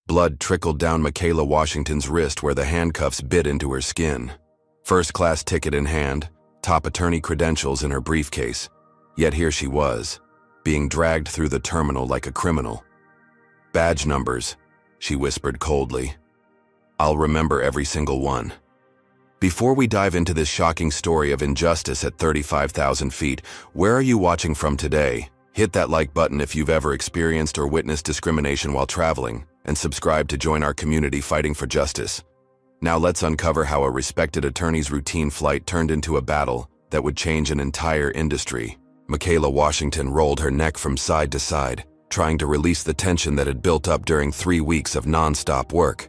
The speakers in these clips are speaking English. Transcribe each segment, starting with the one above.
Blood trickled down Michaela Washington's wrist where the handcuffs bit into her skin. First-class ticket in hand, top attorney credentials in her briefcase. Yet here she was, being dragged through the terminal like a criminal. "Badge numbers," she whispered coldly. "I'll remember every single one." Before we dive into this shocking story of injustice at 35,000 feet, where are you watching from today? Hit that like button if you've ever experienced or witnessed discrimination while traveling, and subscribe to join our community fighting for justice. Now let's uncover how a respected attorney's routine flight turned into a battle that would change an entire industry. Michaela Washington rolled her neck from side to side, trying to release the tension that had built up during 3 weeks of non-stop work.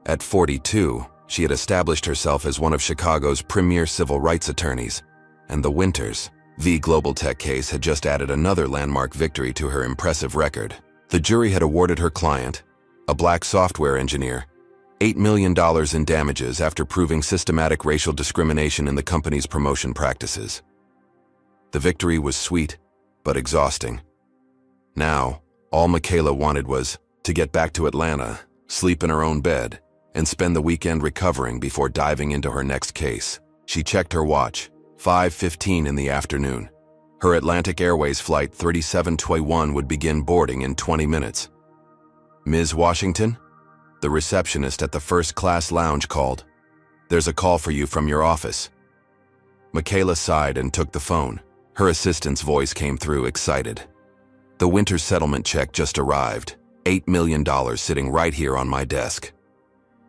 At 42, she had established herself as one of Chicago's premier civil rights attorneys, and the Winters v. Global Tech case had just added another landmark victory to her impressive record. The jury had awarded her client, a black software engineer, $8 million in damages after proving systematic racial discrimination in the company's promotion practices. The victory was sweet, but exhausting. Now, all Michaela wanted was to get back to Atlanta, sleep in her own bed, and spend the weekend recovering before diving into her next case. She checked her watch, 5:15 in the afternoon. Her Atlantic Airways flight 3721 would begin boarding in 20 minutes. "Ms. Washington?" The receptionist at the first-class lounge called. "There's a call for you from your office." Michaela sighed and took the phone. Her assistant's voice came through, excited. "The winter settlement check just arrived. $8 million sitting right here on my desk."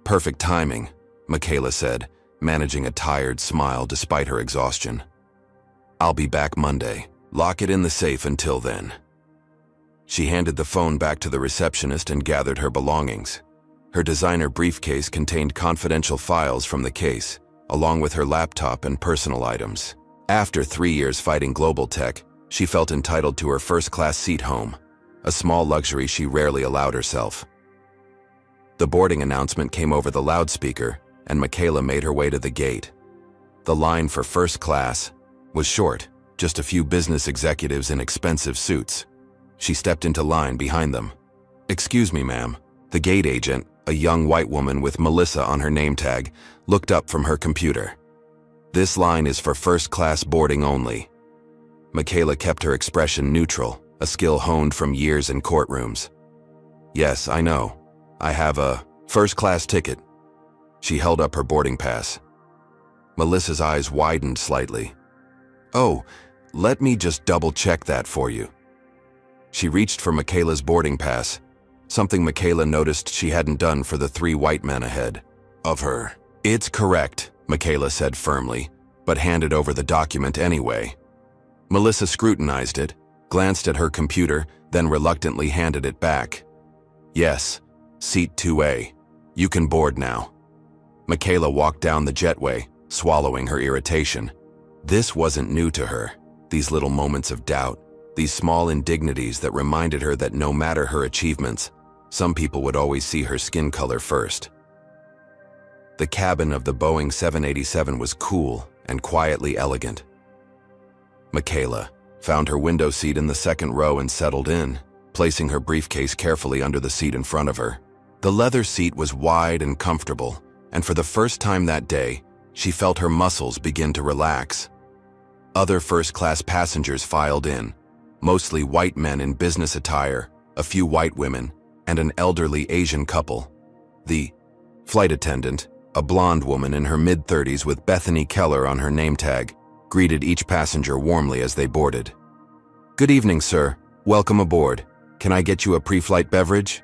"Perfect timing," Michaela said, managing a tired smile despite her exhaustion. "I'll be back Monday. Lock it in the safe until then." She handed the phone back to the receptionist and gathered her belongings. Her designer briefcase contained confidential files from the case, along with her laptop and personal items. After 3 years fighting global tech, she felt entitled to her first-class seat home, a small luxury she rarely allowed herself. The boarding announcement came over the loudspeaker, and Michaela made her way to the gate. The line for first class was short, just a few business executives in expensive suits. She stepped into line behind them. "Excuse me, ma'am." The gate agent, a young white woman with Melissa on her name tag, looked up from her computer. "This line is for first-class boarding only." Michaela kept her expression neutral, a skill honed from years in courtrooms. "Yes, I know. I have a first-class ticket." She held up her boarding pass. Melissa's eyes widened slightly. "Oh, let me just double-check that for you." She reached for Michaela's boarding pass, something Michaela noticed she hadn't done for the 3 white men ahead of her. "It's correct," Michaela said firmly, but handed over the document anyway. Melissa scrutinized it, glanced at her computer, then reluctantly handed it back. "Yes, seat 2A. You can board now." Michaela walked down the jetway, swallowing her irritation. This wasn't new to her, these little moments of doubt, these small indignities that reminded her that no matter her achievements, some people would always see her skin color first. The cabin of the Boeing 787 was cool and quietly elegant. Michaela found her window seat in the second row and settled in, placing her briefcase carefully under the seat in front of her. The leather seat was wide and comfortable, and for the first time that day, she felt her muscles begin to relax. Other first-class passengers filed in, mostly white men in business attire, a few white women, and an elderly Asian couple. The flight attendant, a blonde woman in her mid-30s with Bethany Keller on her name tag, greeted each passenger warmly as they boarded. "Good evening, sir. Welcome aboard. Can I get you a pre-flight beverage?"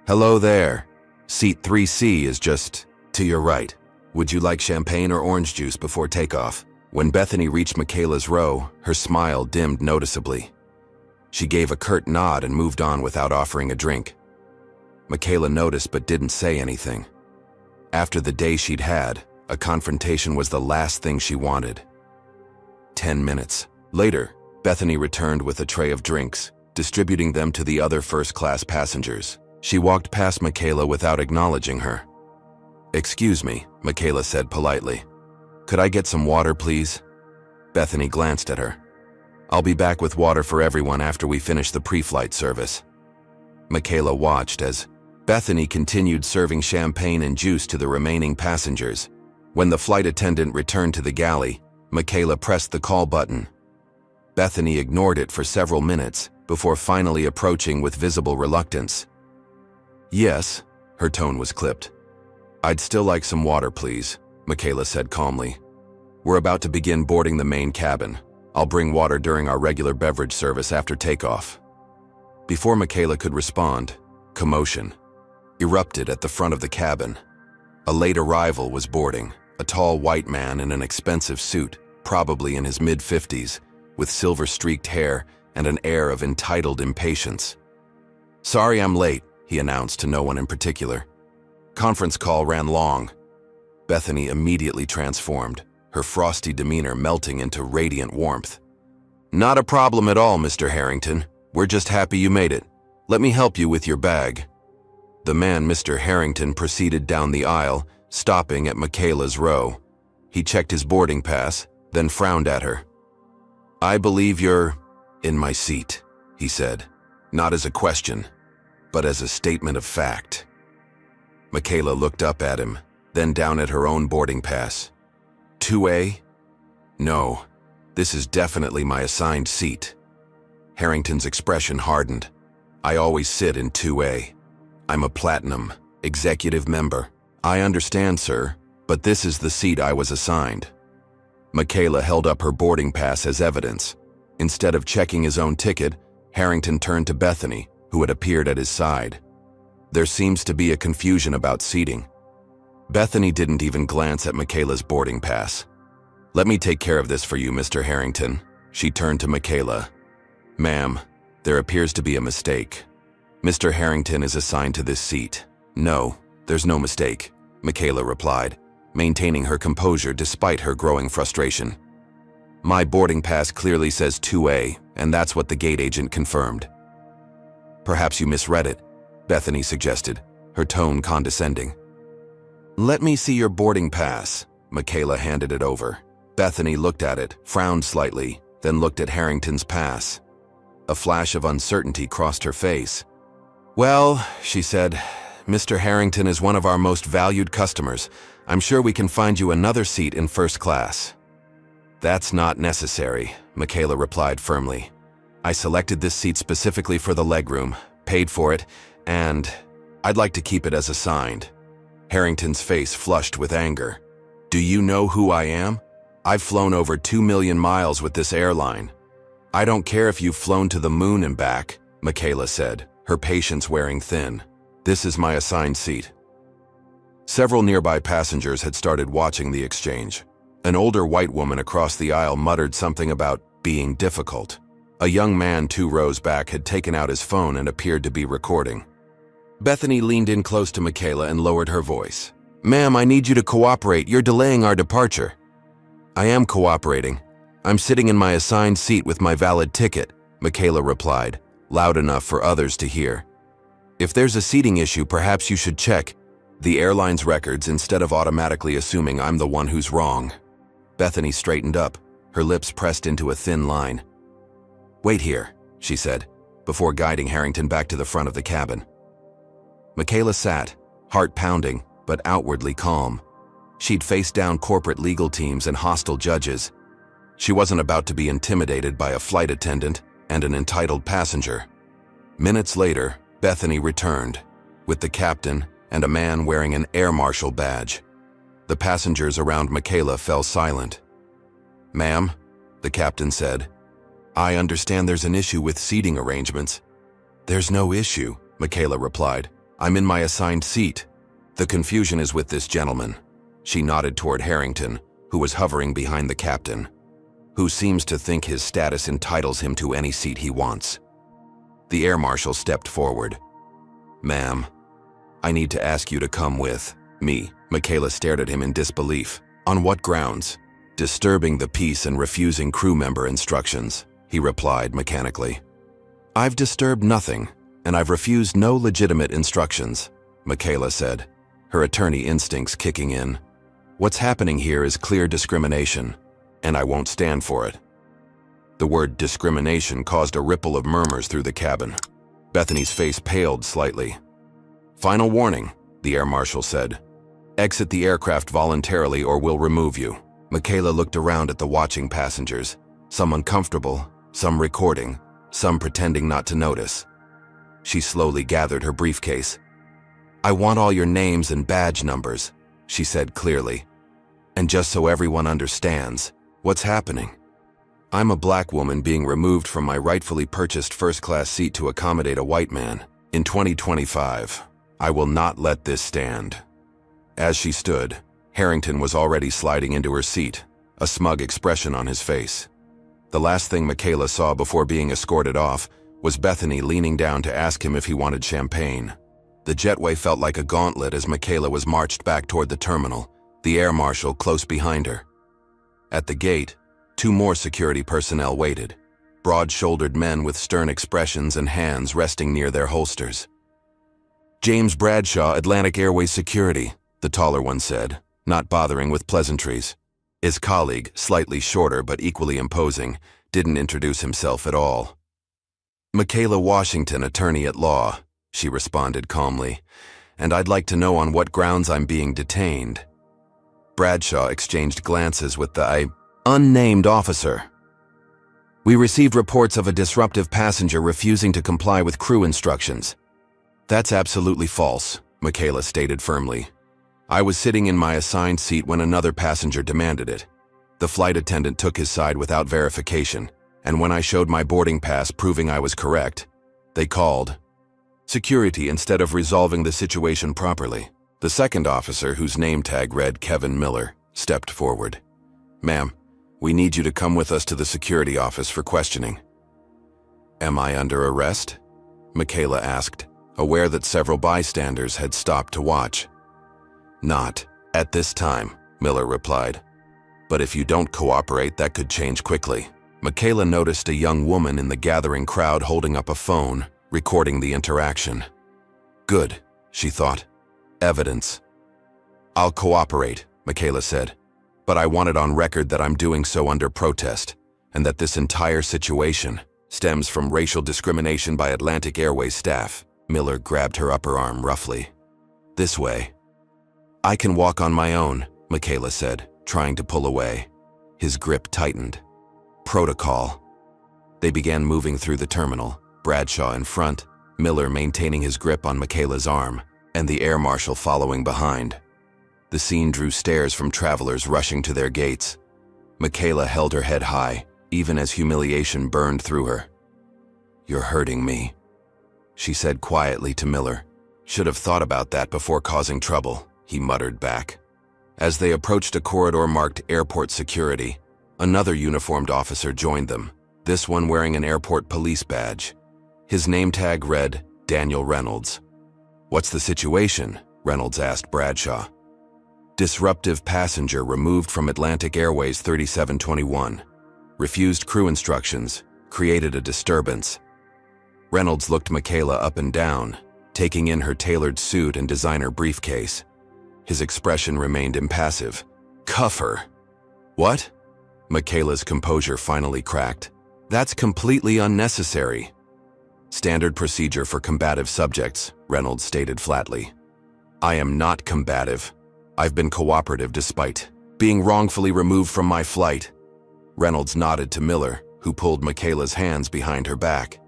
"Hello there. Seat 3C is just to your right. Would you like champagne or orange juice before takeoff?" When Bethany reached Michaela's row, her smile dimmed noticeably. She gave a curt nod and moved on without offering a drink. Michaela noticed but didn't say anything. After the day she'd had, a confrontation was the last thing she wanted. 10 minutes later, Bethany returned with a tray of drinks, distributing them to the other first-class passengers. She walked past Michaela without acknowledging her. "Excuse me," Michaela said politely. "Could I get some water, please?" Bethany glanced at her. "I'll be back with water for everyone after we finish the pre-flight service." Michaela watched as Bethany continued serving champagne and juice to the remaining passengers. When the flight attendant returned to the galley, Michaela pressed the call button. Bethany ignored it for several minutes before finally approaching with visible reluctance. "Yes," her tone was clipped. "I'd still like some water, please," Michaela said calmly. "We're about to begin boarding the main cabin. I'll bring water during our regular beverage service after takeoff." Before Michaela could respond, commotion erupted at the front of the cabin. A late arrival was boarding, a tall white man in an expensive suit, probably in his mid-50s, with silver-streaked hair and an air of entitled impatience. "Sorry I'm late," he announced to no one in particular. "Conference call ran long." Bethany immediately transformed, her frosty demeanor melting into radiant warmth. "Not a problem at all, Mr. Harrington. We're just happy you made it. Let me help you with your bag." The man, Mr. Harrington, proceeded down the aisle, stopping at Michaela's row. He checked his boarding pass, then frowned at her. "I believe you're in my seat," he said, not as a question, but as a statement of fact. Michaela looked up at him, then down at her own boarding pass. 2A? "No, this is definitely my assigned seat." Harrington's expression hardened. "I always sit in 2A. I'm a platinum executive member." "I understand, sir, but this is the seat I was assigned." Michaela held up her boarding pass as evidence. Instead of checking his own ticket, Harrington turned to Bethany, who had appeared at his side. "There seems to be a confusion about seating." Bethany didn't even glance at Michaela's boarding pass. "Let me take care of this for you, Mr. Harrington." She turned to Michaela. "Ma'am, there appears to be a mistake. Mr. Harrington is assigned to this seat." "No, there's no mistake," Michaela replied, maintaining her composure despite her growing frustration. "My boarding pass clearly says 2A, and that's what the gate agent confirmed." "Perhaps you misread it," Bethany suggested, her tone condescending. "Let me see your boarding pass." Michaela handed it over. Bethany looked at it, frowned slightly, then looked at Harrington's pass. A flash of uncertainty crossed her face. "Well," she said, "Mr. Harrington is one of our most valued customers. I'm sure we can find you another seat in first class." "That's not necessary," Michaela replied firmly. "I selected this seat specifically for the legroom, paid for it, and I'd like to keep it as assigned." Harrington's face flushed with anger. "Do you know who I am? I've flown over 2 million miles with this airline." "I don't care if you've flown to the moon and back," Michaela said, her patience wearing thin. "This is my assigned seat." Several nearby passengers had started watching the exchange. An older white woman across the aisle muttered something about being difficult. A young man 2 rows back had taken out his phone and appeared to be recording. Bethany leaned in close to Michaela and lowered her voice. "Ma'am, I need you to cooperate. You're delaying our departure." "I am cooperating. I'm sitting in my assigned seat with my valid ticket," Michaela replied, loud enough for others to hear. "If there's a seating issue, perhaps you should check the airline's records instead of automatically assuming I'm the one who's wrong." Bethany straightened up, her lips pressed into a thin line. "Wait here," she said, before guiding Harrington back to the front of the cabin. Michaela sat, heart pounding, but outwardly calm. She'd faced down corporate legal teams and hostile judges. She wasn't about to be intimidated by a flight attendant and an entitled passenger. Minutes later, Bethany returned, with the captain and a man wearing an air marshal badge. The passengers around Michaela fell silent. "Ma'am," the captain said, "I understand there's an issue with seating arrangements." "There's no issue," Michaela replied. "I'm in my assigned seat. The confusion is with this gentleman." She nodded toward Harrington, who was hovering behind the captain, who seems to think his status entitles him to any seat he wants. The air marshal stepped forward. "Ma'am, I need to ask you to come with me." Michaela stared at him in disbelief. "On what grounds?" "Disturbing the peace and refusing crew member instructions," he replied mechanically. "I've disturbed nothing, and I've refused no legitimate instructions," Michaela said, her attorney instincts kicking in. "What's happening here is clear discrimination, and I won't stand for it." The word discrimination caused a ripple of murmurs through the cabin. Bethany's face paled slightly. Final warning, the air marshal said. Exit the aircraft voluntarily or we'll remove you. Michaela looked around at the watching passengers, some uncomfortable, some recording, some pretending not to notice. She slowly gathered her briefcase. I want all your names and badge numbers, she said clearly. And just so everyone understands, what's happening? I'm a black woman being removed from my rightfully purchased first-class seat to accommodate a white man. In 2025, I will not let this stand. As she stood, Harrington was already sliding into her seat, a smug expression on his face. The last thing Michaela saw before being escorted off was Bethany leaning down to ask him if he wanted champagne. The jetway felt like a gauntlet as Michaela was marched back toward the terminal, the air marshal close behind her. At the gate, 2 more security personnel waited, broad-shouldered men with stern expressions and hands resting near their holsters. James Bradshaw, Atlantic Airways Security, the taller one said, not bothering with pleasantries. His colleague, slightly shorter but equally imposing, didn't introduce himself at all. Michaela Washington, attorney at law, she responded calmly, and I'd like to know on what grounds I'm being detained. Bradshaw exchanged glances with the unnamed officer. We received reports of a disruptive passenger refusing to comply with crew instructions. That's absolutely false, Michaela stated firmly. I was sitting in my assigned seat when another passenger demanded it. The flight attendant took his side without verification, and when I showed my boarding pass proving I was correct, they called security instead of resolving the situation properly. The second officer, whose name tag read Kevin Miller, stepped forward. Ma'am, we need you to come with us to the security office for questioning. Am I under arrest? Michaela asked, aware that several bystanders had stopped to watch. Not at this time, Miller replied. But if you don't cooperate, that could change quickly. Michaela noticed a young woman in the gathering crowd holding up a phone, recording the interaction. Good, she thought. Evidence. I'll cooperate, Michaela said, but I want it on record that I'm doing so under protest, and that this entire situation stems from racial discrimination by Atlantic Airways staff. Miller grabbed her upper arm roughly. This way. I can walk on my own, Michaela said, trying to pull away. His grip tightened. Protocol. They began moving through the terminal, Bradshaw in front, Miller maintaining his grip on Michaela's arm, and the air marshal following behind. The scene drew stares from travelers rushing to their gates. Michaela held her head high, even as humiliation burned through her. You're hurting me, she said quietly to Miller. Should have thought about that before causing trouble, he muttered back. As they approached a corridor marked Airport Security, another uniformed officer joined them, this one wearing an airport police badge. His name tag read, Daniel Reynolds. What's the situation? Reynolds asked Bradshaw. Disruptive passenger removed from Atlantic Airways 3721. Refused crew instructions, created a disturbance. Reynolds looked Michaela up and down, taking in her tailored suit and designer briefcase. His expression remained impassive. Cuff her. What? Michaela's composure finally cracked. That's completely unnecessary. Standard procedure for combative subjects, Reynolds stated flatly. I am not combative. I've been cooperative despite being wrongfully removed from my flight. Reynolds nodded to Miller, who pulled Michaela's hands behind her back.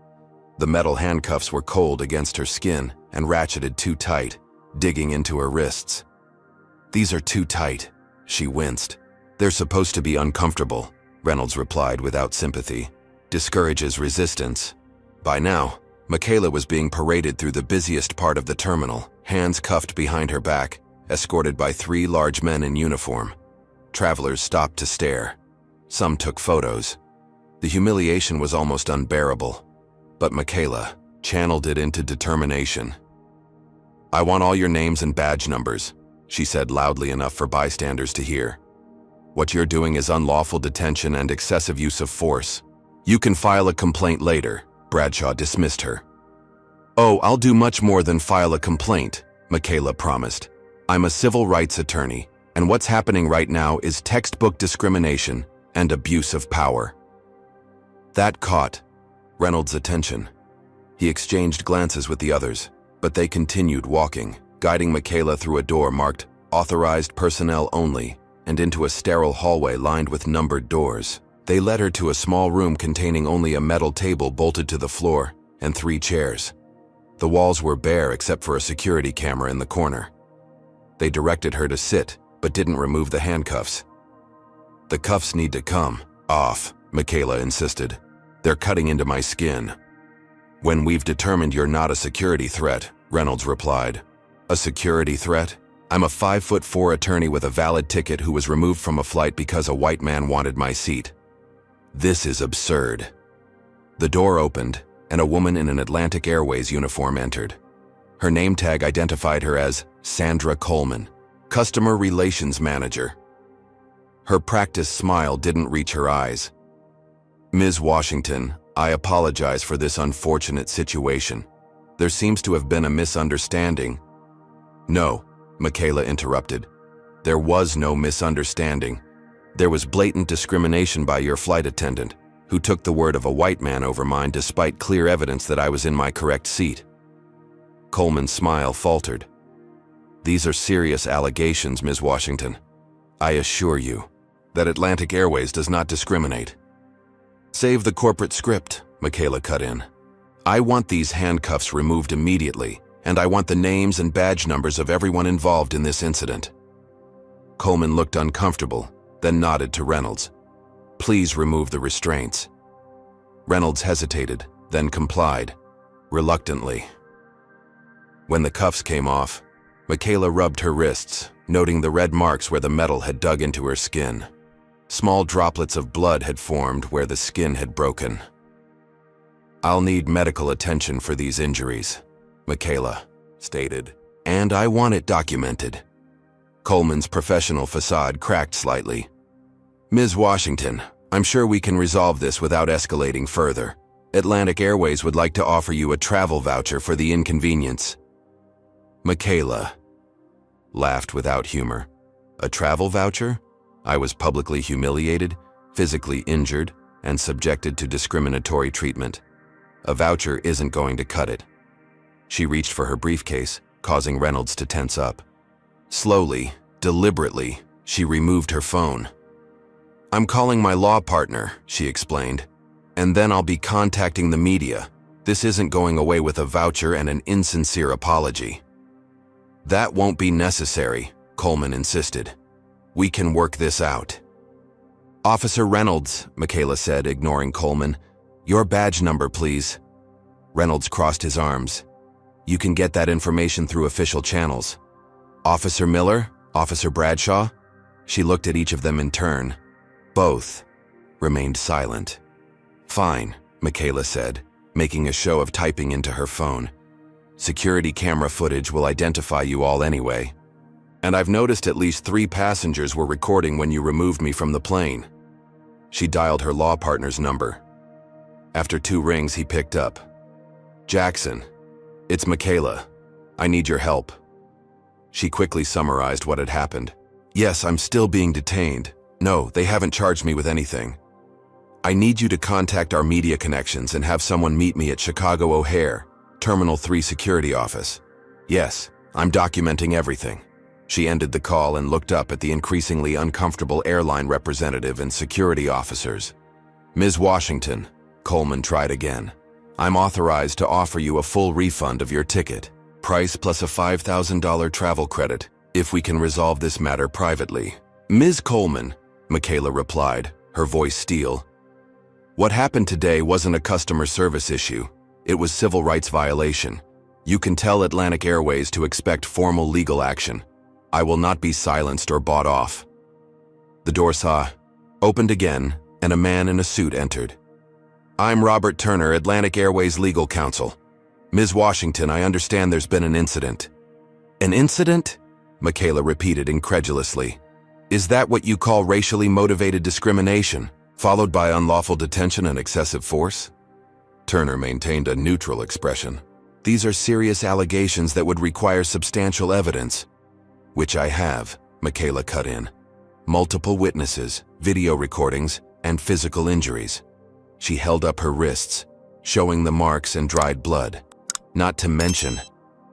The metal handcuffs were cold against her skin and ratcheted too tight, digging into her wrists. These are too tight, she winced. They're supposed to be uncomfortable, Reynolds replied without sympathy. Discourages resistance. By now, Michaela was being paraded through the busiest part of the terminal, hands cuffed behind her back, escorted by 3 large men in uniform. Travelers stopped to stare. Some took photos. The humiliation was almost unbearable, but Michaela channeled it into determination. I want all your names and badge numbers, she said loudly enough for bystanders to hear. What you're doing is unlawful detention and excessive use of force. You can file a complaint later, Bradshaw dismissed her. Oh, I'll do much more than file a complaint, Michaela promised. I'm a civil rights attorney, and what's happening right now is textbook discrimination and abuse of power. That caught Reynolds' attention. He exchanged glances with the others, But they continued walking, guiding Michaela through a door marked "Authorized Personnel Only" and into a sterile hallway lined with numbered doors. They led her to a small room containing only a metal table bolted to the floor and 3 chairs. The walls were bare except for a security camera in the corner. They directed her to sit, but didn't remove the handcuffs. "The cuffs need to come off," Michaela insisted. "They're cutting into my skin." "When we've determined you're not a security threat," Reynolds replied. "A security threat? I'm a 5'4" attorney with a valid ticket who was removed from a flight because a white man wanted my seat. This is absurd." The door opened, and a woman in an Atlantic Airways uniform entered. Her name tag identified her as Sandra Coleman, Customer Relations Manager. Her practiced smile didn't reach her eyes. "Ms. Washington, I apologize for this unfortunate situation. There seems to have been a misunderstanding." "No," Michaela interrupted. "There was no misunderstanding. There was blatant discrimination by your flight attendant, who took the word of a white man over mine despite clear evidence that I was in my correct seat." Coleman's smile faltered. "These are serious allegations, Ms. Washington. I assure you that Atlantic Airways does not discriminate." "Save the corporate script," Michaela cut in. "I want these handcuffs removed immediately, and I want the names and badge numbers of everyone involved in this incident." Coleman looked uncomfortable, then nodded to Reynolds. "Please remove the restraints." Reynolds hesitated, then complied, reluctantly. When the cuffs came off, Michaela rubbed her wrists, noting the red marks where the metal had dug into her skin. Small droplets of blood had formed where the skin had broken. "I'll need medical attention for these injuries," Michaela stated, "and I want it documented." Coleman's professional facade cracked slightly. "Ms. Washington, I'm sure we can resolve this without escalating further. Atlantic Airways would like to offer you a travel voucher for the inconvenience." Michaela laughed without humor. "A travel voucher? I was publicly humiliated, physically injured, and subjected to discriminatory treatment. A voucher isn't going to cut it." She reached for her briefcase, causing Reynolds to tense up. Slowly, deliberately, she removed her phone. "I'm calling my law partner," she explained, "and then I'll be contacting the media. This isn't going away with a voucher and an insincere apology." "That won't be necessary," Coleman insisted. "We can work this out." "Officer Reynolds," Michaela said, ignoring Coleman. "Your badge number, please." Reynolds crossed his arms. "You can get that information through official channels." "Officer Miller? Officer Bradshaw?" She looked at each of them in turn. Both remained silent. "Fine," Michaela said, making a show of typing into her phone. "Security camera footage will identify you all anyway. And I've noticed at least 3 passengers were recording when you removed me from the plane." She dialed her law partner's number. After 2 rings, he picked up. "Jackson, it's Michaela. I need your help." She quickly summarized what had happened. "Yes, I'm still being detained. No, they haven't charged me with anything. I need you to contact our media connections and have someone meet me at Chicago O'Hare, Terminal 3 security office. Yes, I'm documenting everything." She ended the call and looked up at the increasingly uncomfortable airline representative and security officers. "Ms. Washington," Coleman tried again, "I'm authorized to offer you a full refund of your ticket, price plus a $5,000 travel credit, if we can resolve this matter privately." "Ms. Coleman," Michaela replied, her voice steel, "what happened today wasn't a customer service issue. It was civil rights violation. You can tell Atlantic Airways to expect formal legal action. I will not be silenced or bought off." The door opened again, and a man in a suit entered. "I'm Robert Turner, Atlantic Airways legal counsel. Ms. Washington, I understand there's been an incident." "An incident?" Michaela repeated incredulously. "Is that what you call racially motivated discrimination, followed by unlawful detention and excessive force?" Turner maintained a neutral expression. "These are serious allegations that would require substantial evidence." "Which I have," Michaela cut in. "Multiple witnesses, video recordings, and physical injuries." She held up her wrists, showing the marks and dried blood. "Not to mention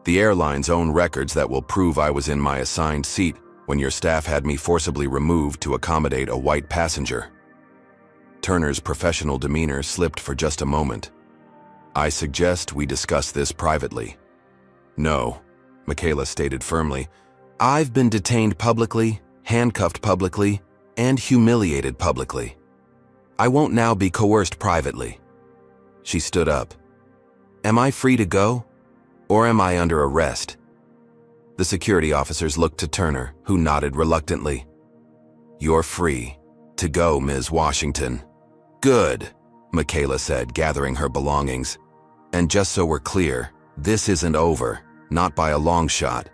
The airline's own records that will prove I was in my assigned seat when your staff had me forcibly removed to accommodate a white passenger. Turner's professional demeanor slipped for just a moment. I suggest we discuss this privately. No, Michaela stated firmly. I've been detained publicly, handcuffed publicly, and humiliated publicly. I won't now be coerced privately. She stood up. Am I free to go? Or am I under arrest? The security officers looked to Turner, who nodded reluctantly. You're free to go, Ms. Washington. Good, Michaela said, gathering her belongings. And just so we're clear, this isn't over, not by a long shot.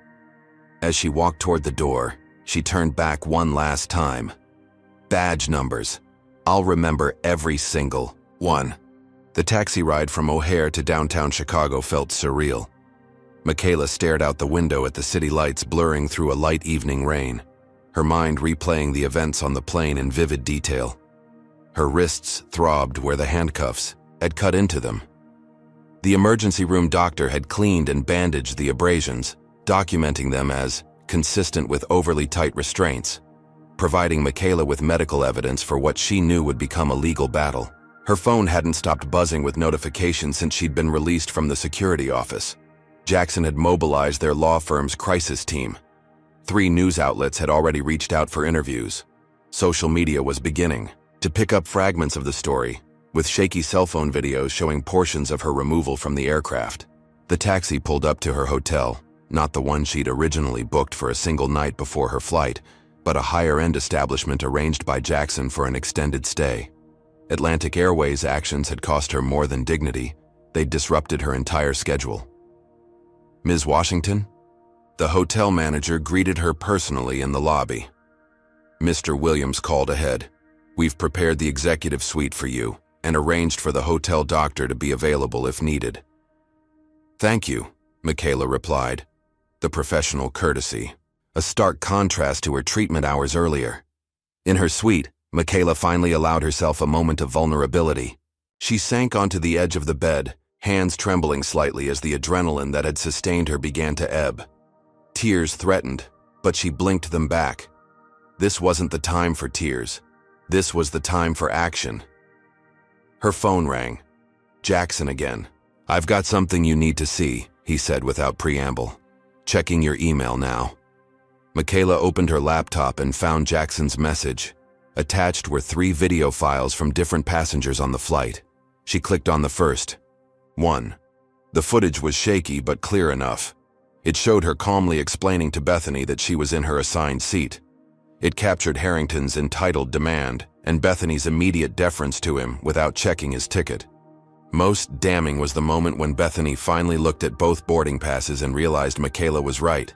As she walked toward the door, she turned back one last time. Badge numbers. I'll remember every single one. The taxi ride from O'Hare to downtown Chicago felt surreal. Michaela stared out the window at the city lights blurring through a light evening rain, her mind replaying the events on the plane in vivid detail. Her wrists throbbed where the handcuffs had cut into them. The emergency room doctor had cleaned and bandaged the abrasions, documenting them as consistent with overly tight restraints, providing Michaela with medical evidence for what she knew would become a legal battle. Her phone hadn't stopped buzzing with notifications since she'd been released from the security office. Jackson had mobilized their law firm's crisis team. 3 news outlets had already reached out for interviews. Social media was beginning to pick up fragments of the story, with shaky cell phone videos showing portions of her removal from the aircraft. The taxi pulled up to her hotel, not the one she'd originally booked for a single night before her flight, but a higher-end establishment arranged by Jackson for an extended stay. Atlantic Airways' actions had cost her more than dignity. They'd disrupted her entire schedule. Ms. Washington? The hotel manager greeted her personally in the lobby. Mr. Williams called ahead. We've prepared the executive suite for you and arranged for the hotel doctor to be available if needed. Thank you, Michaela replied. The professional courtesy, a stark contrast to her treatment hours earlier. In her suite, Michaela finally allowed herself a moment of vulnerability. She sank onto the edge of the bed, hands trembling slightly as the adrenaline that had sustained her began to ebb. Tears threatened, but she blinked them back. This wasn't the time for tears. This was the time for action. Her phone rang. Jackson again. I've got something you need to see, he said without preamble. Checking your email now. Michaela opened her laptop and found Jackson's message. Attached were 3 video files from different passengers on the flight. She clicked on the first. 1. The footage was shaky but clear enough. It showed her calmly explaining to Bethany that she was in her assigned seat. It captured Harrington's entitled demand and Bethany's immediate deference to him without checking his ticket. Most damning was the moment when Bethany finally looked at both boarding passes and realized Michaela was right.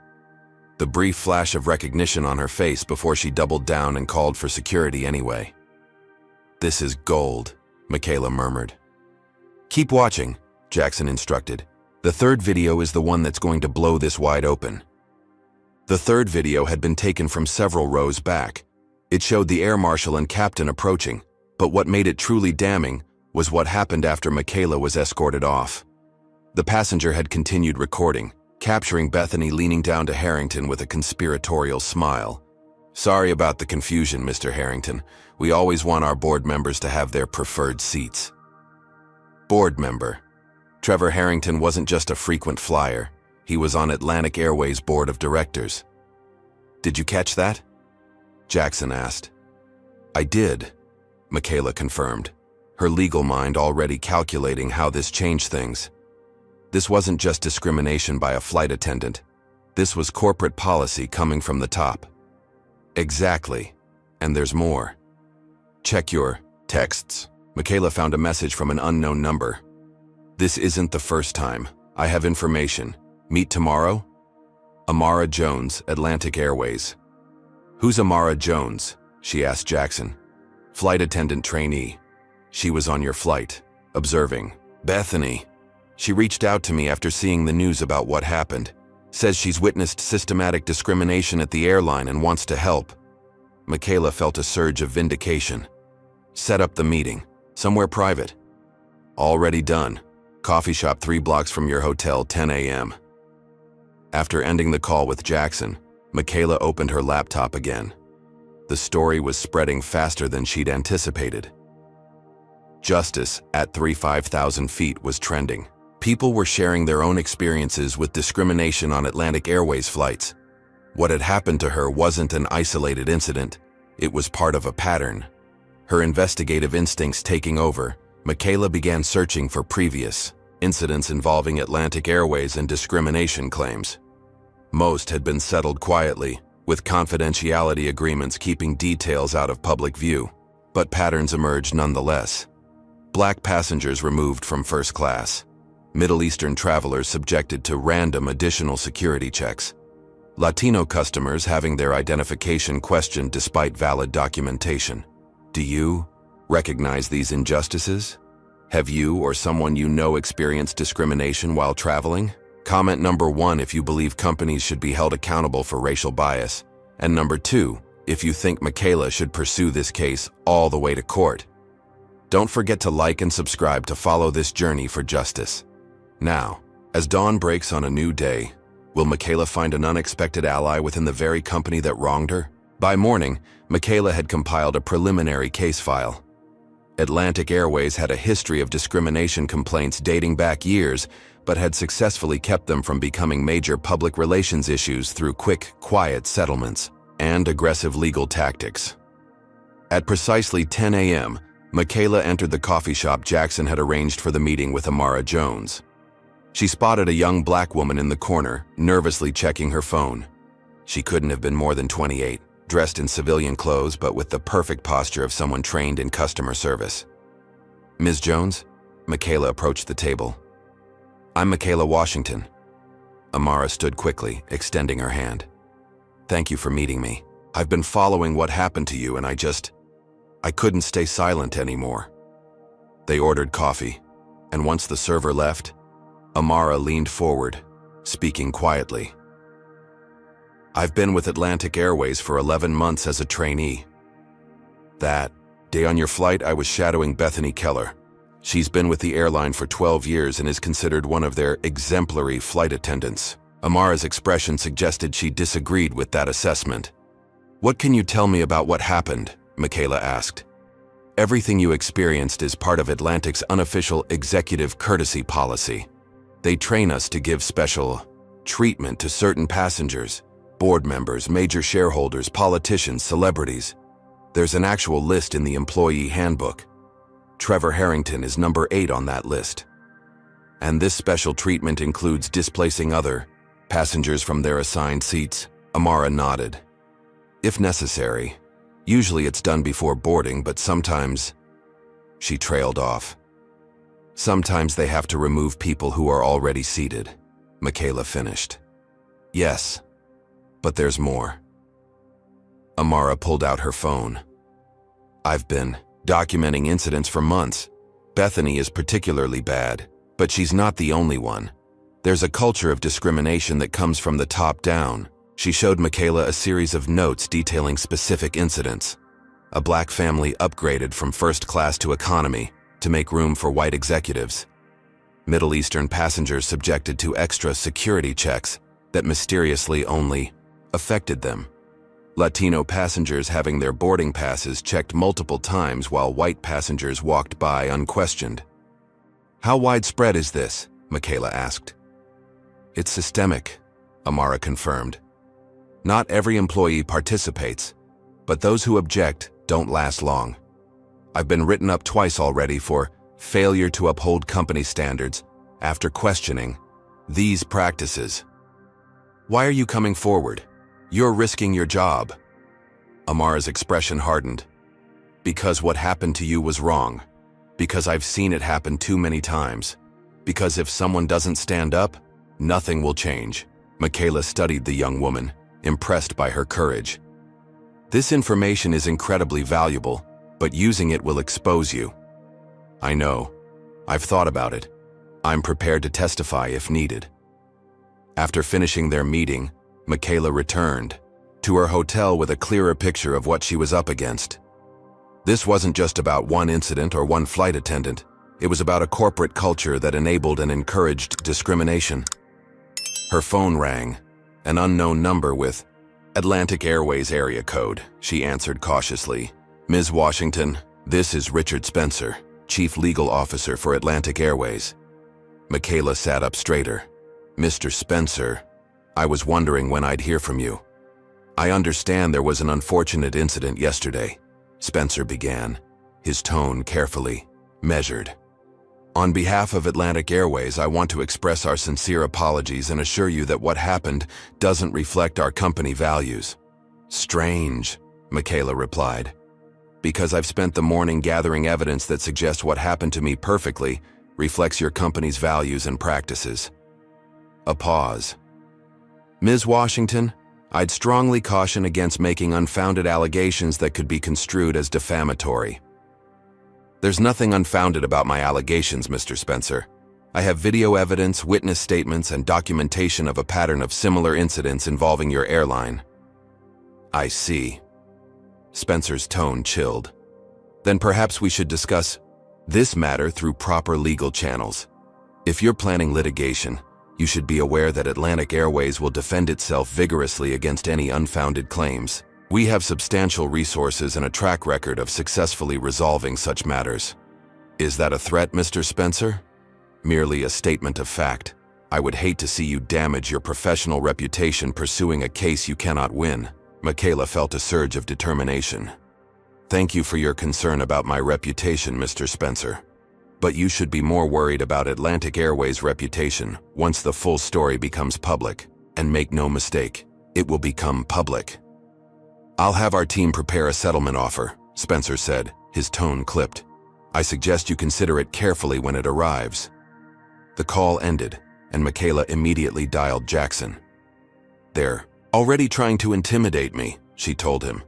The brief flash of recognition on her face before she doubled down and called for security anyway. This is gold, Michaela murmured. Keep watching, Jackson instructed. The 3rd video is the one that's going to blow this wide open. The 3rd video had been taken from several rows back. It showed the air marshal and captain approaching, but what made it truly damning was what happened after Michaela was escorted off. The passenger had continued recording, capturing Bethany leaning down to Harrington with a conspiratorial smile. Sorry about the confusion, Mr. Harrington. We always want our board members to have their preferred seats. Board member. Trevor Harrington wasn't just a frequent flyer. He was on Atlantic Airways' board of directors. Did you catch that? Jackson asked. I did, Michaela confirmed, her legal mind already calculating how this changed things. This wasn't just discrimination by a flight attendant. This was corporate policy coming from the top. Exactly. And there's more. Check your texts. Michaela found a message from an unknown number. This isn't the first time. I have information. Meet tomorrow? Amara Jones, Atlantic Airways. Who's Amara Jones? She asked Jackson. Flight attendant trainee. She was on your flight. Observing. Bethany. She reached out to me after seeing the news about what happened. Says she's witnessed systematic discrimination at the airline and wants to help. Michaela felt a surge of vindication. Set up the meeting. Somewhere private. Already done. Coffee shop 3 blocks from your hotel, 10 a.m. After ending the call with Jackson, Michaela opened her laptop again. The story was spreading faster than she'd anticipated. Justice at 35,000 feet was trending. People were sharing their own experiences with discrimination on Atlantic Airways flights. What had happened to her wasn't an isolated incident. It was part of a pattern. Her investigative instincts taking over, Michaela began searching for previous incidents involving Atlantic Airways and discrimination claims. Most had been settled quietly, with confidentiality agreements keeping details out of public view, but patterns emerged nonetheless. Black passengers removed from first class. Middle Eastern travelers subjected to random additional security checks. Latino customers having their identification questioned despite valid documentation. Do you recognize these injustices? Have you or someone you know experienced discrimination while traveling? Comment number 1 if you believe companies should be held accountable for racial bias, and number 2 if you think Michaela should pursue this case all the way to court. Don't forget to like and subscribe to follow this journey for justice. Now, as dawn breaks on a new day, will Michaela find an unexpected ally within the very company that wronged her? By morning, Michaela had compiled a preliminary case file. Atlantic Airways had a history of discrimination complaints dating back years, but had successfully kept them from becoming major public relations issues through quick, quiet settlements and aggressive legal tactics. At precisely 10 a.m., Michaela entered the coffee shop Jackson had arranged for the meeting with Amara Jones. She spotted a young black woman in the corner, nervously checking her phone. She couldn't have been more than 28, dressed in civilian clothes but with the perfect posture of someone trained in customer service. "Ms. Jones?" Michaela approached the table. "I'm Michaela Washington." Amara stood quickly, extending her hand. "Thank you for meeting me. I've been following what happened to you and I couldn't stay silent anymore." They ordered coffee, and once the server left, Amara leaned forward, speaking quietly. "I've been with Atlantic Airways for 11 months as a trainee. That day on your flight, I was shadowing Bethany Keller. She's been with the airline for 12 years and is considered one of their exemplary flight attendants." Amara's expression suggested she disagreed with that assessment. "What can you tell me about what happened?" Michaela asked. "Everything you experienced is part of Atlantic's unofficial executive courtesy policy. They train us to give special treatment to certain passengers, board members, major shareholders, politicians, celebrities. There's an actual list in the employee handbook. Trevor Harrington is number 8 on that list. And this special treatment includes displacing other passengers from their assigned seats." Amara nodded. "If necessary. Usually it's done before boarding, but sometimes..." She trailed off. "Sometimes they have to remove people who are already seated," Michaela finished. "Yes, but there's more." Amara pulled out her phone. "I've been documenting incidents for months. Bethany is particularly bad, but she's not the only one. There's a culture of discrimination that comes from the top down." She showed Michaela a series of notes detailing specific incidents. A black family upgraded from first class to economy to make room for white executives. Middle Eastern passengers subjected to extra security checks that mysteriously only affected them. Latino passengers having their boarding passes checked multiple times while white passengers walked by unquestioned. "How widespread is this?" Michaela asked. "It's systemic," Amara confirmed. "Not every employee participates, but those who object don't last long. I've been written up twice already for failure to uphold company standards after questioning these practices." "Why are you coming forward? You're risking your job." Amara's expression hardened. "Because what happened to you was wrong. Because I've seen it happen too many times. Because if someone doesn't stand up, nothing will change." Michaela studied the young woman, impressed by her courage. "This information is incredibly valuable, but using it will expose you." "I know. I've thought about it. I'm prepared to testify if needed." After finishing their meeting, Michaela returned to her hotel with a clearer picture of what she was up against. This wasn't just about one incident or one flight attendant. It was about a corporate culture that enabled and encouraged discrimination. Her phone rang, An unknown number with Atlantic Airways area code, she answered cautiously. Ms. Washington, this is Richard Spencer, Chief Legal Officer for Atlantic Airways. Michaela sat up straighter. Mr. Spencer, I was wondering when I'd hear from you. I understand there was an unfortunate incident yesterday, Spencer began, his tone carefully measured. On behalf of Atlantic Airways, I want to express our sincere apologies and assure you that what happened doesn't reflect our company values. Strange, Michaela replied. Because I've spent the morning gathering evidence that suggests what happened to me perfectly reflects your company's values and practices. A pause. Ms. Washington, I'd strongly caution against making unfounded allegations that could be construed as defamatory. There's nothing unfounded about my allegations, Mr. Spencer. I have video evidence, witness statements, and documentation of a pattern of similar incidents involving your airline. I see. Spencer's tone chilled. Then perhaps we should discuss this matter through proper legal channels. If you're planning litigation, you should be aware that Atlantic Airways will defend itself vigorously against any unfounded claims. We have substantial resources and a track record of successfully resolving such matters. Is that a threat, Mr. Spencer? Merely a statement of fact. I would hate to see you damage your professional reputation pursuing a case you cannot win. Michaela felt a surge of determination. Thank you for your concern about my reputation, Mr. Spencer. But you should be more worried about Atlantic Airways' reputation once the full story becomes public. And make no mistake, it will become public. I'll have our team prepare a settlement offer, Spencer said, his tone clipped. I suggest you consider it carefully when it arrives. The call ended, and Michaela immediately dialed Jackson. They're already trying to intimidate me, she told him.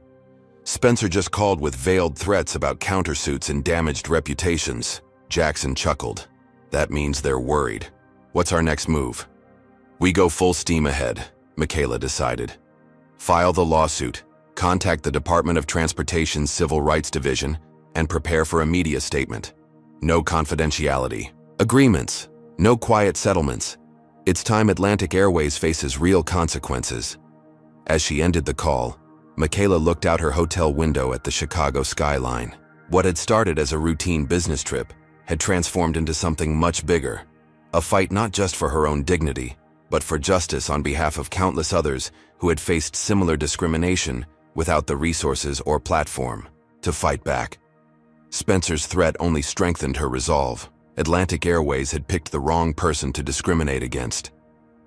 Spencer just called with veiled threats about countersuits and damaged reputations. Jackson chuckled. That means they're worried. What's our next move? We go full steam ahead, Michaela decided. File the lawsuit, contact the Department of Transportation's Civil Rights Division, and prepare for a media statement. No confidentiality. Agreements. No quiet settlements. It's time Atlantic Airways faces real consequences. As she ended the call, Michaela looked out her hotel window at the Chicago skyline. What had started as a routine business trip had transformed into something much bigger. A fight not just for her own dignity, but for justice on behalf of countless others who had faced similar discrimination without the resources or platform to fight back. Spencer's threat only strengthened her resolve. Atlantic Airways had picked the wrong person to discriminate against.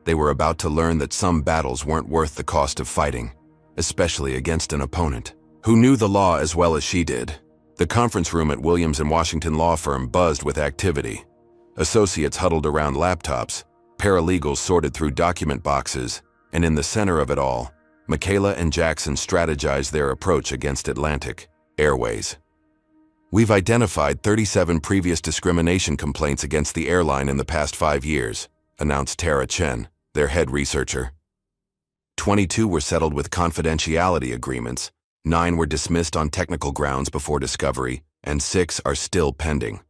They were about to learn that some battles weren't worth the cost of fighting, especially against an opponent who knew the law as well as she did. The conference room at Williams & Washington law firm buzzed with activity. Associates huddled around laptops, paralegals sorted through document boxes, and in the center of it all, Michaela and Jackson strategized their approach against Atlantic Airways. We've identified 37 previous discrimination complaints against the airline in the past 5 years, announced Tara Chen, their head researcher. 22 were settled with confidentiality agreements, 9 were dismissed on technical grounds before discovery, and 6 are still pending.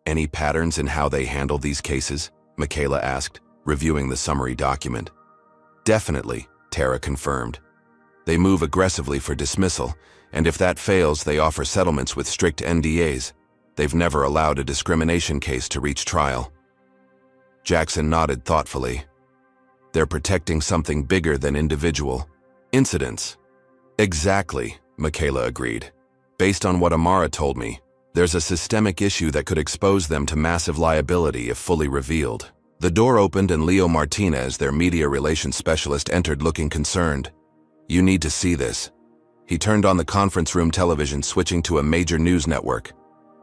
Any patterns in how they handle these cases? Michaela asked, reviewing the summary document. Definitely, Tara confirmed. They move aggressively for dismissal, and if that fails, they offer settlements with strict NDAs. They've never allowed a discrimination case to reach trial. Jackson nodded thoughtfully. They're protecting something bigger than individual incidents. Exactly, Michaela agreed. Based on what Amara told me, there's a systemic issue that could expose them to massive liability if fully revealed. The door opened and Leo Martinez, their media relations specialist, entered looking concerned. You need to see this. He turned on the conference room television, switching to a major news network.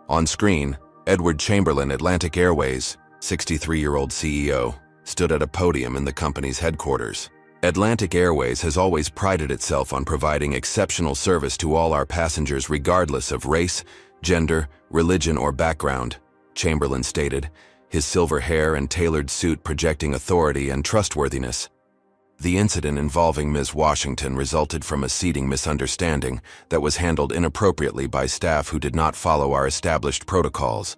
On screen, Edward Chamberlain, Atlantic Airways, 63-year-old CEO, stood at a podium in the company's headquarters. Atlantic Airways has always prided itself on providing exceptional service to all our passengers regardless of race, gender, religion, or background, Chamberlain stated, his silver hair and tailored suit projecting authority and trustworthiness. The incident involving Ms. Washington resulted from a seating misunderstanding that was handled inappropriately by staff who did not follow our established protocols.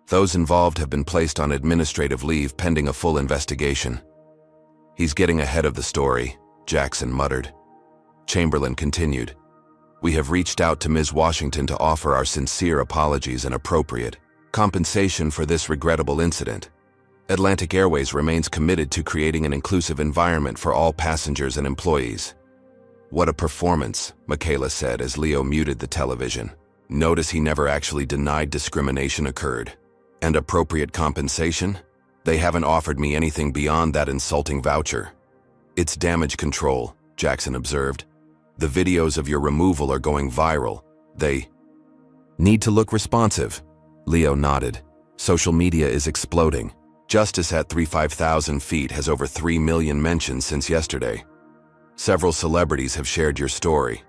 Those involved have been placed on administrative leave pending a full investigation. He's getting ahead of the story, Jackson muttered. Chamberlain continued. We have reached out to Ms. Washington to offer our sincere apologies and appropriate compensation for this regrettable incident. Atlantic Airways remains committed to creating an inclusive environment for all passengers and employees. What a performance, Michaela said as Leo muted the television. Notice he never actually denied discrimination occurred. And appropriate compensation? They haven't offered me anything beyond that insulting voucher. It's damage control, Jackson observed. The videos of your removal are going viral. They need to look responsive. Leo nodded. Social media is exploding. Justice at 35,000 feet has over 3 million mentions since yesterday. Several celebrities have shared your story.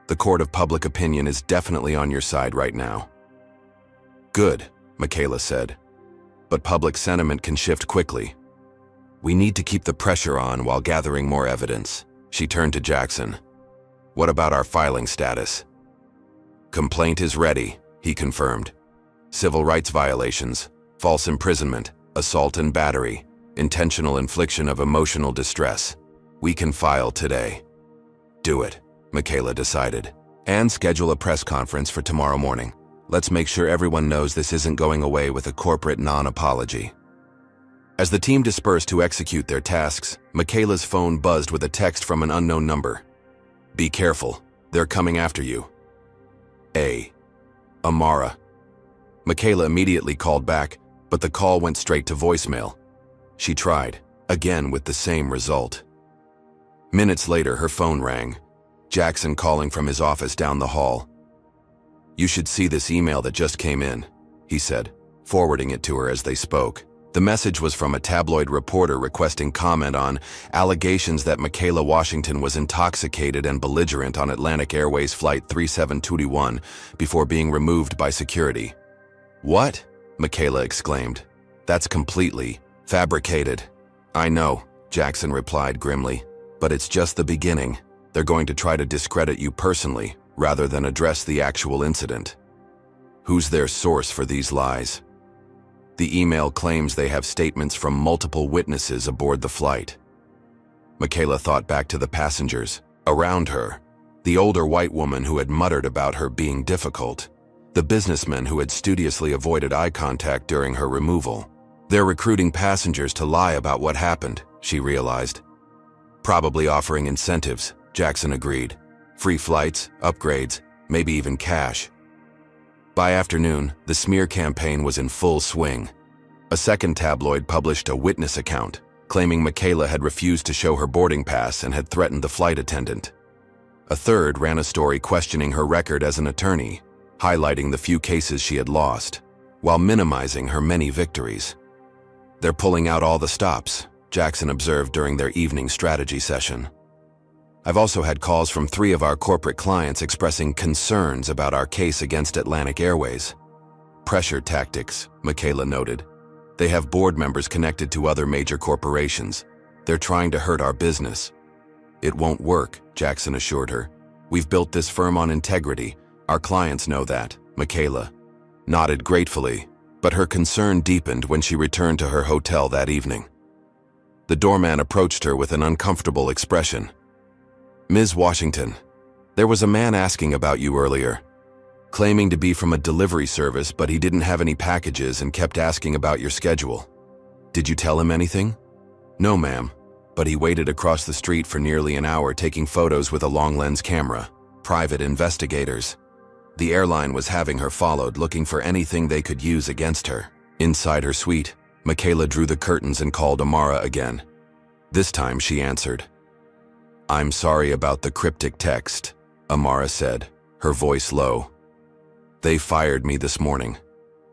The court of public opinion is definitely on your side right now. Good, Michaela said. But public sentiment can shift quickly. We need to keep the pressure on while gathering more evidence. She turned to Jackson. What about our filing status? Complaint is ready, he confirmed. Civil rights violations, false imprisonment, assault and battery, intentional infliction of emotional distress. We can file today. Do it, Michaela decided. And schedule a press conference for tomorrow morning. Let's make sure everyone knows this isn't going away with a corporate non-apology. As the team dispersed to execute their tasks, Michaela's phone buzzed with a text from an unknown number. Be careful, they're coming after you. Amara. Michaela immediately called back, but the call went straight to voicemail. She tried, again with the same result. Minutes later, her phone rang. Jackson calling from his office down the hall. You should see this email that just came in, he said, forwarding it to her as they spoke. The message was from a tabloid reporter requesting comment on allegations that Michaela Washington was intoxicated and belligerent on Atlantic Airways Flight 3721 before being removed by security. What? Michaela exclaimed. That's completely fabricated. I know, Jackson replied grimly, but it's just the beginning. They're going to try to discredit you personally, rather than address the actual incident. Who's their source for these lies? The email claims they have statements from multiple witnesses aboard the flight. Michaela thought back to the passengers around her, the older white woman who had muttered about her being difficult, the businessman who had studiously avoided eye contact during her removal. They're recruiting passengers to lie about what happened, she realized. Probably offering incentives, Jackson agreed. Free flights, upgrades, maybe even cash. By afternoon, the smear campaign was in full swing. A second tabloid published a witness account, claiming Michaela had refused to show her boarding pass and had threatened the flight attendant. A third ran a story questioning her record as an attorney, highlighting the few cases she had lost, while minimizing her many victories. They're pulling out all the stops, Jackson observed during their evening strategy session. I've also had calls from 3 of our corporate clients expressing concerns about our case against Atlantic Airways. Pressure tactics, Michaela noted. They have board members connected to other major corporations. They're trying to hurt our business. It won't work, Jackson assured her. We've built this firm on integrity. Our clients know that, Michaela nodded gratefully, but her concern deepened when she returned to her hotel that evening. The doorman approached her with an uncomfortable expression. Ms. Washington, there was a man asking about you earlier, claiming to be from a delivery service, but he didn't have any packages and kept asking about your schedule. Did you tell him anything? No, ma'am, but he waited across the street for nearly an hour taking photos with a long-lens camera. Private investigators. The airline was having her followed, looking for anything they could use against her. Inside her suite, Michaela drew the curtains and called Amara again. This time she answered. I'm sorry about the cryptic text, Amara said, her voice low. They fired me this morning.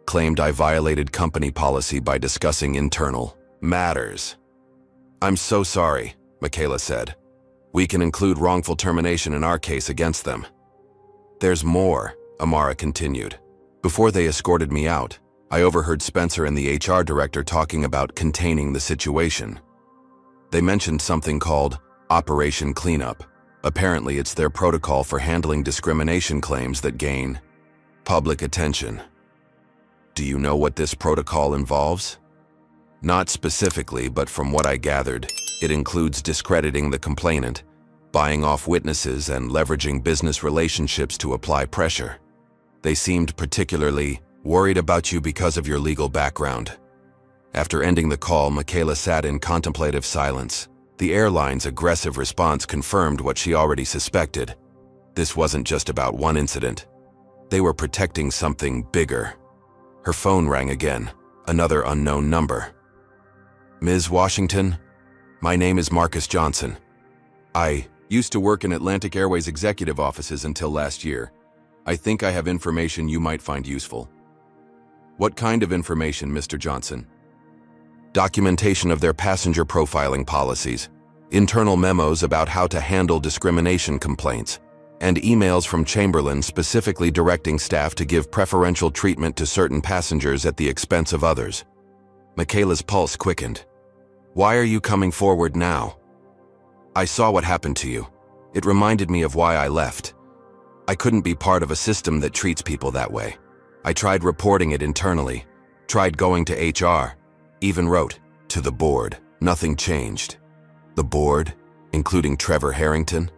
Claimed I violated company policy by discussing internal matters. I'm so sorry, Michaela said. We can include wrongful termination in our case against them. There's more, Amara continued. Before they escorted me out, I overheard Spencer and the HR director talking about containing the situation. They mentioned something called Operation Cleanup. Apparently, it's their protocol for handling discrimination claims that gain public attention. Do you know what this protocol involves? Not specifically, but from what I gathered, It includes discrediting the complainant, buying off witnesses, and leveraging business relationships to apply pressure. They seemed particularly worried about you because of your legal background. After ending the call, Michaela sat in contemplative silence. The airline's aggressive response confirmed what she already suspected. This wasn't just about one incident. They were protecting something bigger. Her phone rang again, another unknown number. Ms. Washington, my name is Marcus Johnson. I used to work in Atlantic Airways executive offices until last year. I think I have information you might find useful. What kind of information, Mr. Johnson? Documentation of their passenger profiling policies, internal memos about how to handle discrimination complaints, and emails from Chamberlain specifically directing staff to give preferential treatment to certain passengers at the expense of others. Michaela's pulse quickened. Why are you coming forward now? I saw what happened to you. It reminded me of why I left. I couldn't be part of a system that treats people that way. I tried reporting it internally, tried going to HR, even wrote to the board. Nothing changed. The board, including Trevor Harrington?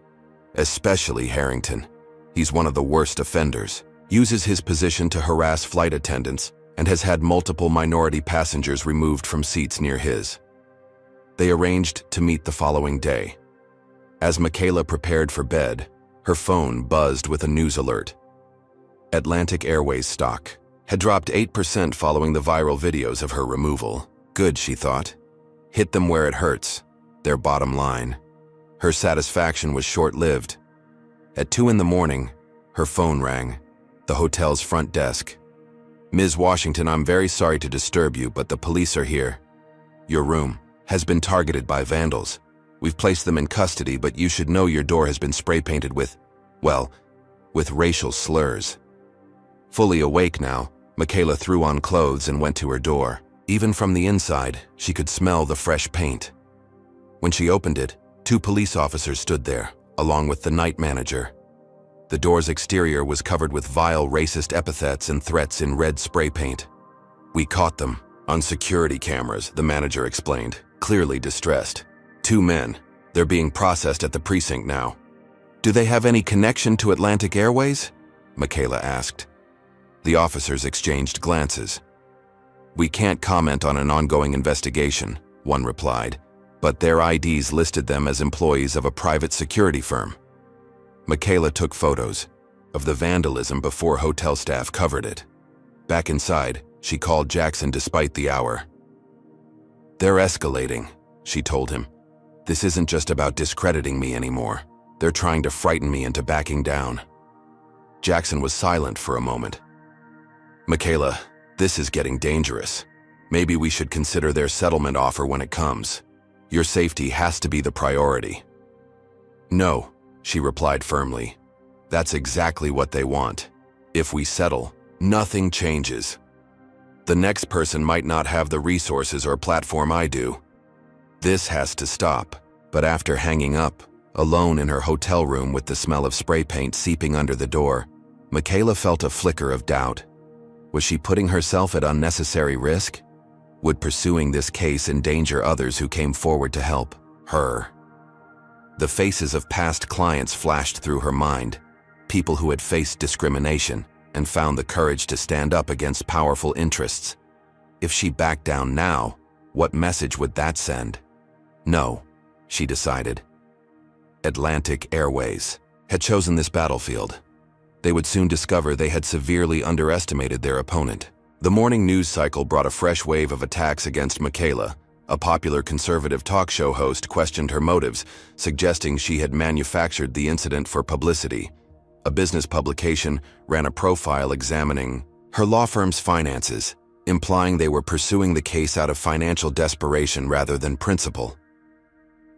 Especially Harrington. He's one of the worst offenders, uses his position to harass flight attendants, and has had multiple minority passengers removed from seats near his. They arranged to meet the following day. As Michaela prepared for bed, her phone buzzed with a news alert. Atlantic Airways stock had dropped 8% following the viral videos of her removal. Good, she thought. Hit them where it hurts, their bottom line. Her satisfaction was short-lived. At 2 in the morning, her phone rang. The hotel's front desk. Ms. Washington, I'm very sorry to disturb you, but the police are here. Your room has been targeted by vandals. We've placed them in custody, but you should know your door has been spray-painted with racial slurs. Fully awake now, Michaela threw on clothes and went to her door. Even from the inside, she could smell the fresh paint. When she opened it, 2 police officers stood there, along with the night manager. The door's exterior was covered with vile racist epithets and threats in red spray paint. We caught them on security cameras, the manager explained, clearly distressed. 2 men. They're being processed at the precinct now. Do they have any connection to Atlantic Airways? Michaela asked. The officers exchanged glances. We can't comment on an ongoing investigation, one replied, but their IDs listed them as employees of a private security firm. Michaela took photos of the vandalism before hotel staff covered it. Back inside, she called Jackson despite the hour. They're escalating, she told him. This isn't just about discrediting me anymore. They're trying to frighten me into backing down. Jackson was silent for a moment. Michaela, this is getting dangerous. Maybe we should consider their settlement offer when it comes. Your safety has to be the priority. No, she replied firmly. That's exactly what they want. If we settle, nothing changes. The next person might not have the resources or platform I do. This has to stop. But after hanging up, alone in her hotel room with the smell of spray paint seeping under the door, Michaela felt a flicker of doubt. Was she putting herself at unnecessary risk? Would pursuing this case endanger others who came forward to help her? The faces of past clients flashed through her mind, people who had faced discrimination and found the courage to stand up against powerful interests. If she backed down now, what message would that send? No, she decided. Atlantic Airways had chosen this battlefield. They would soon discover they had severely underestimated their opponent. The morning news cycle brought a fresh wave of attacks against Michaela. A popular conservative talk show host questioned her motives, suggesting she had manufactured the incident for publicity. A business publication ran a profile examining her law firm's finances, implying they were pursuing the case out of financial desperation rather than principle.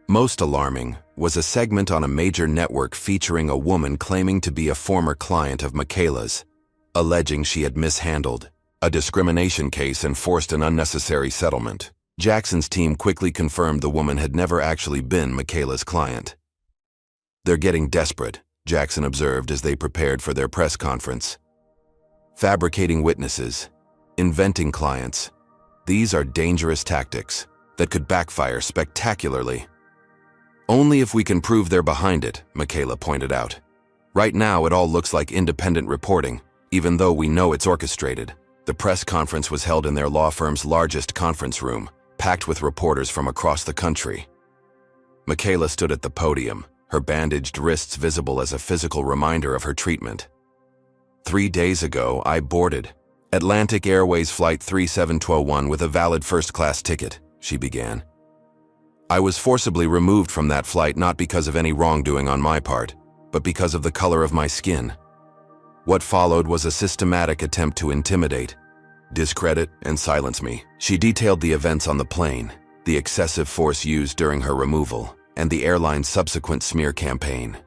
Most alarming was a segment on a major network featuring a woman claiming to be a former client of Michaela's, alleging she had mishandled a discrimination case and forced an unnecessary settlement. Jackson's team quickly confirmed the woman had never actually been Michaela's client. They're getting desperate, Jackson observed as they prepared for their press conference. Fabricating witnesses, inventing clients. These are dangerous tactics. that could backfire spectacularly. Only if we can prove they're behind it, Michaela pointed out. Right now, it all looks like independent reporting, even though we know it's orchestrated. The press conference was held in their law firm's largest conference room, packed with reporters from across the country. Michaela stood at the podium, her bandaged wrists visible as a physical reminder of her treatment. 3 days ago, I boarded Atlantic Airways Flight 3721 with a valid first-class ticket, she began. I was forcibly removed from that flight not because of any wrongdoing on my part, but because of the color of my skin. What followed was a systematic attempt to intimidate, discredit, and silence me. She detailed the events on the plane, the excessive force used during her removal, and the airline's subsequent smear campaign.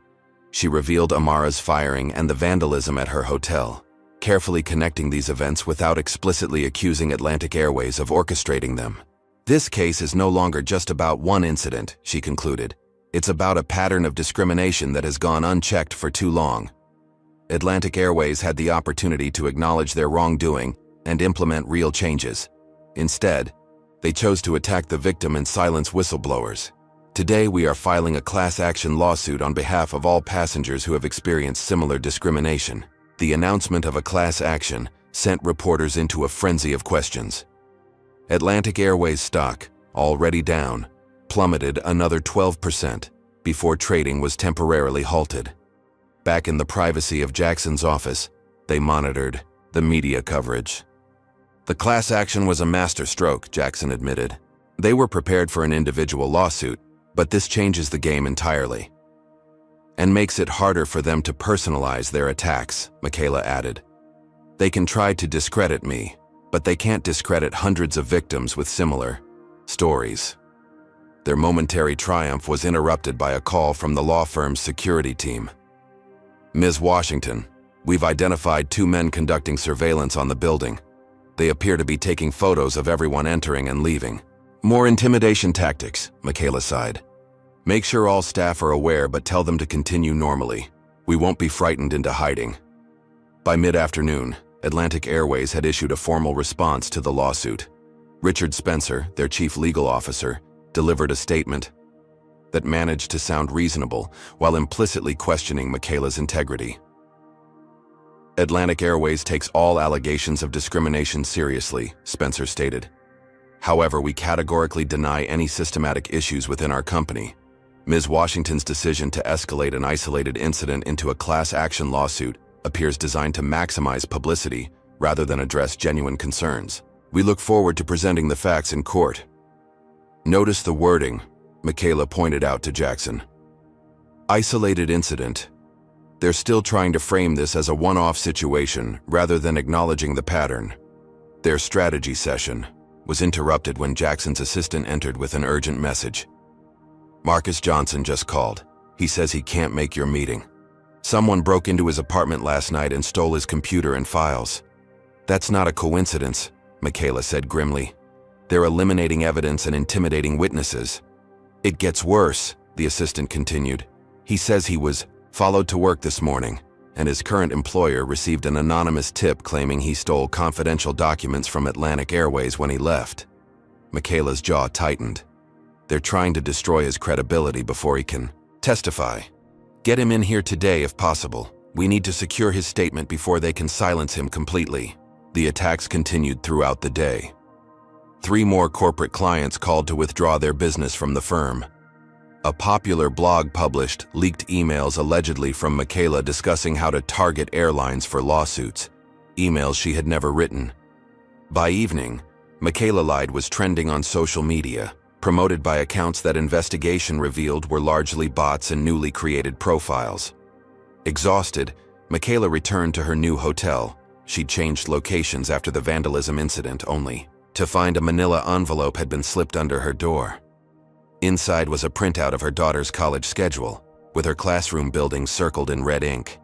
She revealed Amara's firing and the vandalism at her hotel, carefully connecting these events without explicitly accusing Atlantic Airways of orchestrating them. This case is no longer just about one incident, she concluded. It's about a pattern of discrimination that has gone unchecked for too long. Atlantic Airways had the opportunity to acknowledge their wrongdoing and implement real changes. Instead, they chose to attack the victim and silence whistleblowers. Today, we are filing a class action lawsuit on behalf of all passengers who have experienced similar discrimination. The announcement of a class action sent reporters into a frenzy of questions. Atlantic Airways stock, already down, plummeted another 12% before trading was temporarily halted. Back in the privacy of Jackson's office, they monitored the media coverage. The class action was a masterstroke, Jackson admitted. They were prepared for an individual lawsuit, but this changes the game entirely and makes it harder for them to personalize their attacks, Michaela added. They can try to discredit me, but they can't discredit hundreds of victims with similar stories. Their momentary triumph was interrupted by a call from the law firm's security team. Ms. Washington, we've identified 2 men conducting surveillance on the building. They appear to be taking photos of everyone entering and leaving. More intimidation tactics, Michaela sighed. Make sure all staff are aware, but tell them to continue normally. We won't be frightened into hiding. By mid-afternoon, Atlantic Airways had issued a formal response to the lawsuit. Richard Spencer, their chief legal officer, delivered a statement that managed to sound reasonable while implicitly questioning Michaela's integrity. Atlantic Airways takes all allegations of discrimination seriously, Spencer stated. However, we categorically deny any systematic issues within our company. Ms. Washington's decision to escalate an isolated incident into a class action lawsuit appears designed to maximize publicity rather than address genuine concerns. We look forward to presenting the facts in court. Notice the wording, Michaela pointed out to Jackson. Isolated incident. They're still trying to frame this as a one-off situation rather than acknowledging the pattern. Their strategy session was interrupted when Jackson's assistant entered with an urgent message. Marcus Johnson just called. He says he can't make your meeting. Someone broke into his apartment last night and stole his computer and files. That's not a coincidence, Michaela said grimly. They're eliminating evidence and intimidating witnesses. It gets worse, the assistant continued. He says he was followed to work this morning, and his current employer received an anonymous tip claiming he stole confidential documents from Atlantic Airways when he left. Michaela's jaw tightened. They're trying to destroy his credibility before he can testify. Get him in here today if possible. We need to secure his statement before they can silence him completely. The attacks continued throughout the day. 3 more corporate clients called to withdraw their business from the firm. A popular blog published leaked emails allegedly from Michaela discussing how to target airlines for lawsuits, emails she had never written. By evening, Michaela lied was trending on social media, promoted by accounts that investigation revealed were largely bots and newly created profiles. Exhausted, Michaela returned to her new hotel. She'd changed locations after the vandalism incident only to find a manila envelope had been slipped under her door. Inside was a printout of her daughter's college schedule, with her classroom building circled in red ink.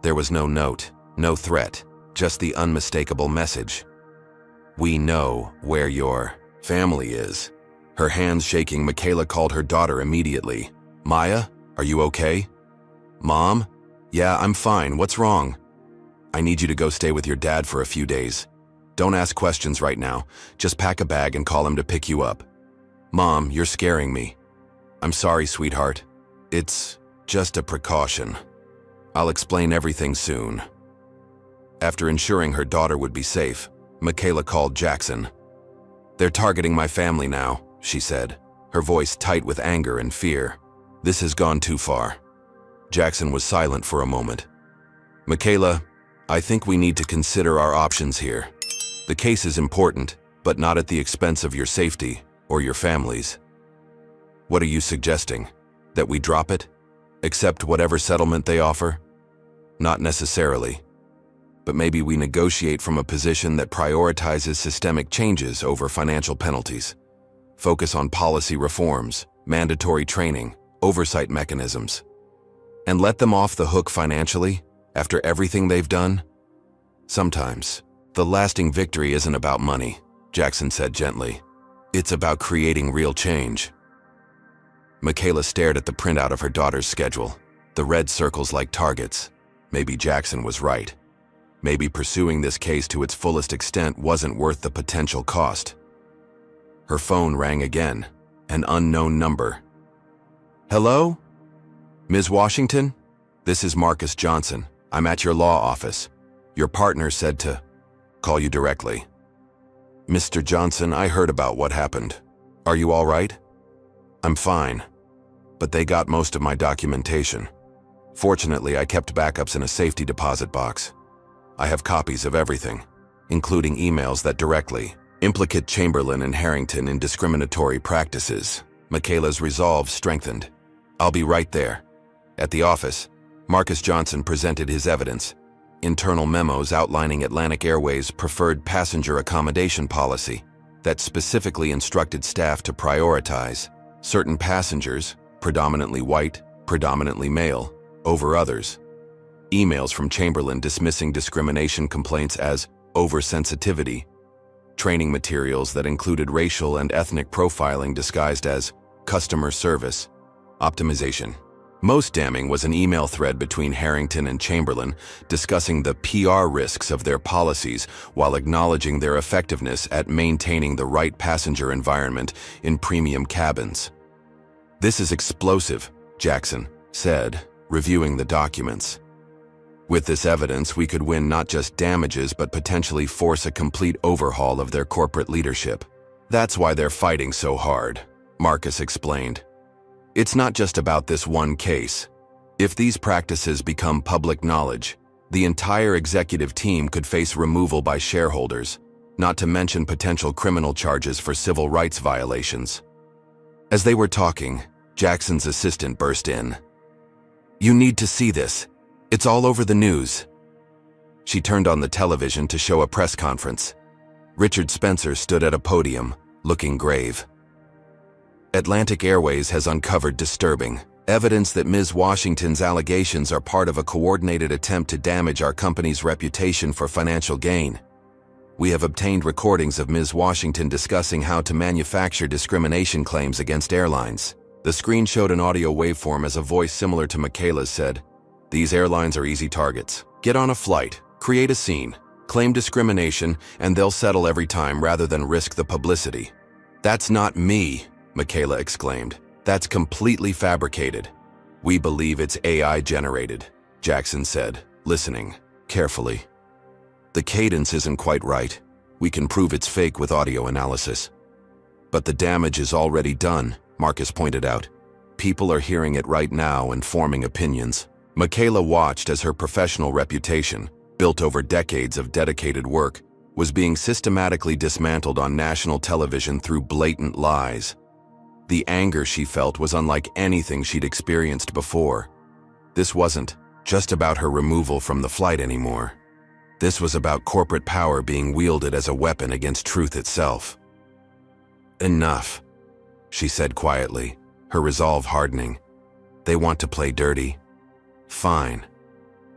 There was no note, no threat, just the unmistakable message. We know where your family is. Her hands shaking, Michaela called her daughter immediately. Maya, are you okay? Mom? Yeah, I'm fine. What's wrong? I need you to go stay with your dad for a few days. Don't ask questions right now. Just pack a bag and call him to pick you up. "Mom, you're scaring me." "I'm sorry, sweetheart. It's just a precaution. I'll explain everything soon." After ensuring her daughter would be safe, Michaela called Jackson. "They're targeting my family now," she said, her voice tight with anger and fear. "This has gone too far." Jackson was silent for a moment. "Michaela, I think we need to consider our options here. The case is important, but not at the expense of your safety or your family's." "What are you suggesting? That we drop it? Accept whatever settlement they offer?" "Not necessarily. But maybe we negotiate from a position that prioritizes systemic changes over financial penalties. Focus on policy reforms, mandatory training, oversight mechanisms. And let them off the hook financially after everything they've done?" "Sometimes, the lasting victory isn't about money," Jackson said gently. "It's about creating real change." Michaela stared at the printout of her daughter's schedule, the red circles like targets. Maybe Jackson was right. Maybe pursuing this case to its fullest extent wasn't worth the potential cost. Her phone rang again, an unknown number. "Hello? Ms. Washington? This is Marcus Johnson. I'm at your law office. Your partner said to call you directly." "Mr. Johnson, I heard about what happened. Are you all right?" "I'm fine, but they got most of my documentation. Fortunately, I kept backups in a safety deposit box. I have copies of everything, including emails that directly implicate Chamberlain and Harrington in discriminatory practices." Michaela's resolve strengthened. "I'll be right there." At the office, Marcus Johnson presented his evidence, internal memos outlining Atlantic Airways' preferred passenger accommodation policy that specifically instructed staff to prioritize certain passengers, predominantly white, predominantly male, over others. Emails from Chamberlain dismissing discrimination complaints as oversensitivity, training materials that included racial and ethnic profiling disguised as customer service optimization. Most damning was an email thread between Harrington and Chamberlain discussing the PR risks of their policies while acknowledging their effectiveness at maintaining the right passenger environment in premium cabins. "This is explosive," Jackson said, reviewing the documents. "With this evidence, we could win not just damages but potentially force a complete overhaul of their corporate leadership. That's why they're fighting so hard," Marcus explained. "It's not just about this one case. If these practices become public knowledge, the entire executive team could face removal by shareholders, not to mention potential criminal charges for civil rights violations." As they were talking, Jackson's assistant burst in. "You need to see this. It's all over the news." She turned on the television to show a press conference. Richard Spencer stood at a podium, looking grave. "Atlantic Airways has uncovered disturbing evidence that Ms. Washington's allegations are part of a coordinated attempt to damage our company's reputation for financial gain. We have obtained recordings of Ms. Washington discussing how to manufacture discrimination claims against airlines." The screen showed an audio waveform as a voice similar to Michaela's said, "These airlines are easy targets. Get on a flight, create a scene, claim discrimination, and they'll settle every time rather than risk the publicity." "That's not me," Michaela exclaimed. "That's completely fabricated." "We believe it's AI generated," Jackson said, listening carefully. "The cadence isn't quite right. We can prove it's fake with audio analysis." "But the damage is already done," Marcus pointed out. "People are hearing it right now and forming opinions." Michaela watched as her professional reputation, built over decades of dedicated work, was being systematically dismantled on national television through blatant lies. The anger she felt was unlike anything she'd experienced before. This wasn't just about her removal from the flight anymore. This was about corporate power being wielded as a weapon against truth itself. "Enough," she said quietly, her resolve hardening. "They want to play dirty. Fine.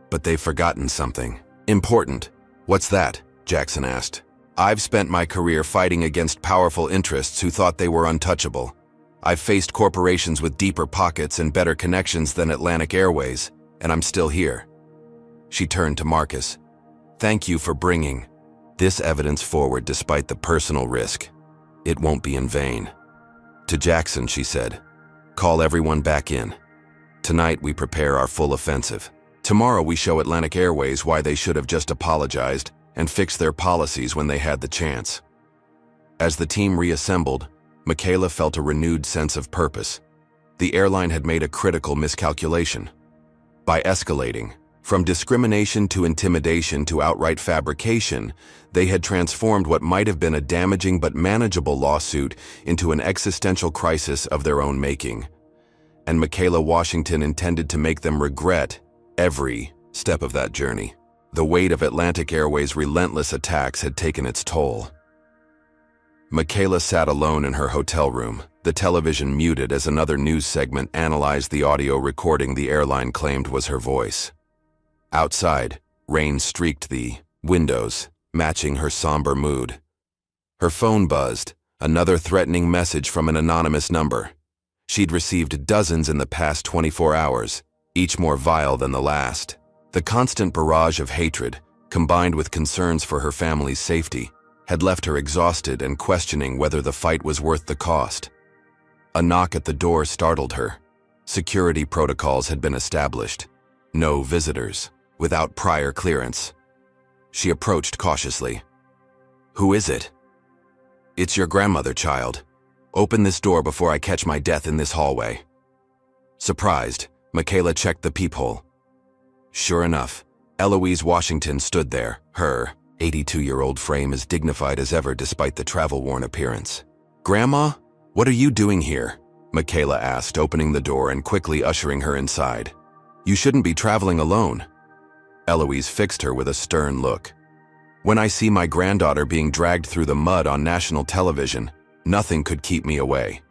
But they've forgotten something important." "What's that?" Jackson asked. "I've spent my career fighting against powerful interests who thought they were untouchable. I've faced corporations with deeper pockets and better connections than Atlantic Airways, and I'm still here." She turned to Marcus. "Thank you for bringing this evidence forward despite the personal risk. It won't be in vain." To Jackson, she said, "Call everyone back in. Tonight we prepare our full offensive. Tomorrow we show Atlantic Airways why they should have just apologized and fixed their policies when they had the chance." As the team reassembled, Michaela felt a renewed sense of purpose. The airline had made a critical miscalculation. By escalating, from discrimination to intimidation to outright fabrication, they had transformed what might have been a damaging but manageable lawsuit into an existential crisis of their own making. And Michaela Washington intended to make them regret every step of that journey. The weight of Atlantic Airways' relentless attacks had taken its toll. Michaela sat alone in her hotel room, the television muted as another news segment analyzed the audio recording the airline claimed was her voice. Outside, rain streaked the windows, matching her somber mood. Her phone buzzed, another threatening message from an anonymous number. She'd received dozens in the past 24 hours, each more vile than the last. The constant barrage of hatred, combined with concerns for her family's safety, had left her exhausted and questioning whether the fight was worth the cost. A knock at the door startled her. Security protocols had been established. No visitors, without prior clearance. She approached cautiously. "Who is it?" "It's your grandmother, child. Open this door before I catch my death in this hallway." Surprised, Michaela checked the peephole. Sure enough, Eloise Washington stood there, her 82-year-old frame as dignified as ever despite the travel-worn appearance. "Grandma, what are you doing here?" Michaela asked, opening the door and quickly ushering her inside. "You shouldn't be traveling alone." Eloise fixed her with a stern look. "When I see my granddaughter being dragged through the mud on national television, nothing could keep me away."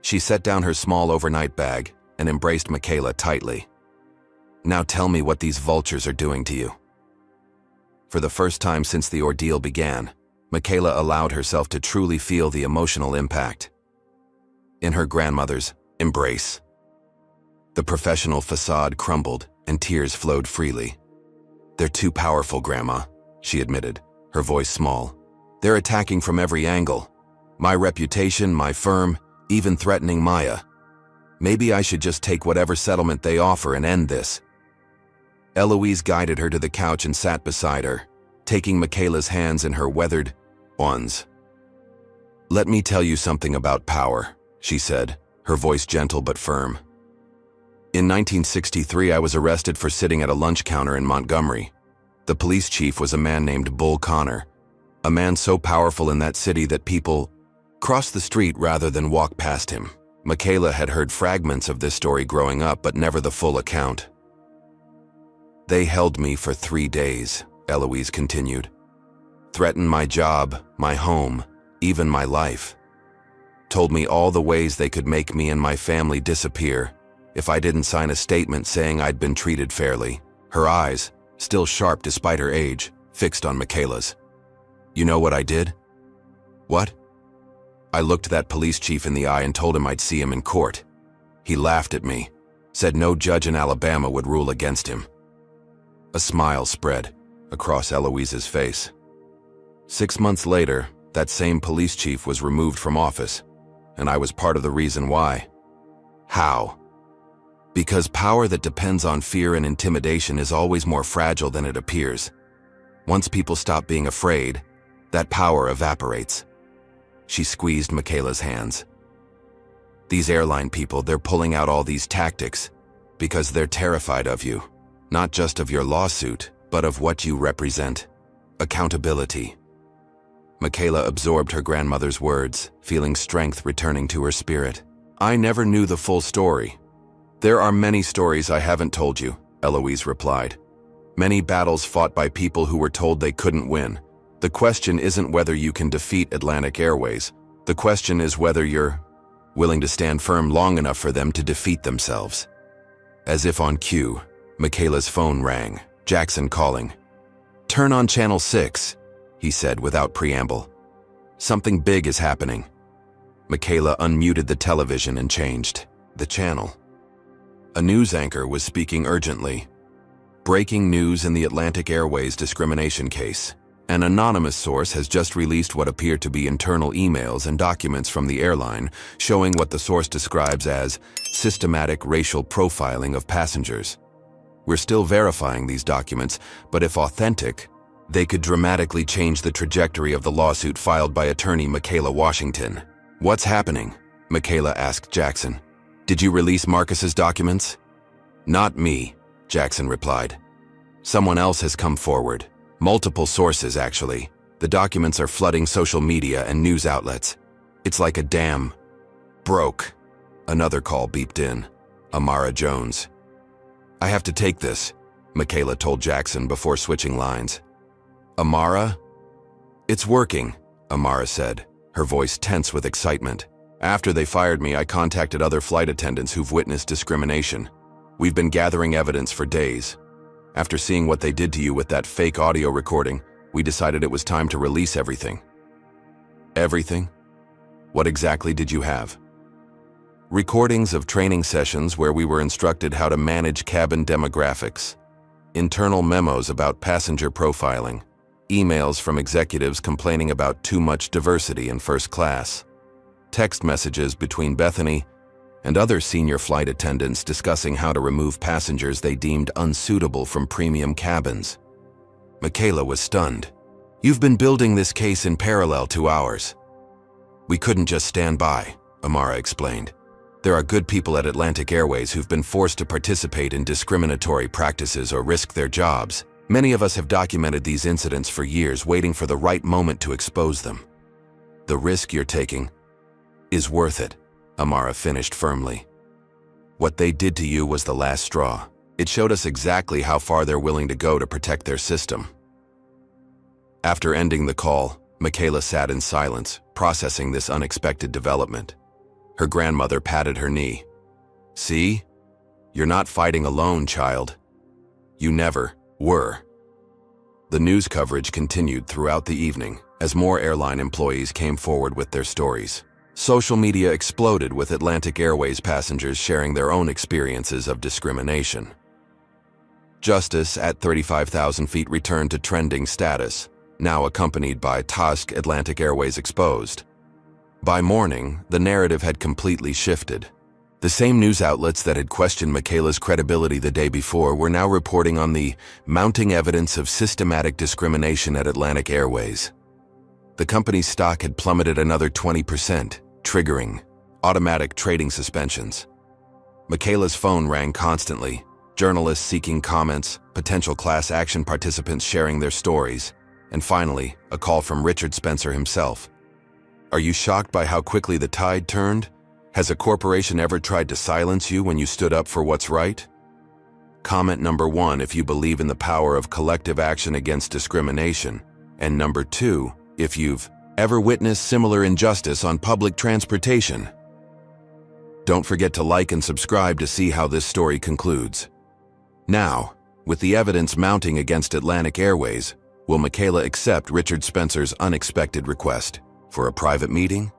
She set down her small overnight bag and embraced Michaela tightly. "Now tell me what these vultures are doing to you." For the first time since the ordeal began, Michaela allowed herself to truly feel the emotional impact. In her grandmother's embrace, the professional facade crumbled and tears flowed freely. "They're too powerful, Grandma," she admitted, her voice small. "They're attacking from every angle. My reputation, my firm, even threatening Maya. Maybe I should just take whatever settlement they offer and end this." Eloise guided her to the couch and sat beside her, taking Michaela's hands in her weathered ones. "Let me tell you something about power," she said, her voice gentle but firm. "In 1963, I was arrested for sitting at a lunch counter in Montgomery. The police chief was a man named Bull Connor, a man so powerful in that city that people crossed the street rather than walk past him." Michaela had heard fragments of this story growing up, but never the full account. "They held me for 3 days," Eloise continued. "Threatened my job, my home, even my life. Told me all the ways they could make me and my family disappear if I didn't sign a statement saying I'd been treated fairly." Her eyes, still sharp despite her age, fixed on Michaela's. "You know what I did?" "What?" "I looked that police chief in the eye and told him I'd see him in court. He laughed at me, said no judge in Alabama would rule against him." A smile spread across Eloise's face. 6 months later, that same police chief was removed from office, and I was part of the reason why. How? Because power that depends on fear and intimidation is always more fragile than it appears. Once people stop being afraid, that power evaporates. She squeezed Michaela's hands. "These airline people, they're pulling out all these tactics because they're terrified of you. Not just of your lawsuit, but of what you represent. Accountability." Michaela absorbed her grandmother's words, feeling strength returning to her spirit. "I never knew the full story." "There are many stories I haven't told you," Eloise replied. "Many battles fought by people who were told they couldn't win. The question isn't whether you can defeat Atlantic Airways. The question is whether you're willing to stand firm long enough for them to defeat themselves." As if on cue, Michaela's phone rang, Jackson calling. "Turn on channel 6, he said without preamble. "Something big is happening." Michaela unmuted the television and changed the channel. A news anchor was speaking urgently. "Breaking news in the Atlantic Airways discrimination case. An anonymous source has just released what appear to be internal emails and documents from the airline, showing what the source describes as systematic racial profiling of passengers. We're still verifying these documents, but if authentic, they could dramatically change the trajectory of the lawsuit filed by attorney Michaela Washington. What's happening? Michaela asked Jackson. Did you release Marcus's documents? Not me, Jackson replied. Someone else has come forward. Multiple sources, actually. The documents are flooding social media and news outlets. It's like a dam. Broke. Another call beeped in. Amara Jones. I have to take this, Michaela told Jackson before switching lines. Amara? It's working, Amara said, her voice tense with excitement. After they fired me, I contacted other flight attendants who've witnessed discrimination. We've been gathering evidence for days. After seeing what they did to you with that fake audio recording, we decided it was time to release everything. Everything? What exactly did you have? Recordings of training sessions where we were instructed how to manage cabin demographics, internal memos about passenger profiling, emails from executives complaining about too much diversity in first class, text messages between Bethany and other senior flight attendants discussing how to remove passengers they deemed unsuitable from premium cabins. Michaela was stunned. You've been building this case in parallel to ours. We couldn't just stand by, Amara explained. There are good people at Atlantic Airways who've been forced to participate in discriminatory practices or risk their jobs. Many of us have documented these incidents for years, waiting for the right moment to expose them. The risk you're taking is worth it, Amara finished firmly. What they did to you was the last straw. It showed us exactly how far they're willing to go to protect their system. After ending the call, Michaela sat in silence, processing this unexpected development. Her grandmother patted her knee. See? You're not fighting alone, child. You never were. The news coverage continued throughout the evening as more airline employees came forward with their stories. Social media exploded with Atlantic Airways passengers sharing their own experiences of discrimination. Justice at 35,000 feet returned to trending status, now accompanied by Task Atlantic Airways exposed. By morning, the narrative had completely shifted. The same news outlets that had questioned Michaela's credibility the day before were now reporting on the mounting evidence of systematic discrimination at Atlantic Airways. The company's stock had plummeted another 20%, triggering automatic trading suspensions. Michaela's phone rang constantly, journalists seeking comments, potential class action participants sharing their stories, and finally, a call from Richard Spencer himself. Are you shocked by how quickly the tide turned? Has a corporation ever tried to silence you when you stood up for what's right? Comment number 1 if you believe in the power of collective action against discrimination, and number 2 if you've ever witnessed similar injustice on public transportation. Don't forget to like and subscribe to see how this story concludes. Now, with the evidence mounting against Atlantic Airways, will Michaela accept Richard Spencer's unexpected request for a private meeting?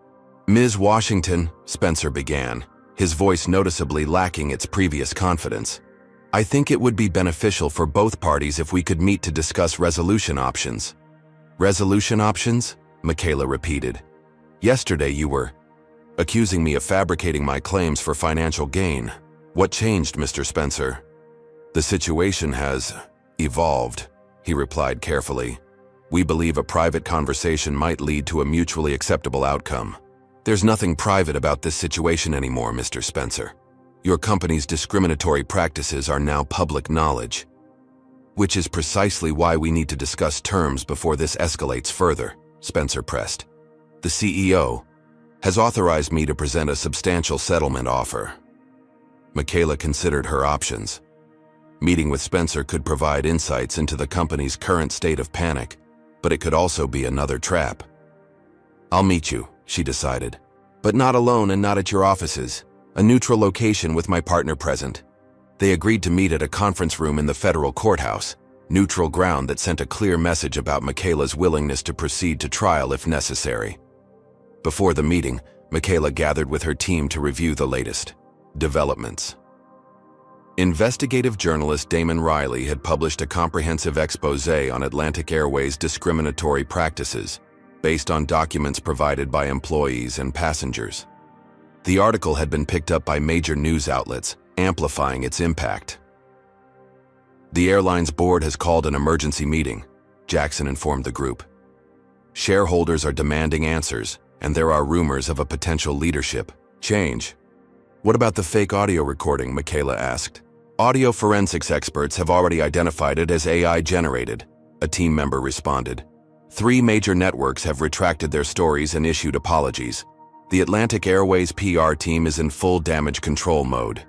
Ms. Washington, Spencer began, his voice noticeably lacking its previous confidence. I think it would be beneficial for both parties if we could meet to discuss resolution options. Resolution options? Michaela repeated. Yesterday you were accusing me of fabricating my claims for financial gain. What changed, Mr. Spencer? The situation has evolved, he replied carefully. We believe a private conversation might lead to a mutually acceptable outcome. There's nothing private about this situation anymore, Mr. Spencer. Your company's discriminatory practices are now public knowledge, which is precisely why we need to discuss terms before this escalates further, Spencer pressed. The CEO has authorized me to present a substantial settlement offer. Michaela considered her options. Meeting with Spencer could provide insights into the company's current state of panic, but it could also be another trap. I'll meet you, she decided, but not alone and not at your offices, a neutral location with my partner present. They agreed to meet at a conference room in the federal courthouse, neutral ground that sent a clear message about Michaela's willingness to proceed to trial if necessary. Before the meeting, Michaela gathered with her team to review the latest developments. Investigative journalist Damon Riley had published a comprehensive exposé on Atlantic Airways' discriminatory practices, based on documents provided by employees and passengers. The article had been picked up by major news outlets, amplifying its impact. The airline's board has called an emergency meeting, Jackson informed the group. Shareholders are demanding answers, and there are rumors of a potential leadership change. What about the fake audio recording? Michaela asked. Audio forensics experts have already identified it as AI-generated, a team member responded. 3 major networks have retracted their stories and issued apologies. The Atlantic Airways PR team is in full damage control mode.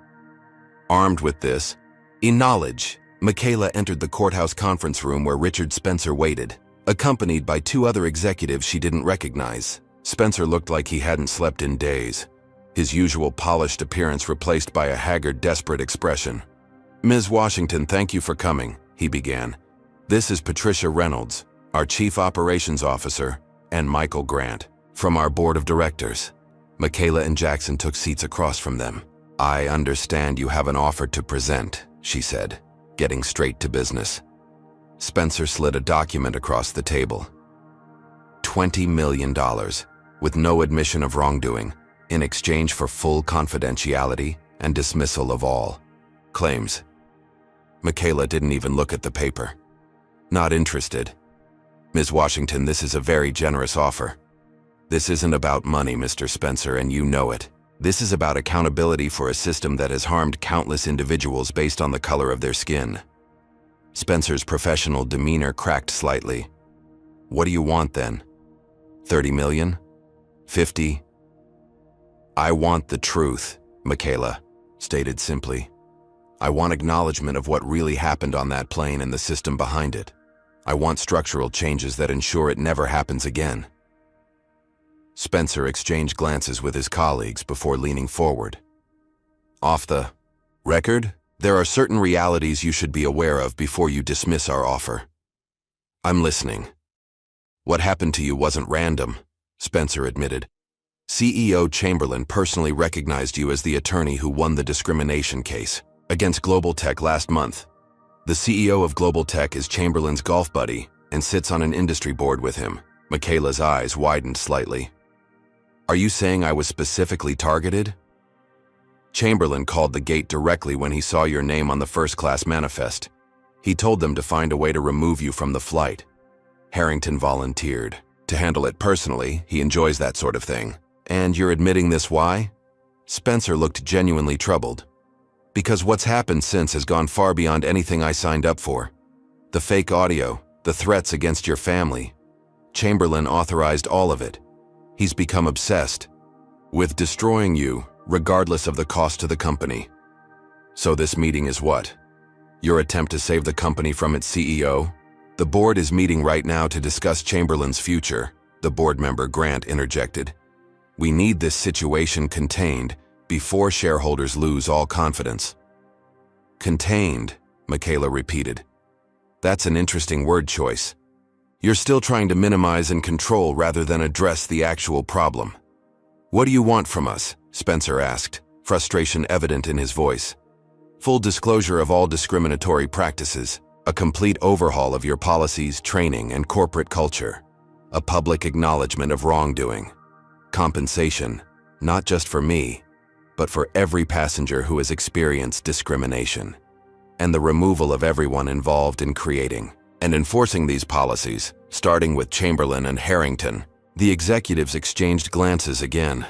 Armed with this knowledge, Michaela entered the courthouse conference room where Richard Spencer waited, accompanied by 2 other executives she didn't recognize. Spencer looked like he hadn't slept in days, his usual polished appearance replaced by a haggard, desperate expression. Ms. Washington, thank you for coming, he began. This is Patricia Reynolds, our Chief Operations Officer, and Michael Grant, from our Board of Directors. Michaela and Jackson took seats across from them. I understand you have an offer to present, she said, getting straight to business. Spencer slid a document across the table. $20 million, with no admission of wrongdoing, in exchange for full confidentiality and dismissal of all claims. Michaela didn't even look at the paper. Not interested. Ms. Washington, this is a very generous offer. This isn't about money, Mr. Spencer, and you know it. This is about accountability for a system that has harmed countless individuals based on the color of their skin. Spencer's professional demeanor cracked slightly. What do you want then? 30 million? 50? I want the truth, Michaela stated simply. I want acknowledgement of what really happened on that plane and the system behind it. I want structural changes that ensure it never happens again. Spencer exchanged glances with his colleagues before leaning forward. Off the record, there are certain realities you should be aware of before you dismiss our offer. I'm listening. What happened to you wasn't random, Spencer admitted. CEO Chamberlain personally recognized you as the attorney who won the discrimination case against Global Tech last month. The CEO of Global Tech is Chamberlain's golf buddy and sits on an industry board with him. Michaela's eyes widened slightly. Are you saying I was specifically targeted? Chamberlain called the gate directly when he saw your name on the first-class manifest. He told them to find a way to remove you from the flight. Harrington volunteered. To handle it personally, he enjoys that sort of thing. And you're admitting this why? Spencer looked genuinely troubled. Because what's happened since has gone far beyond anything I signed up for. The fake audio, the threats against your family. Chamberlain authorized all of it. He's become obsessed with destroying you, regardless of the cost to the company. So this meeting is what? Your attempt to save the company from its CEO? The board is meeting right now to discuss Chamberlain's future, the board member Grant interjected. We need this situation contained before shareholders lose all confidence. Contained, Michaela repeated. That's an interesting word choice. You're still trying to minimize and control rather than address the actual problem. What do you want from us? Spencer asked, frustration evident in his voice. Full disclosure of all discriminatory practices, a complete overhaul of your policies, training, and corporate culture, a public acknowledgement of wrongdoing, compensation, not just for me, but for every passenger who has experienced discrimination, and the removal of everyone involved in creating and enforcing these policies, starting with Chamberlain and Harrington. The executives exchanged glances again.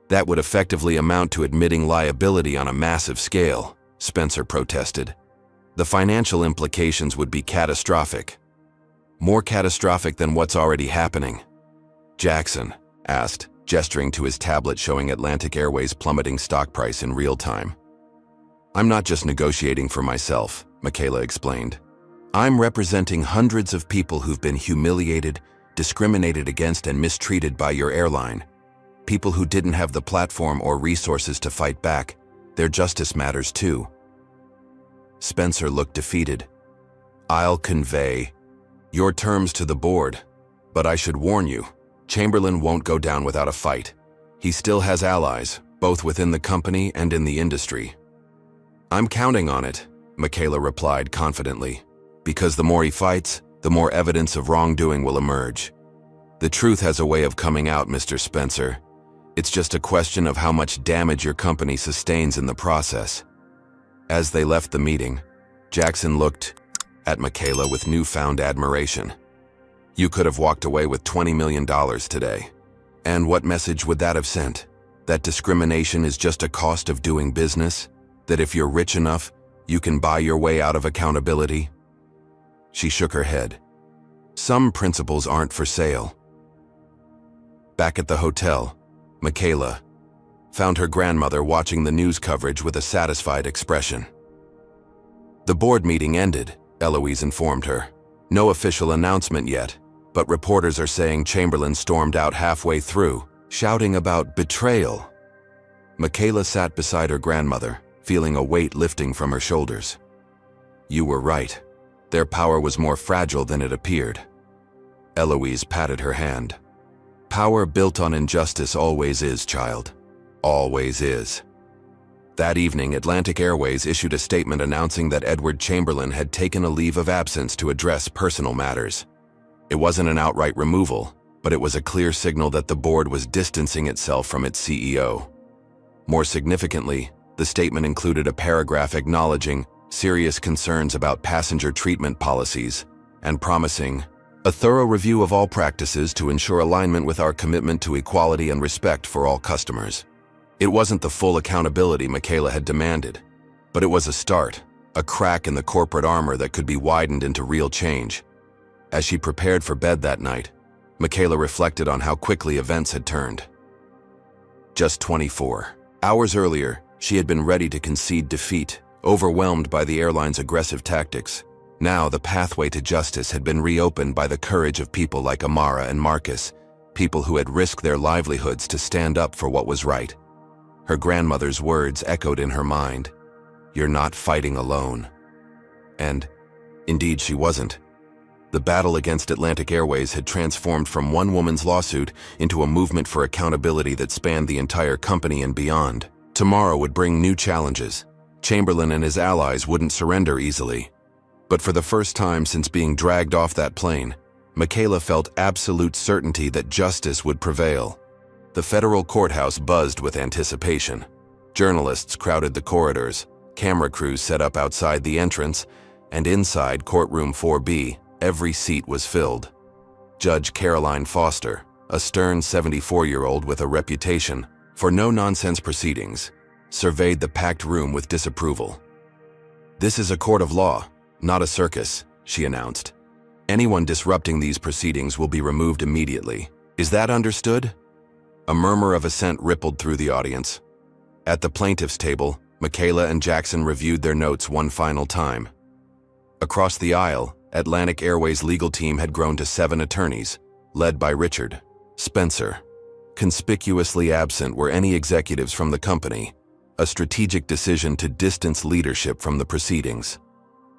That would effectively amount to admitting liability on a massive scale, Spencer protested. The financial implications would be catastrophic. More catastrophic than what's already happening. Jackson asked, gesturing to his tablet showing Atlantic Airways' plummeting stock price in real time. I'm not just negotiating for myself, Michaela explained. I'm representing hundreds of people who've been humiliated, discriminated against, and mistreated by your airline. People who didn't have the platform or resources to fight back. Their justice matters too. Spencer looked defeated. I'll convey your terms to the board, but I should warn you, Chamberlain won't go down without a fight. He still has allies, both within the company and in the industry. "I'm counting on it," Michaela replied confidently. "Because the more he fights, the more evidence of wrongdoing will emerge. The truth has a way of coming out, Mr. Spencer. It's just a question of how much damage your company sustains in the process." As they left the meeting, Jackson looked at Michaela with newfound admiration. "You could have walked away with $20 million today. And what message would that have sent? That discrimination is just a cost of doing business? That if you're rich enough, you can buy your way out of accountability?" She shook her head. "Some principles aren't for sale." Back at the hotel, Michaela found her grandmother watching the news coverage with a satisfied expression. "The board meeting ended," Eloise informed her. "No official announcement yet, but reporters are saying Chamberlain stormed out halfway through, shouting about betrayal." Michaela sat beside her grandmother, feeling a weight lifting from her shoulders. "You were right. Their power was more fragile than it appeared." Eloise patted her hand. "Power built on injustice always is, child. Always is." That evening, Atlantic Airways issued a statement announcing that Edward Chamberlain had taken a leave of absence to address personal matters. It wasn't an outright removal, but it was a clear signal that the board was distancing itself from its CEO. More significantly, the statement included a paragraph acknowledging serious concerns about passenger treatment policies and promising a thorough review of all practices to ensure alignment with our commitment to equality and respect for all customers. It wasn't the full accountability Michaela had demanded, but it was a start, a crack in the corporate armor that could be widened into real change. As she prepared for bed that night, Michaela reflected on how quickly events had turned. Just 24 hours earlier, she had been ready to concede defeat, overwhelmed by the airline's aggressive tactics. Now the pathway to justice had been reopened by the courage of people like Amara and Marcus, people who had risked their livelihoods to stand up for what was right. Her grandmother's words echoed in her mind. "You're not fighting alone." And, indeed, she wasn't. The battle against Atlantic Airways had transformed from one woman's lawsuit into a movement for accountability that spanned the entire company and beyond. Tomorrow would bring new challenges. Chamberlain and his allies wouldn't surrender easily. But for the first time since being dragged off that plane, Michaela felt absolute certainty that justice would prevail. The federal courthouse buzzed with anticipation. Journalists crowded the corridors, camera crews set up outside the entrance, and inside courtroom 4B, every seat was filled. Judge Caroline Foster, a stern 74-year-old with a reputation for no-nonsense proceedings, surveyed the packed room with disapproval. "This is a court of law, not a circus," she announced. "Anyone disrupting these proceedings will be removed immediately. Is that understood?" A murmur of assent rippled through the audience. At the plaintiff's table, Michaela and Jackson reviewed their notes one final time. Across the aisle, Atlantic Airways' legal team had grown to 7 attorneys, led by Richard Spencer. Conspicuously absent were any executives from the company, a strategic decision to distance leadership from the proceedings.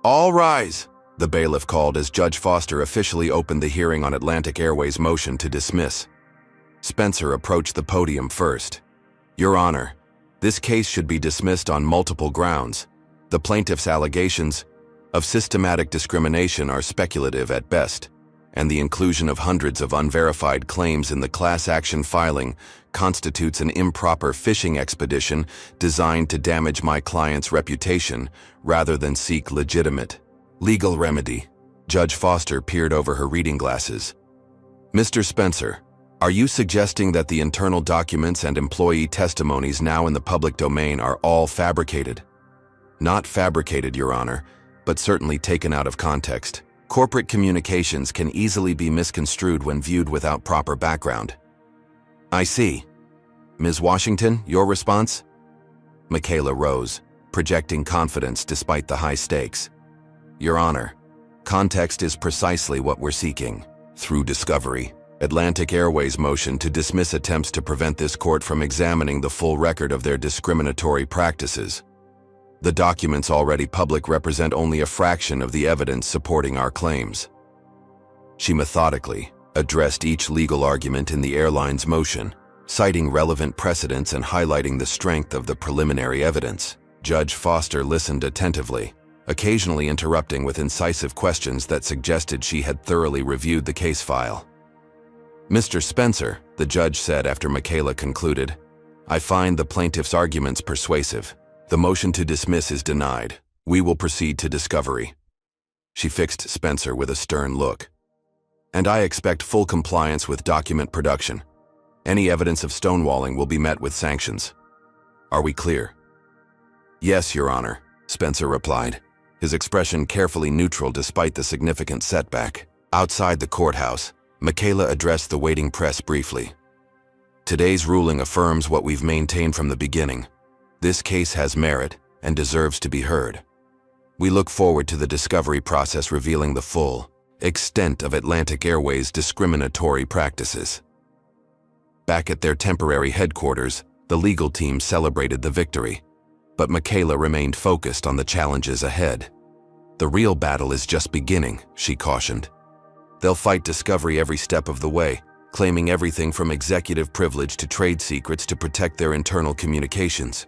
"All rise," the bailiff called as Judge Foster officially opened the hearing on Atlantic Airways' motion to dismiss. Spencer approached the podium first. "Your Honor, this case should be dismissed on multiple grounds. The plaintiff's allegations of systematic discrimination are speculative at best, and the inclusion of hundreds of unverified claims in the class action filing constitutes an improper fishing expedition designed to damage my client's reputation rather than seek legitimate legal remedy." Judge Foster peered over her reading glasses. "Mr. Spencer, are you suggesting that the internal documents and employee testimonies now in the public domain are all fabricated?" "Not fabricated, Your Honor, but certainly taken out of context. Corporate communications can easily be misconstrued when viewed without proper background." "I see. Ms. Washington, your response?" Michaela rose, projecting confidence despite the high stakes. "Your Honor, context is precisely what we're seeking. Through discovery, Atlantic Airways' motion to dismiss attempts to prevent this court from examining the full record of their discriminatory practices. The documents already public represent only a fraction of the evidence supporting our claims." She methodically addressed each legal argument in the airline's motion, citing relevant precedents and highlighting the strength of the preliminary evidence. Judge Foster listened attentively, occasionally interrupting with incisive questions that suggested she had thoroughly reviewed the case file. "Mr. Spencer," the judge said after Michaela concluded, "I find the plaintiff's arguments persuasive. The motion to dismiss is denied. We will proceed to discovery." She fixed Spencer with a stern look. "And I expect full compliance with document production. Any evidence of stonewalling will be met with sanctions. Are we clear?" "Yes, Your Honor," Spencer replied, his expression carefully neutral despite the significant setback. Outside the courthouse, Michaela addressed the waiting press briefly. "Today's ruling affirms what we've maintained from the beginning. This case has merit and deserves to be heard. We look forward to the discovery process revealing the full extent of Atlantic Airways' discriminatory practices." Back at their temporary headquarters, the legal team celebrated the victory, but Michaela remained focused on the challenges ahead. "The real battle is just beginning," she cautioned. "They'll fight discovery every step of the way, claiming everything from executive privilege to trade secrets to protect their internal communications."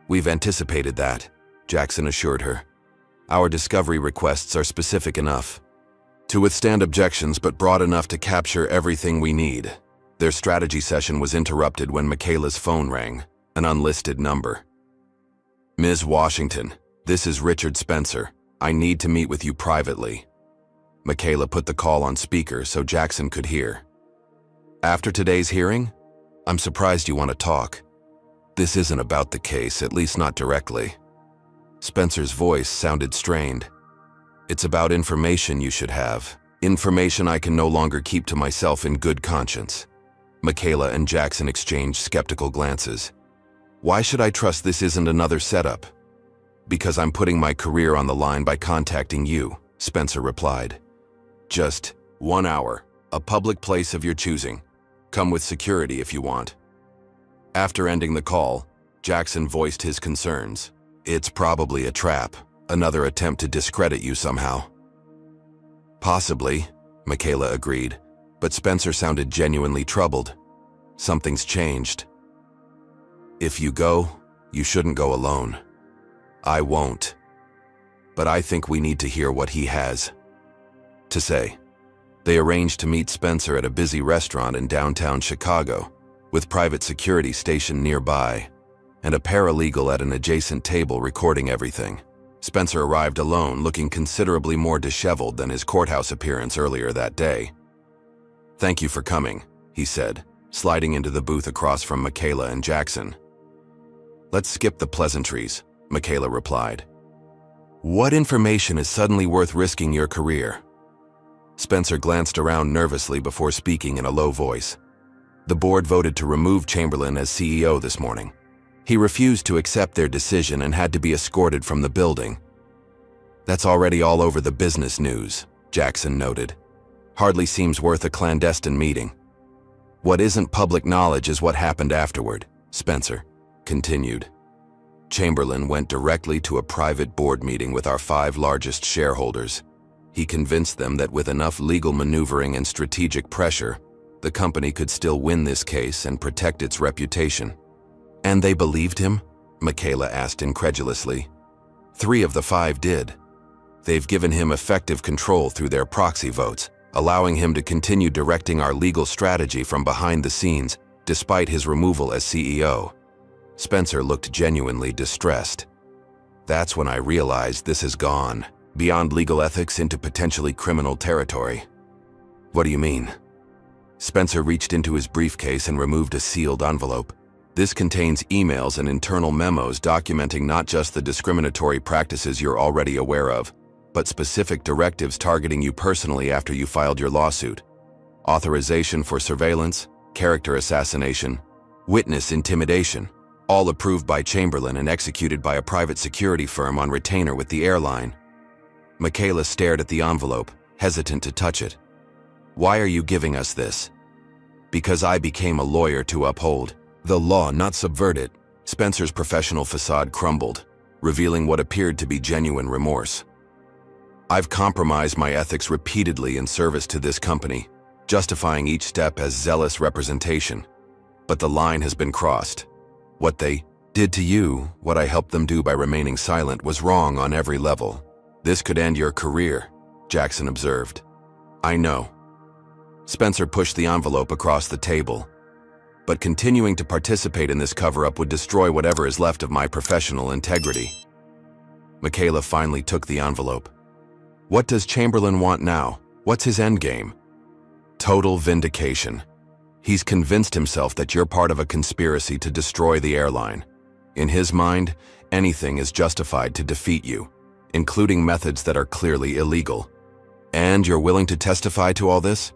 "We've anticipated that," Jackson assured her. "Our discovery requests are specific enough to withstand objections but broad enough to capture everything we need." Their strategy session was interrupted when Michaela's phone rang, an unlisted number. "Ms. Washington, this is Richard Spencer. I need to meet with you privately." Michaela put the call on speaker so Jackson could hear. "After today's hearing? I'm surprised you want to talk. This isn't about the case, at least not directly." Spencer's voice sounded strained. "It's about information you should have. Information I can no longer keep to myself in good conscience." Michaela and Jackson exchanged skeptical glances. "Why should I trust this isn't another setup?" "Because I'm putting my career on the line by contacting you," Spencer replied. "Just 1 hour, a public place of your choosing. Come with security if you want." After ending the call, Jackson voiced his concerns. "It's probably a trap, another attempt to discredit you somehow." "Possibly," Michaela agreed, but Spencer sounded genuinely troubled. "Something's changed. If you go, you shouldn't go alone." "I won't. But I think we need to hear what he has to say." They arranged to meet Spencer at a busy restaurant in downtown Chicago, with private security stationed nearby, and a paralegal at an adjacent table recording everything. Spencer arrived alone, looking considerably more disheveled than his courthouse appearance earlier that day. "Thank you for coming," he said, sliding into the booth across from Michaela and Jackson. "Let's skip the pleasantries," Michaela replied. "What information is suddenly worth risking your career?" Spencer glanced around nervously before speaking in a low voice. "The board voted to remove Chamberlain as CEO this morning. He refused to accept their decision and had to be escorted from the building." "That's already all over the business news," Jackson noted. "Hardly seems worth a clandestine meeting." "What isn't public knowledge is what happened afterward," Spencer continued. "Chamberlain went directly to a private board meeting with our 5 largest shareholders. He convinced them that with enough legal maneuvering and strategic pressure, the company could still win this case and protect its reputation." "And they believed him?" Michaela asked incredulously. 3 of the 5 did. They've given him effective control through their proxy votes, allowing him to continue directing our legal strategy from behind the scenes, despite his removal as CEO. Spencer looked genuinely distressed. "That's when I realized this has gone beyond legal ethics into potentially criminal territory." "What do you mean?" Spencer reached into his briefcase and removed a sealed envelope. "This contains emails and internal memos documenting not just the discriminatory practices you're already aware of, but specific directives targeting you personally after you filed your lawsuit. Authorization for surveillance, character assassination, witness intimidation, all approved by Chamberlain and executed by a private security firm on retainer with the airline." Michaela stared at the envelope, hesitant to touch it. "Why are you giving us this?" "Because I became a lawyer to uphold the law, not subvert it." Spencer's professional facade crumbled, revealing what appeared to be genuine remorse. "I've compromised my ethics repeatedly in service to this company, justifying each step as zealous representation. But the line has been crossed. What they did to you what I helped them do by remaining silent was wrong on every level. This could end your career, Jackson observed. I know. Spencer pushed the envelope across the table. But continuing to participate in this cover-up would destroy whatever is left of my professional integrity. Michaela finally took the envelope. What does Chamberlain want now? What's his endgame? Total vindication. He's convinced himself that you're part of a conspiracy to destroy the airline. In his mind, anything is justified to defeat you, including methods that are clearly illegal. And you're willing to testify to all this?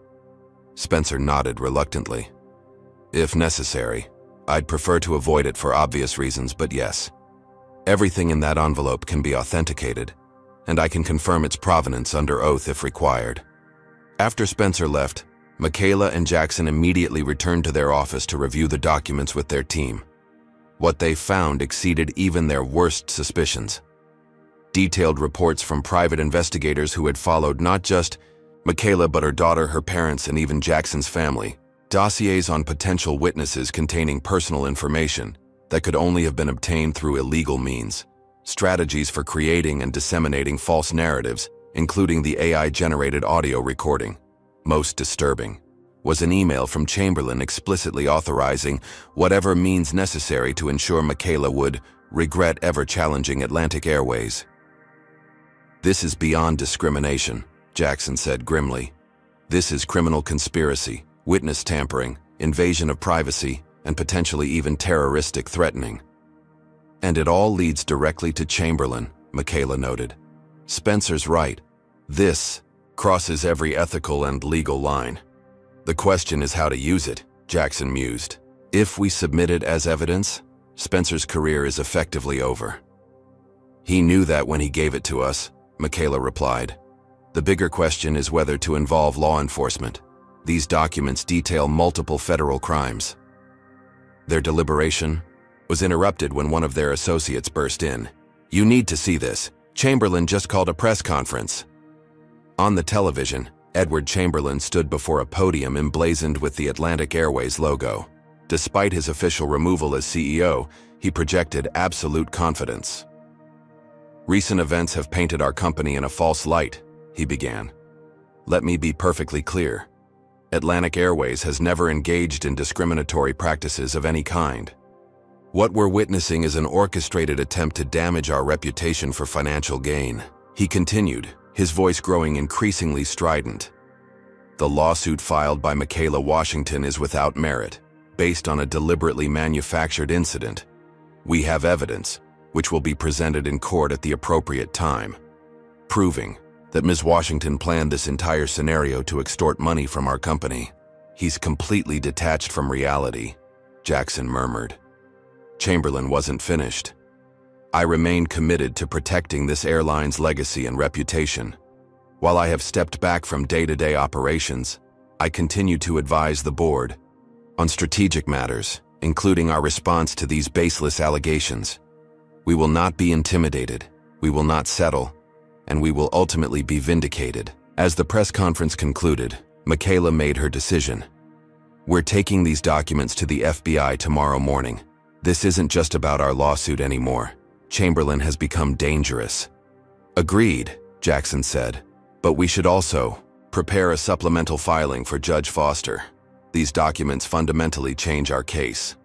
Spencer nodded reluctantly. If necessary. I'd prefer to avoid it for obvious reasons, but yes. Everything in that envelope can be authenticated, and I can confirm its provenance under oath if required. After Spencer left, Michaela and Jackson immediately returned to their office to review the documents with their team. What they found exceeded even their worst suspicions. Detailed reports from private investigators who had followed not just Michaela but her daughter, her parents, and even Jackson's family. Dossiers on potential witnesses containing personal information that could only have been obtained through illegal means. Strategies for creating and disseminating false narratives, including the AI-generated audio recording. Most disturbing was an email from Chamberlain explicitly authorizing whatever means necessary to ensure Michaela would regret ever challenging Atlantic Airways. This is beyond discrimination, Jackson said grimly. This is criminal conspiracy, witness tampering, invasion of privacy, and potentially even terroristic threatening. And it all leads directly to Chamberlain, Michaela noted. Spencer's right. This crosses every ethical and legal line. The question is how to use it, Jackson mused. If we submit it as evidence, Spencer's career is effectively over. He knew that when he gave it to us, Michaela replied. The bigger question is whether to involve law enforcement. These documents detail multiple federal crimes. Their deliberation was interrupted when one of their associates burst in. You need to see this. Chamberlain just called a press conference. On the television, Edward Chamberlain stood before a podium emblazoned with the Atlantic Airways logo. Despite his official removal as CEO, he projected absolute confidence. Recent events have painted our company in a false light, he began. Let me be perfectly clear. Atlantic Airways has never engaged in discriminatory practices of any kind. What we're witnessing is an orchestrated attempt to damage our reputation for financial gain. He continued, his voice growing increasingly strident. The lawsuit filed by Michaela Washington is without merit, based on a deliberately manufactured incident. We have evidence, which will be presented in court at the appropriate time, proving that Ms. Washington planned this entire scenario to extort money from our company. He's completely detached from reality, Jackson murmured. Chamberlain wasn't finished. I remain committed to protecting this airline's legacy and reputation. While I have stepped back from day-to-day operations, I continue to advise the board on strategic matters, including our response to these baseless allegations. We will not be intimidated, we will not settle, and we will ultimately be vindicated. As the press conference concluded, Michaela made her decision. We're taking these documents to the FBI tomorrow morning. This isn't just about our lawsuit anymore. Chamberlain has become dangerous. Agreed, Jackson said, but we should also prepare a supplemental filing for Judge Foster. These documents fundamentally change our case.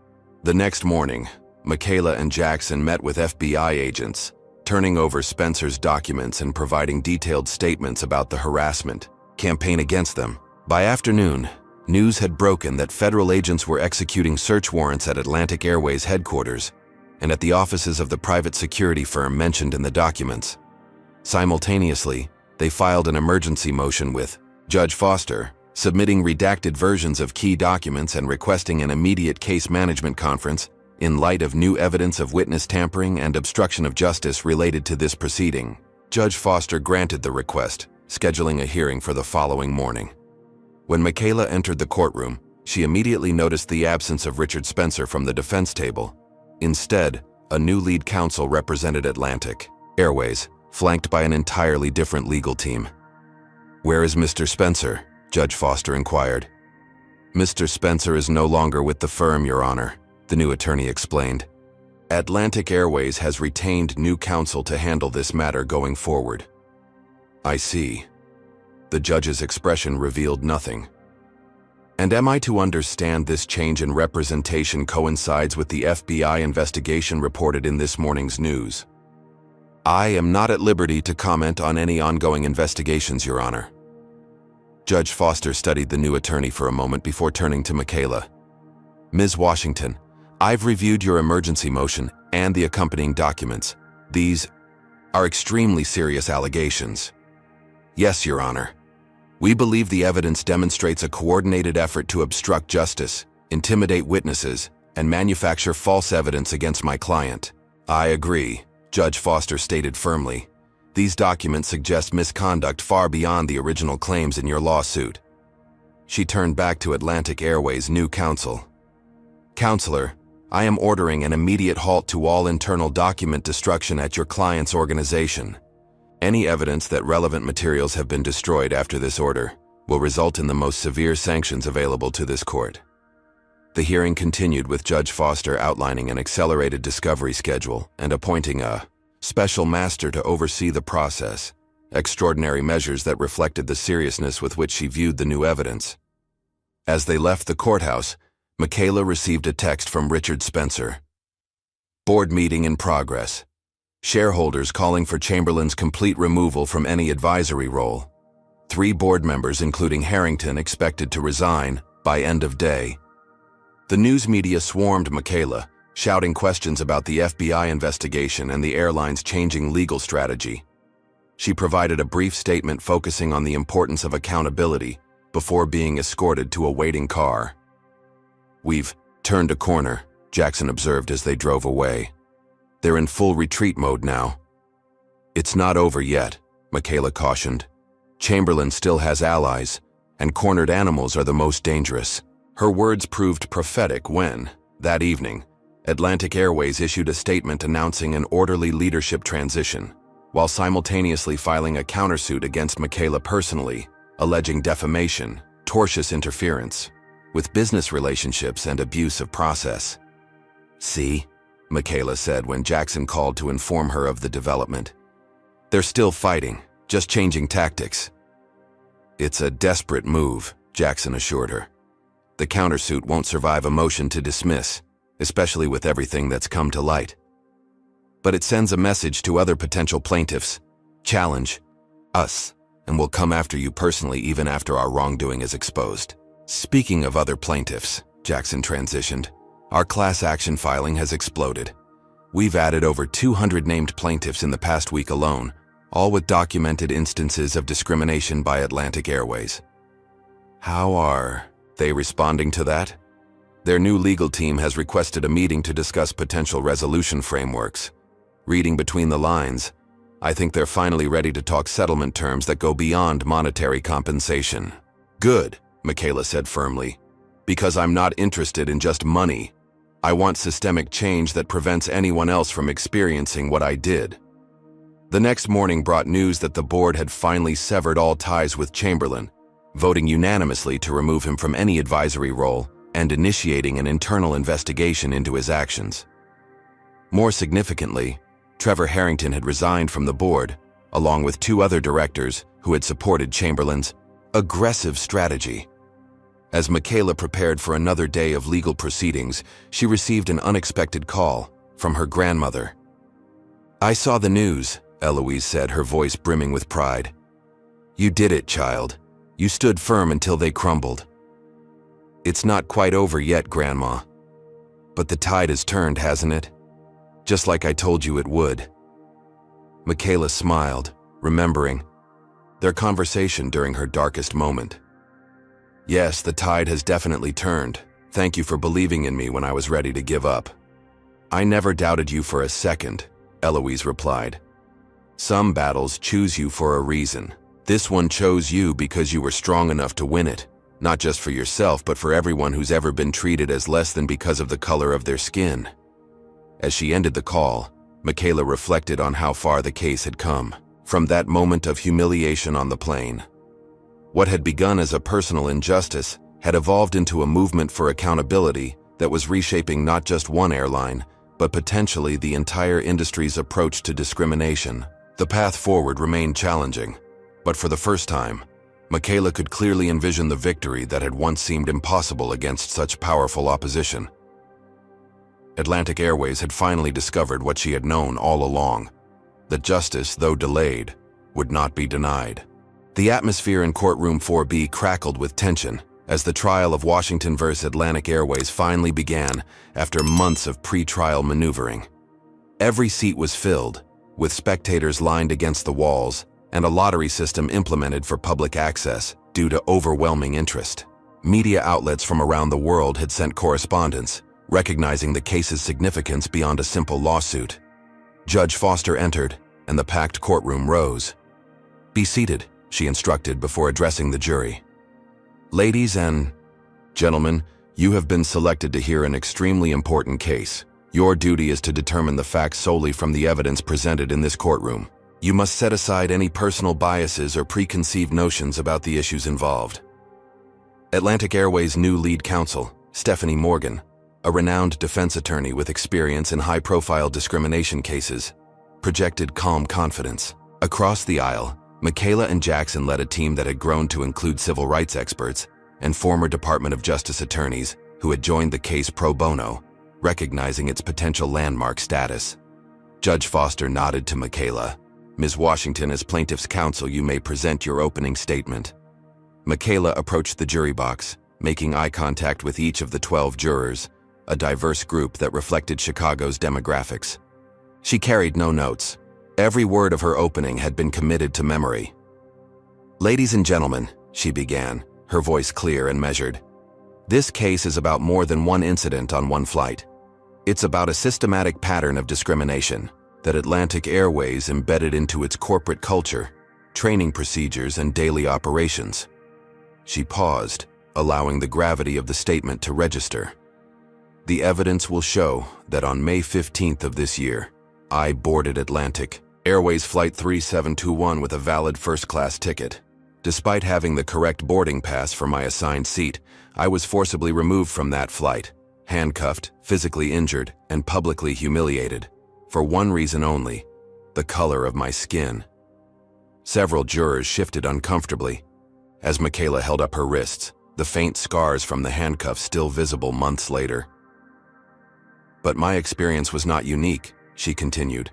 The next morning, Michaela and Jackson met with FBI agents, turning over Spencer's documents and providing detailed statements about the harassment campaign against them. By afternoon, news had broken that federal agents were executing search warrants at Atlantic Airways headquarters and at the offices of the private security firm mentioned in the documents. Simultaneously, they filed an emergency motion with Judge Foster, submitting redacted versions of key documents and requesting an immediate case management conference in light of new evidence of witness tampering and obstruction of justice related to this proceeding. Judge Foster granted the request, scheduling a hearing for the following morning. When Michaela entered the courtroom, she immediately noticed the absence of Richard Spencer from the defense table. Instead, a new lead counsel represented Atlantic Airways, flanked by an entirely different legal team. "Where is Mr. Spencer?" Judge Foster inquired. "Mr. Spencer is no longer with the firm, Your Honor," the new attorney explained. Atlantic Airways has retained new counsel to handle this matter going forward. I see. The judge's expression revealed nothing. And am I to understand this change in representation coincides with the FBI investigation reported in this morning's news? I am not at liberty to comment on any ongoing investigations, Your Honor. Judge Foster studied the new attorney for a moment before turning to Michaela. Ms. Washington, I've reviewed your emergency motion and the accompanying documents. These are extremely serious allegations. Yes, Your Honor. We believe the evidence demonstrates a coordinated effort to obstruct justice, intimidate witnesses, and manufacture false evidence against my client. I agree, Judge Foster stated firmly. These documents suggest misconduct far beyond the original claims in your lawsuit. She turned back to Atlantic Airways' new counsel. Counselor, I am ordering an immediate halt to all internal document destruction at your client's organization. Any evidence that relevant materials have been destroyed after this order will result in the most severe sanctions available to this court. The hearing continued with Judge Foster outlining an accelerated discovery schedule and appointing a special master to oversee the process, extraordinary measures that reflected the seriousness with which she viewed the new evidence. As they left the courthouse, Michaela received a text from Richard Spencer. Board meeting in progress. Shareholders calling for Chamberlain's complete removal from any advisory role. 3 board members, including Harrington, expected to resign by end of day. The news media swarmed Michaela, shouting questions about the FBI investigation and the airline's changing legal strategy. She provided a brief statement focusing on the importance of accountability before being escorted to a waiting car. We've turned a corner, Jackson observed as they drove away. They're in full retreat mode now. It's not over yet, Michaela cautioned. Chamberlain still has allies, and cornered animals are the most dangerous. Her words proved prophetic when, that evening, Atlantic Airways issued a statement announcing an orderly leadership transition, while simultaneously filing a countersuit against Michaela personally, alleging defamation, tortious interference with business relationships and abuse of process. See? Michaela said when Jackson called to inform her of the development. They're still fighting, just changing tactics. It's a desperate move, Jackson assured her. The countersuit won't survive a motion to dismiss, especially with everything that's come to light. But it sends a message to other potential plaintiffs. Challenge us, and we'll come after you personally even after our wrongdoing is exposed. Speaking of other plaintiffs, Jackson transitioned. Our class action filing has exploded. We've added over 200 named plaintiffs in the past week alone, all with documented instances of discrimination by Atlantic Airways. How are they responding to that? Their new legal team has requested a meeting to discuss potential resolution frameworks. Reading between the lines, I think they're finally ready to talk settlement terms that go beyond monetary compensation. Good, Michaela said firmly, because I'm not interested in just money. I want systemic change that prevents anyone else from experiencing what I did. The next morning brought news that the board had finally severed all ties with Chamberlain, voting unanimously to remove him from any advisory role and initiating an internal investigation into his actions. More significantly, Trevor Harrington had resigned from the board, along with 2 other directors who had supported Chamberlain's aggressive strategy. As Michaela prepared for another day of legal proceedings, she received an unexpected call from her grandmother. I saw the news, Eloise said, her voice brimming with pride. You did it, child. You stood firm until they crumbled. It's not quite over yet, Grandma. But the tide has turned, hasn't it? Just like I told you it would. Michaela smiled, remembering their conversation during her darkest moment. Yes, the tide has definitely turned. Thank you for believing in me when I was ready to give up. I never doubted you for a second, Eloise replied. Some battles choose you for a reason. This one chose you because you were strong enough to win it, not just for yourself, but for everyone who's ever been treated as less than because of the color of their skin. As she ended the call, Michaela reflected on how far the case had come, from that moment of humiliation on the plane. What had begun as a personal injustice had evolved into a movement for accountability that was reshaping not just one airline, but potentially the entire industry's approach to discrimination. The path forward remained challenging, but for the first time, Michaela could clearly envision the victory that had once seemed impossible against such powerful opposition. Atlantic Airways had finally discovered what she had known all along, that justice, though delayed, would not be denied. The atmosphere in courtroom 4B crackled with tension as the trial of Washington vs. Atlantic Airways finally began after months of pre-trial maneuvering. Every seat was filled, with spectators lined against the walls, and a lottery system implemented for public access due to overwhelming interest. Media outlets from around the world had sent correspondence, recognizing the case's significance beyond a simple lawsuit. Judge Foster entered, and the packed courtroom rose. "Be seated," she instructed before addressing the jury. "Ladies and gentlemen, you have been selected to hear an extremely important case. Your duty is to determine the facts solely from the evidence presented in this courtroom. You must set aside any personal biases or preconceived notions about the issues involved." Atlantic Airways' new lead counsel, Stephanie Morgan, a renowned defense attorney with experience in high-profile discrimination cases, projected calm confidence. Across the aisle, Michaela and Jackson led a team that had grown to include civil rights experts and former Department of Justice attorneys who had joined the case pro bono, recognizing its potential landmark status. Judge Foster nodded to Michaela. "Ms. Washington, as plaintiff's counsel, you may present your opening statement." Michaela approached the jury box, making eye contact with each of the 12 jurors, a diverse group that reflected Chicago's demographics. She carried no notes. Every word of her opening had been committed to memory. "Ladies and gentlemen," she began, her voice clear and measured, "this case is about more than one incident on one flight. It's about a systematic pattern of discrimination that Atlantic Airways embedded into its corporate culture, training procedures, and daily operations." She paused, allowing the gravity of the statement to register. "The evidence will show that on May 15th of this year, I boarded Atlantic Airways Flight 3721 with a valid first-class ticket. Despite having the correct boarding pass for my assigned seat, I was forcibly removed from that flight, handcuffed, physically injured, and publicly humiliated, for one reason only: the color of my skin." Several jurors shifted uncomfortably as Michaela held up her wrists, the faint scars from the handcuffs still visible months later. "But my experience was not unique," she continued.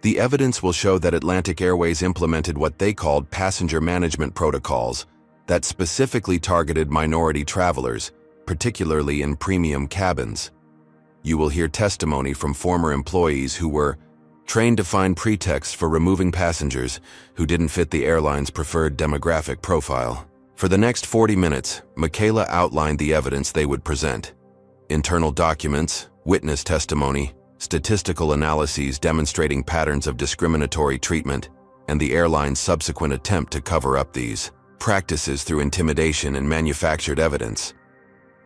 "The evidence will show that Atlantic Airways implemented what they called passenger management protocols that specifically targeted minority travelers, particularly in premium cabins. You will hear testimony from former employees who were trained to find pretexts for removing passengers who didn't fit the airline's preferred demographic profile." For the next 40 minutes, Michaela outlined the evidence they would present: internal documents, witness testimony, statistical analyses demonstrating patterns of discriminatory treatment, and the airline's subsequent attempt to cover up these practices through intimidation and manufactured evidence.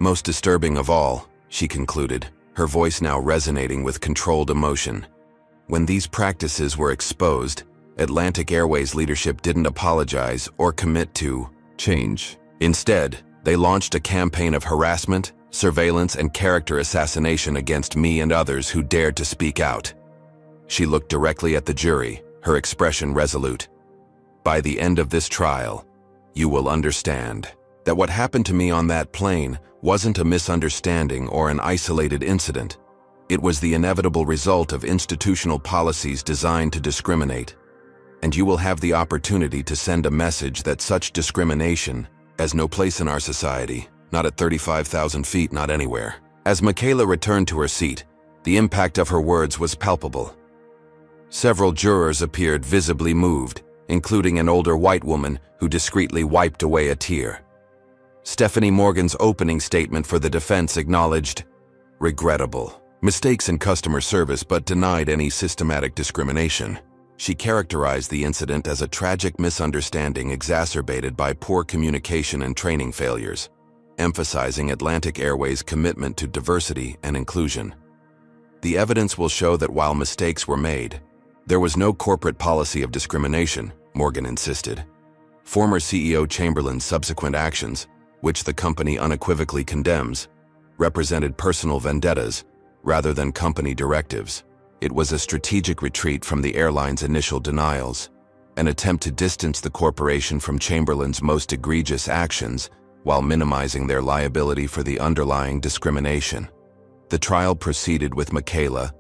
"Most disturbing of all," she concluded, her voice now resonating with controlled emotion, "when these practices were exposed, Atlantic Airways leadership didn't apologize or commit to change. Instead, they launched a campaign of harassment, surveillance, and character assassination against me and others who dared to speak out." She looked directly at the jury, her expression resolute. "By the end of this trial, you will understand that what happened to me on that plane wasn't a misunderstanding or an isolated incident. It was the inevitable result of institutional policies designed to discriminate. And you will have the opportunity to send a message that such discrimination has no place in our society, not at 35,000 feet, not anywhere." As Michaela returned to her seat, the impact of her words was palpable. Several jurors appeared visibly moved, including an older white woman who discreetly wiped away a tear. Stephanie Morgan's opening statement for the defense acknowledged regrettable mistakes in customer service but denied any systematic discrimination. She characterized the incident as a tragic misunderstanding exacerbated by poor communication and training failures, emphasizing Atlantic Airways' commitment to diversity and inclusion. "The evidence will show that while mistakes were made, there was no corporate policy of discrimination," Morgan insisted. Former CEO Chamberlain's subsequent actions, which the company unequivocally condemns, represented personal vendettas rather than company directives. It was a strategic retreat from the airline's initial denials, an attempt to distance the corporation from Chamberlain's most egregious actions while minimizing their liability for the underlying discrimination. The trial proceeded with Michaela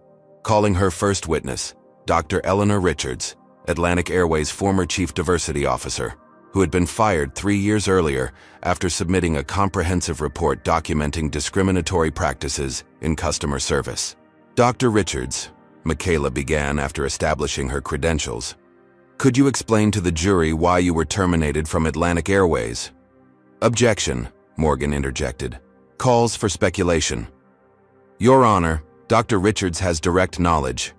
calling her first witness, Dr. Eleanor Richards, Atlantic Airways' former chief diversity officer, who had been fired 3 years earlier after submitting a comprehensive report documenting discriminatory practices in customer service. Dr. Richards, Michaela began after establishing her credentials. Could you explain to the jury why you were terminated from Atlantic Airways? Objection, Morgan interjected. Calls for speculation. Your Honor, Dr. Richards has direct knowledge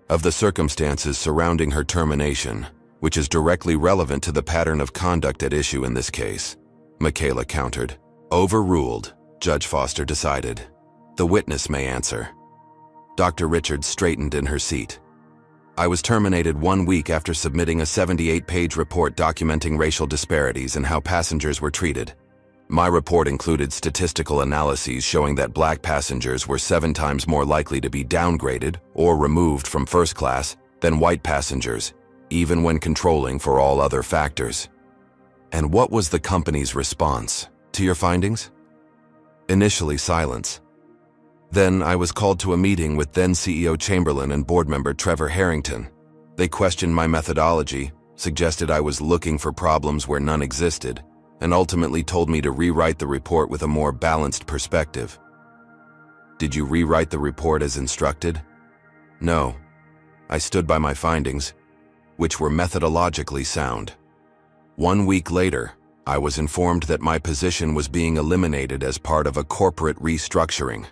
of the circumstances surrounding her termination, which is directly relevant to the pattern of conduct at issue in this case. Michaela countered. Overruled, Judge Foster decided. The witness may answer. Dr. Richards straightened in her seat. I was terminated 1 week after submitting a 78-page report documenting racial disparities and how passengers were treated. My report included statistical analyses showing that black passengers were 7 times more likely to be downgraded or removed from first class than white passengers, even when controlling for all other factors. And what was the company's response to your findings? Initially, silence. Then I was called to a meeting with then CEO Chamberlain and board member Trevor Harrington. They questioned my methodology, suggested I was looking for problems where none existed, and ultimately told me to rewrite the report with a more balanced perspective. Did you rewrite the report as instructed? No. I stood by my findings, which were methodologically sound. 1 week later, I was informed that my position was being eliminated as part of a corporate restructuring.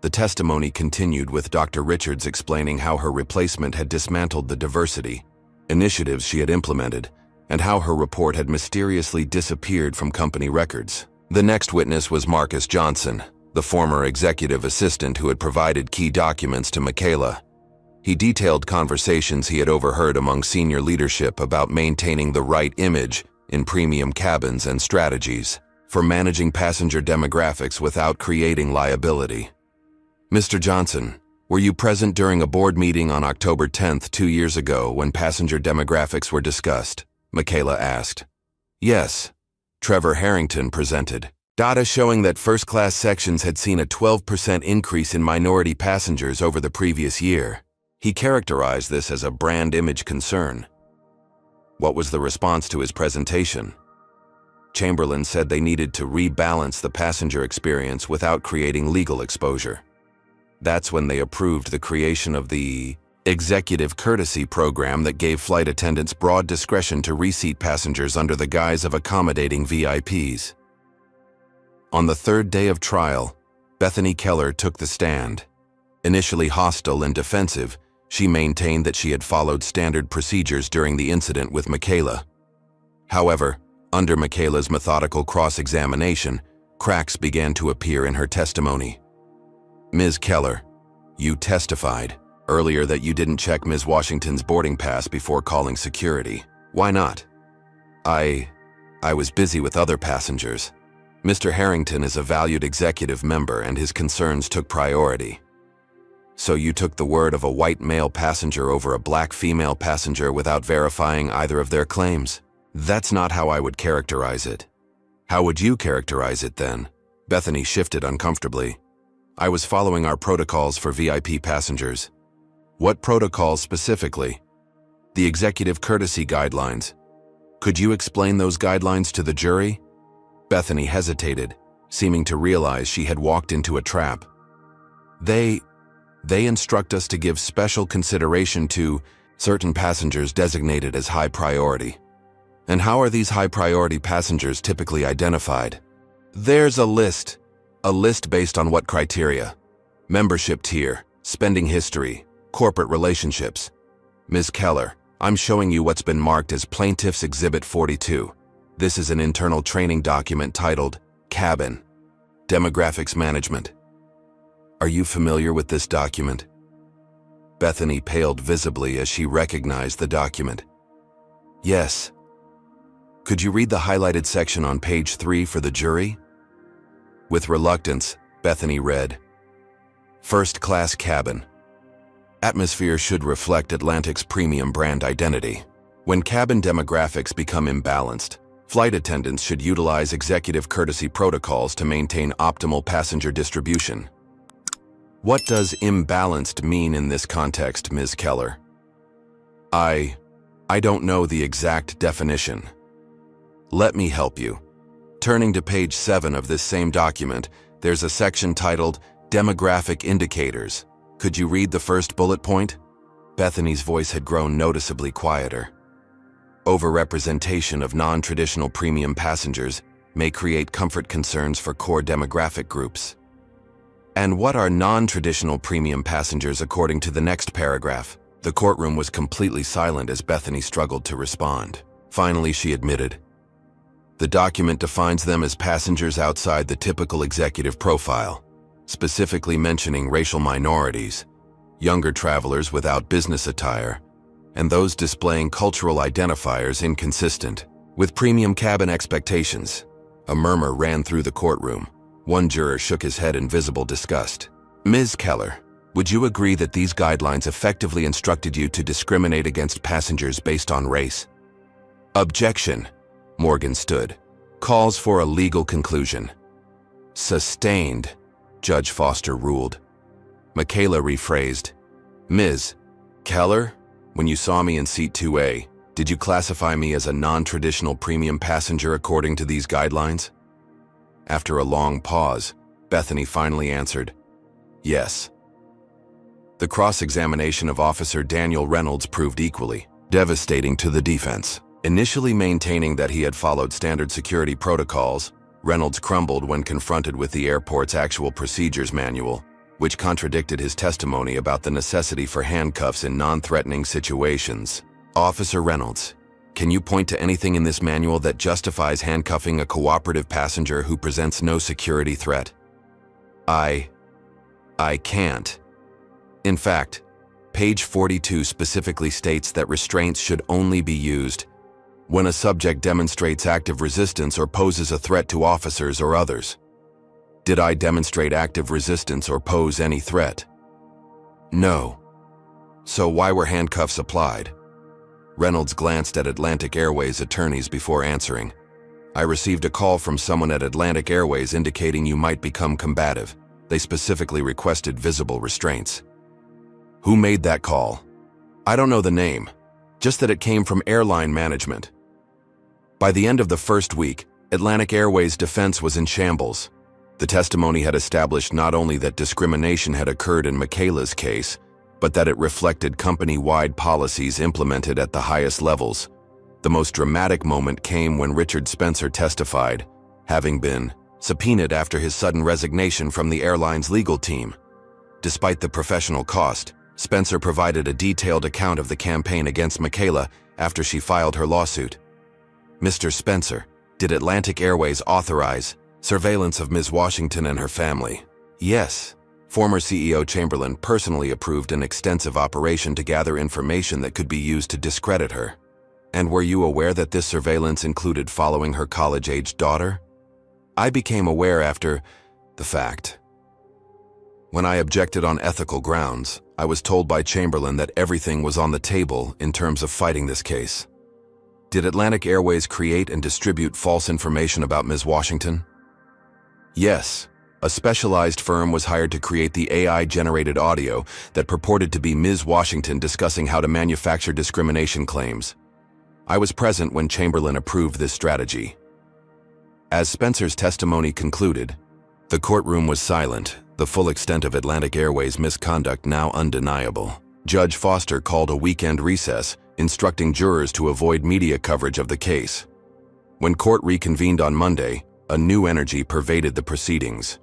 The testimony continued with Dr. Richards explaining how her replacement had dismantled the diversity initiatives she had implemented, and how her report had mysteriously disappeared from company records. The next witness was Marcus Johnson, the former executive assistant who had provided key documents to Michaela. He detailed conversations he had overheard among senior leadership about maintaining the right image in premium cabins and strategies for managing passenger demographics without creating liability. Mr. Johnson, were you present during a board meeting on October 10th, 2 years ago when passenger demographics were discussed? Michaela asked. Yes. Trevor Harrington presented. Data showing that first-class sections had seen a 12% increase in minority passengers over the previous year. He characterized this as a brand image concern. What was the response to his presentation? Chamberlain said they needed to rebalance the passenger experience without creating legal exposure. That's when they approved the creation of the Executive Courtesy Program that gave flight attendants broad discretion to reseat passengers under the guise of accommodating VIPs. On the 3rd day of trial, Bethany Keller took the stand. Initially hostile and defensive, she maintained that she had followed standard procedures during the incident with Michaela. However, under Michaela's methodical cross-examination, cracks began to appear in her testimony. Ms. Keller, you testified earlier that you didn't check Ms. Washington's boarding pass before calling security. Why not? I was busy with other passengers. Mr. Harrington is a valued executive member and his concerns took priority. So you took the word of a white male passenger over a black female passenger without verifying either of their claims? That's not how I would characterize it. How would you characterize it then? Bethany shifted uncomfortably. I was following our protocols for VIP passengers. What protocols specifically? The Executive Courtesy Guidelines. Could you explain those guidelines to the jury? Bethany hesitated, seeming to realize she had walked into a trap. They instruct us to give special consideration to certain passengers designated as high priority. And how are these high priority passengers typically identified? There's a list based on what criteria? Membership tier, spending history, corporate relationships. Ms. Keller, I'm showing you what's been marked as Plaintiff's Exhibit 42. This is an internal training document titled Cabin Demographics Management. Are you familiar with this document? Bethany paled visibly as she recognized the document. Yes. Could you read the highlighted section on page 3 for the jury? With reluctance, Bethany read, First-class cabin. Atmosphere should reflect Atlantic's premium brand identity. When cabin demographics become imbalanced, flight attendants should utilize executive courtesy protocols to maintain optimal passenger distribution. What does imbalanced mean in this context, Ms. Keller? I don't know the exact definition. Let me help you. Turning to page 7 of this same document, there's a section titled Demographic Indicators. Could you read the first bullet point? Bethany's voice had grown noticeably quieter. Overrepresentation of non-traditional premium passengers may create comfort concerns for core demographic groups. And what are non-traditional premium passengers according to the next paragraph? The courtroom was completely silent as Bethany struggled to respond. Finally, she admitted, "The document defines them as passengers outside the typical executive profile, specifically mentioning racial minorities, younger travelers without business attire, and those displaying cultural identifiers inconsistent with premium cabin expectations." A murmur ran through the courtroom. One juror shook his head in visible disgust. "Ms. Keller, would you agree that these guidelines effectively instructed you to discriminate against passengers based on race?" "Objection." Morgan stood. "Calls for a legal conclusion." "Sustained," Judge Foster ruled. Michaela rephrased, "Ms. Keller, when you saw me in seat 2A, did you classify me as a non-traditional premium passenger according to these guidelines?" After a long pause, Bethany finally answered, "Yes." The cross-examination of Officer Daniel Reynolds proved equally devastating to the defense. Initially maintaining that he had followed standard security protocols, Reynolds crumbled when confronted with the airport's actual procedures manual, which contradicted his testimony about the necessity for handcuffs in non-threatening situations. "Officer Reynolds, can you point to anything in this manual that justifies handcuffing a cooperative passenger who presents no security threat?" I can't. In fact, page 42 specifically states that restraints should only be used when a subject demonstrates active resistance or poses a threat to officers or others. Did I demonstrate active resistance or pose any threat? No. So why were handcuffs applied? Reynolds glanced at Atlantic Airways attorneys before answering. "I received a call from someone at Atlantic Airways indicating you might become combative. They specifically requested visible restraints." "Who made that call?" "I don't know the name, just that it came from airline management." By the end of the first week, Atlantic Airways' defense was in shambles. The testimony had established not only that discrimination had occurred in Michaela's case, but that it reflected company-wide policies implemented at the highest levels. The most dramatic moment came when Richard Spencer testified, having been subpoenaed after his sudden resignation from the airline's legal team. Despite the professional cost, Spencer provided a detailed account of the campaign against Michaela after she filed her lawsuit. "Mr. Spencer, did Atlantic Airways authorize surveillance of Ms. Washington and her family?" "Yes." Former CEO Chamberlain personally approved an extensive operation to gather information that could be used to discredit her. "And were you aware that this surveillance included following her college-aged daughter?" "I became aware after the fact. When I objected on ethical grounds, I was told by Chamberlain that everything was on the table in terms of fighting this case." "Did Atlantic Airways create and distribute false information about Ms. Washington?" "Yes. A specialized firm was hired to create the AI-generated audio that purported to be Ms. Washington discussing how to manufacture discrimination claims. I was present when Chamberlain approved this strategy." As Spencer's testimony concluded, the courtroom was silent, the full extent of Atlantic Airways' misconduct now undeniable. Judge Foster called a weekend recess, instructing jurors to avoid media coverage of the case. When court reconvened on Monday, a new energy pervaded the proceedings.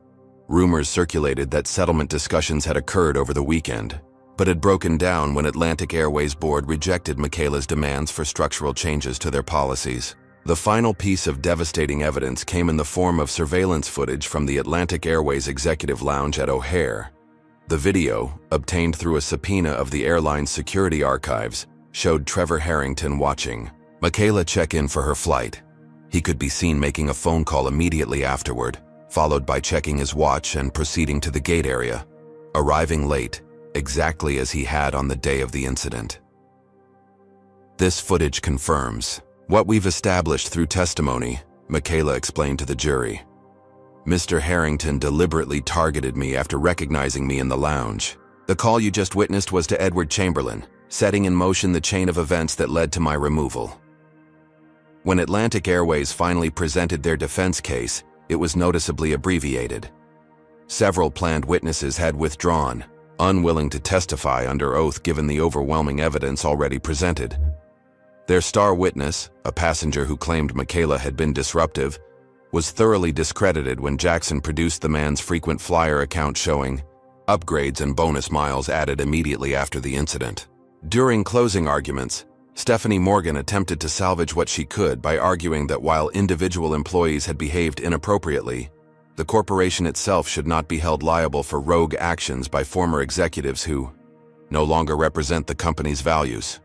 Rumors circulated that settlement discussions had occurred over the weekend, but had broken down when Atlantic Airways board rejected Michaela's demands for structural changes to their policies. The final piece of devastating evidence came in the form of surveillance footage from the Atlantic Airways executive lounge at O'Hare. The video, obtained through a subpoena of the airline's security archives, showed Trevor Harrington watching Michaela check in for her flight. He could be seen making a phone call immediately afterward, followed by checking his watch and proceeding to the gate area. arriving late, exactly as he had on the day of the incident. This footage confirms what we've established through testimony, Michaela explained to the jury. Mr. Harrington deliberately targeted me after recognizing me in the lounge. The call you just witnessed was to Edward Chamberlain, setting in motion the chain of events that led to my removal. When Atlantic Airways finally presented their defense case, it was noticeably abbreviated. Several planned witnesses had withdrawn, unwilling to testify under oath given the overwhelming evidence already presented. Their star witness, a passenger who claimed Michaela had been disruptive, was thoroughly discredited when Jackson produced the man's frequent flyer account showing upgrades and bonus miles added immediately after the incident. During closing arguments, Stephanie Morgan attempted to salvage what she could by arguing that while individual employees had behaved inappropriately, the corporation itself should not be held liable for rogue actions by former executives who no longer represent the company's values.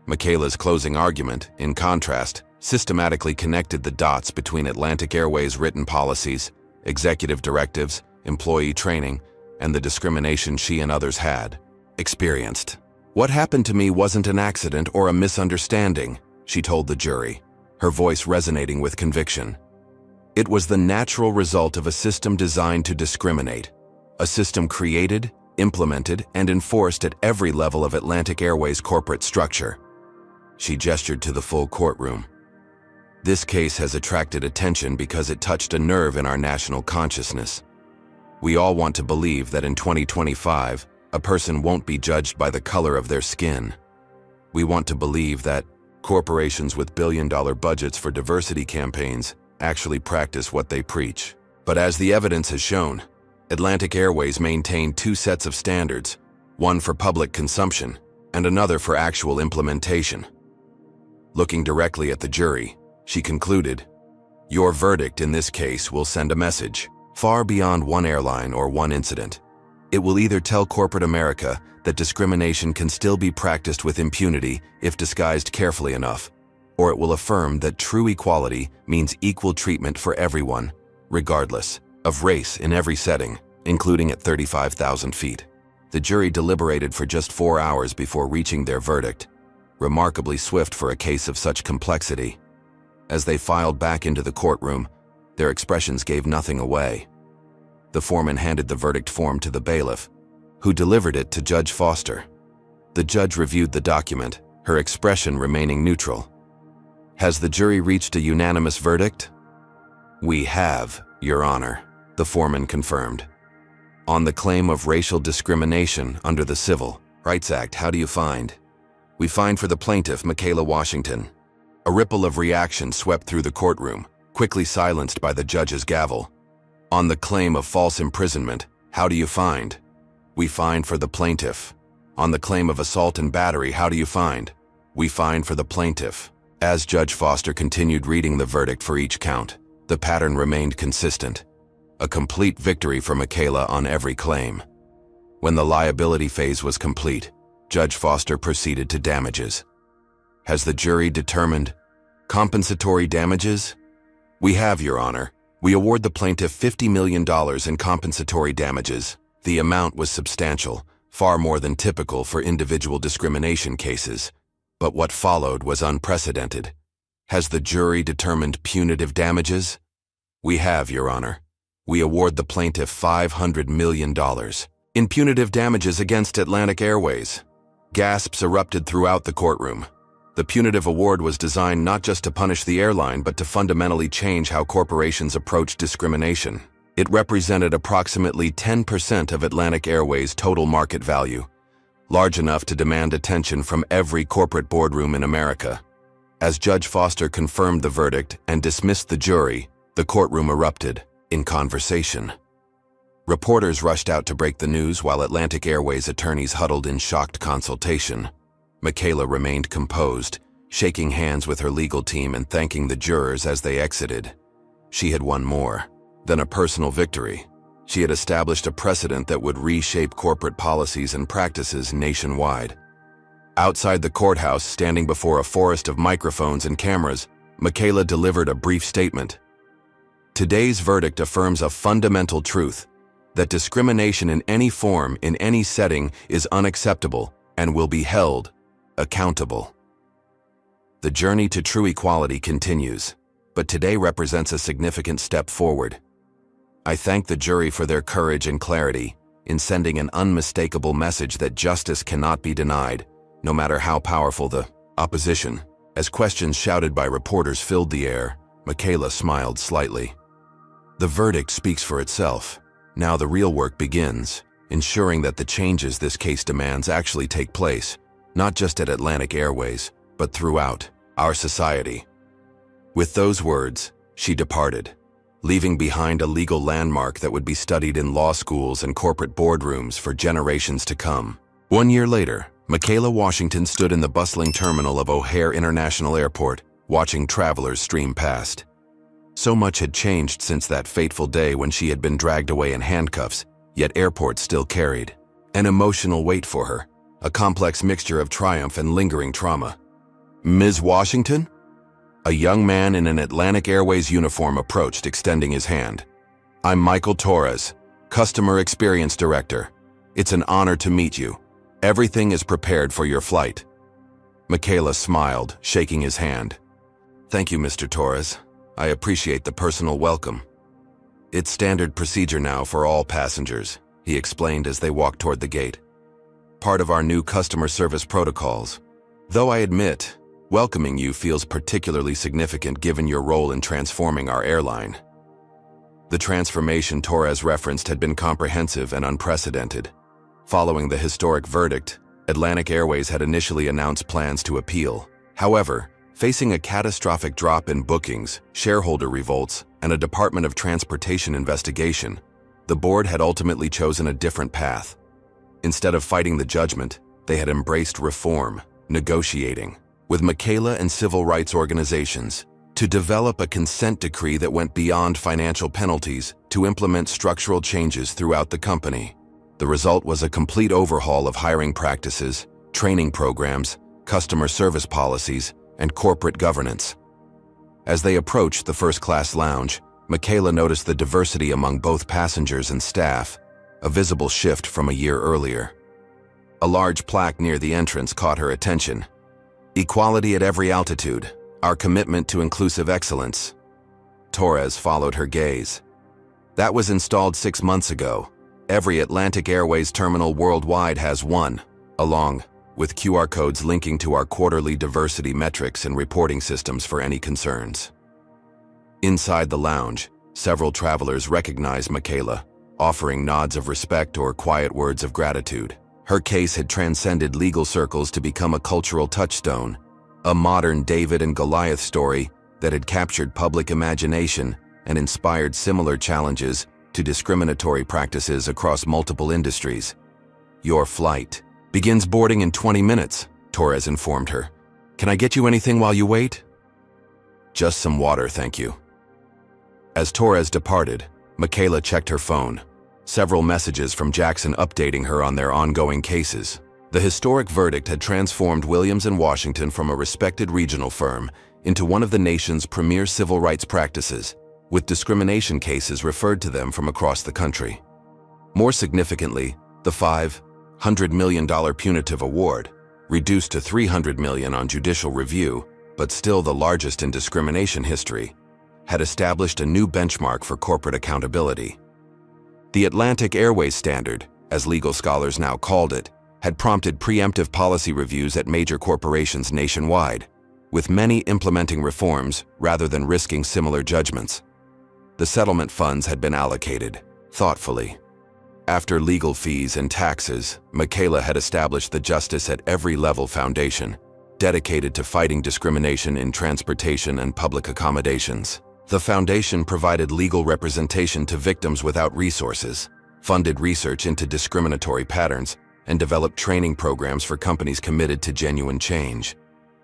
Michaela's closing argument, in contrast, systematically connected the dots between Atlantic Airways' written policies, executive directives, employee training, and the discrimination she and others had experienced. What happened to me wasn't an accident or a misunderstanding, she told the jury, her voice resonating with conviction. It was the natural result of a system designed to discriminate, a system created, implemented, and enforced at every level of Atlantic Airways' corporate structure. She gestured to the full courtroom. This case has attracted attention because it touched a nerve in our national consciousness. We all want to believe that in 2025, a person won't be judged by the color of their skin. We want to believe that corporations with billion-dollar budgets for diversity campaigns actually practice what they preach. But as the evidence has shown, Atlantic Airways maintained two sets of standards, one for public consumption and another for actual implementation. Looking directly at the jury, she concluded, "Your verdict in this case will send a message far beyond one airline or one incident. It will either tell corporate America that discrimination can still be practiced with impunity if disguised carefully enough, or it will affirm that true equality means equal treatment for everyone, regardless of race in every setting, including at 35,000 feet. The jury deliberated for just 4 hours before reaching their verdict, remarkably swift for a case of such complexity. As they filed back into the courtroom, their expressions gave nothing away. The foreman handed the verdict form to the bailiff, who delivered it to Judge Foster. The judge reviewed the document, her expression remaining neutral. "Has the jury reached a unanimous verdict?" "We have, Your Honor," the foreman confirmed. "On the claim of racial discrimination under the Civil Rights Act, how do you find?" "We find for the plaintiff, Michaela Washington." A ripple of reaction swept through the courtroom, quickly silenced by the judge's gavel. "On the claim of false imprisonment, how do you find?" "We find for the plaintiff." "On the claim of assault and battery, how do you find?" "We find for the plaintiff." As Judge Foster continued reading the verdict for each count, the pattern remained consistent. A complete victory for Michaela on every claim. When the liability phase was complete, Judge Foster proceeded to damages. "Has the jury determined compensatory damages?" "We have, Your Honor. We award the plaintiff $50 million in compensatory damages. The amount was substantial, far more than typical for individual discrimination cases. But what followed was unprecedented. Has the jury determined punitive damages?" "We have, Your Honor. We award the plaintiff $500 million in punitive damages against Atlantic Airways." Gasps erupted throughout the courtroom. The punitive award was designed not just to punish the airline, but to fundamentally change how corporations approach discrimination. It represented approximately 10% of Atlantic Airways' total market value, large enough to demand attention from every corporate boardroom in America. As Judge Foster confirmed the verdict and dismissed the jury, the courtroom erupted in conversation. Reporters rushed out to break the news while Atlantic Airways attorneys huddled in shocked consultation. Michaela remained composed, shaking hands with her legal team and thanking the jurors as they exited. She had won more than a personal victory. She had established a precedent that would reshape corporate policies and practices nationwide. Outside the courthouse, standing before a forest of microphones and cameras, Michaela delivered a brief statement. "Today's verdict affirms a fundamental truth. that discrimination in any form, in any setting, is unacceptable and will be held accountable. The journey to true equality continues, but today represents a significant step forward. I thank the jury for their courage and clarity in sending an unmistakable message that justice cannot be denied, no matter how powerful the opposition. As questions shouted by reporters filled the air, Michaela smiled slightly. The verdict speaks for itself. Now the real work begins, ensuring that the changes this case demands actually take place, not just at Atlantic Airways, but throughout our society. With those words, she departed, leaving behind a legal landmark that would be studied in law schools and corporate boardrooms for generations to come. 1 year later, Michaela Washington stood in the bustling terminal of O'Hare International Airport, watching travelers stream past. So much had changed since that fateful day when she had been dragged away in handcuffs, yet airport still carried an emotional weight for her, a complex mixture of triumph and lingering trauma. "Ms. Washington?" A young man in an Atlantic Airways uniform approached, extending his hand. "I'm Michael Torres, Customer Experience Director. It's an honor to meet you. Everything is prepared for your flight." Michaela smiled, shaking his hand. "Thank you, Mr. Torres. I appreciate the personal welcome. It's standard procedure now for all passengers," he explained as they walked toward the gate. "Part of our new customer service protocols. Though I admit, welcoming you feels particularly significant given your role in transforming our airline." The transformation Torres referenced had been comprehensive and unprecedented. Following the historic verdict, Atlantic Airways had initially announced plans to appeal. However, facing a catastrophic drop in bookings, shareholder revolts, and a Department of Transportation investigation, the board had ultimately chosen a different path. Instead of fighting the judgment, they had embraced reform, negotiating with Michaela and civil rights organizations to develop a consent decree that went beyond financial penalties to implement structural changes throughout the company. The result was a complete overhaul of hiring practices, training programs, customer service policies, and corporate governance. As they approached the first-class lounge, Michaela noticed the diversity among both passengers and staff, a visible shift from a year earlier. A large plaque near the entrance caught her attention. "Equality at every altitude, our commitment to inclusive excellence." Torres followed her gaze. "That was installed 6 months ago. Every Atlantic Airways terminal worldwide has one, along with QR codes linking to our quarterly diversity metrics and reporting systems for any concerns." Inside the lounge, several travelers recognized Michaela, offering nods of respect or quiet words of gratitude. Her case had transcended legal circles to become a cultural touchstone, a modern David and Goliath story that had captured public imagination and inspired similar challenges to discriminatory practices across multiple industries. "Your flight begins boarding in 20 minutes, Torres informed her. "Can I get you anything while you wait?" "Just some water, thank you." As Torres departed, Michaela checked her phone. Several messages from Jackson updating her on their ongoing cases. The historic verdict had transformed Williams & Washington from a respected regional firm into one of the nation's premier civil rights practices, with discrimination cases referred to them from across the country. More significantly, the $500 million punitive award, reduced to $300 million on judicial review, but still the largest in discrimination history, had established a new benchmark for corporate accountability. The Atlantic Airways Standard, as legal scholars now called it, had prompted preemptive policy reviews at major corporations nationwide, with many implementing reforms rather than risking similar judgments. The settlement funds had been allocated thoughtfully. After legal fees and taxes, Michaela had established the Justice at Every Level Foundation, dedicated to fighting discrimination in transportation and public accommodations. The foundation provided legal representation to victims without resources, funded research into discriminatory patterns, and developed training programs for companies committed to genuine change.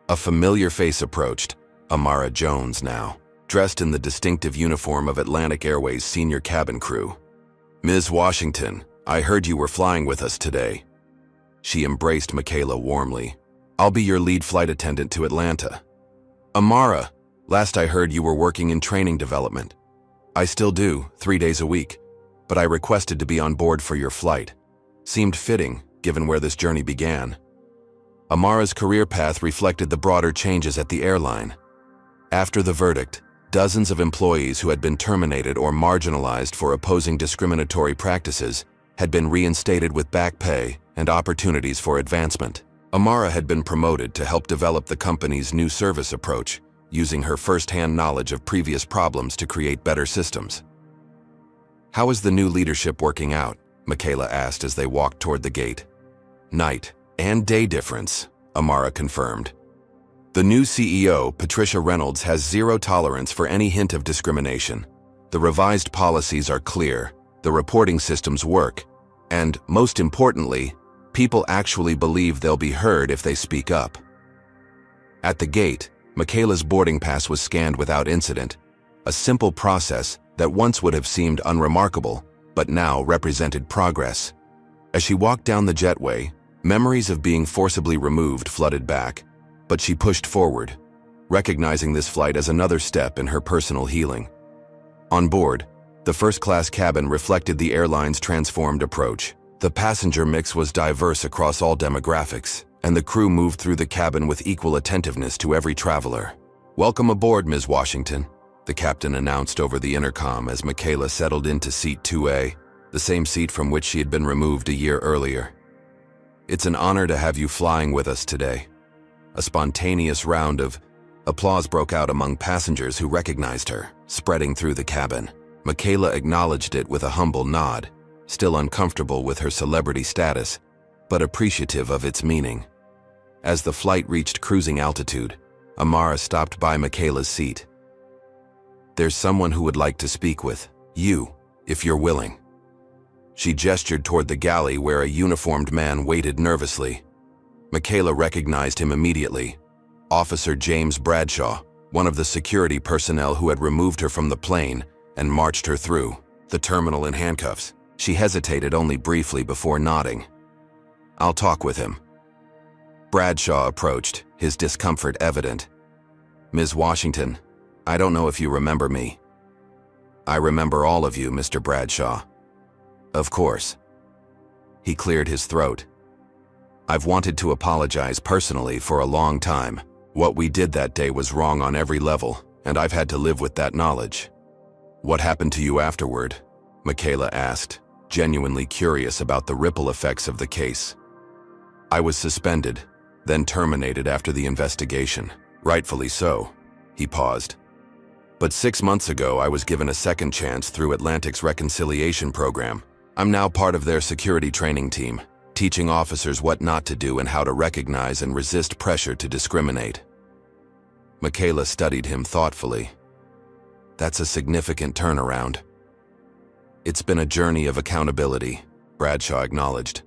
A familiar face approached, Amara Jones now, dressed in the distinctive uniform of Atlantic Airways' senior cabin crew. "Ms. Washington, I heard you were flying with us today." She embraced Michaela warmly. "I'll be your lead flight attendant to Atlanta." "Amara, last I heard you were working in training development." "I still do, 3 days a week. but I requested to be on board for your flight. Seemed fitting, given where this journey began. Amara's career path reflected the broader changes at the airline. After the verdict, dozens of employees who had been terminated or marginalized for opposing discriminatory practices had been reinstated with back pay and opportunities for advancement. Amara had been promoted to help develop the company's new service approach, using her first-hand knowledge of previous problems to create better systems. "How is the new leadership working out?" Michaela asked as they walked toward the gate. "Night and day difference," Amara confirmed. "The new CEO, Patricia Reynolds, has zero tolerance for any hint of discrimination. The revised policies are clear, the reporting systems work, and, most importantly, people actually believe they'll be heard if they speak up." At the gate, Michaela's boarding pass was scanned without incident, a simple process that once would have seemed unremarkable, but now represented progress. As she walked down the jetway, memories of being forcibly removed flooded back, but she pushed forward, recognizing this flight as another step in her personal healing. On board, the first-class cabin reflected the airline's transformed approach. The passenger mix was diverse across all demographics, and the crew moved through the cabin with equal attentiveness to every traveler. "Welcome aboard, Ms. Washington," the captain announced over the intercom as Michaela settled into seat 2A, the same seat from which she had been removed a year earlier. "It's an honor to have you flying with us today." A spontaneous round of applause broke out among passengers who recognized her, spreading through the cabin. Michaela acknowledged it with a humble nod, still uncomfortable with her celebrity status, but appreciative of its meaning. As the flight reached cruising altitude, Amara stopped by Michaela's seat. "There's someone who would like to speak with you, if you're willing." She gestured toward the galley where a uniformed man waited nervously. Michaela recognized him immediately. Officer James Bradshaw, one of the security personnel who had removed her from the plane and marched her through the terminal in handcuffs. She hesitated only briefly before nodding. "I'll talk with him." Bradshaw approached, his discomfort evident. "Ms. Washington, I don't know if you remember me." "I remember all of you, Mr. Bradshaw." "Of course." He cleared his throat. "I've wanted to apologize personally for a long time. What we did that day was wrong on every level, and I've had to live with that knowledge." "What happened to you afterward?" Michaela asked, genuinely curious about the ripple effects of the case. "I was suspended, then terminated after the investigation. Rightfully so." He paused. "But 6 months ago, I was given a second chance through Atlantic's reconciliation program. I'm now part of their security training team, teaching officers what not to do and how to recognize and resist pressure to discriminate." Michaela studied him thoughtfully. "That's a significant turnaround." "It's been a journey of accountability," Bradshaw acknowledged.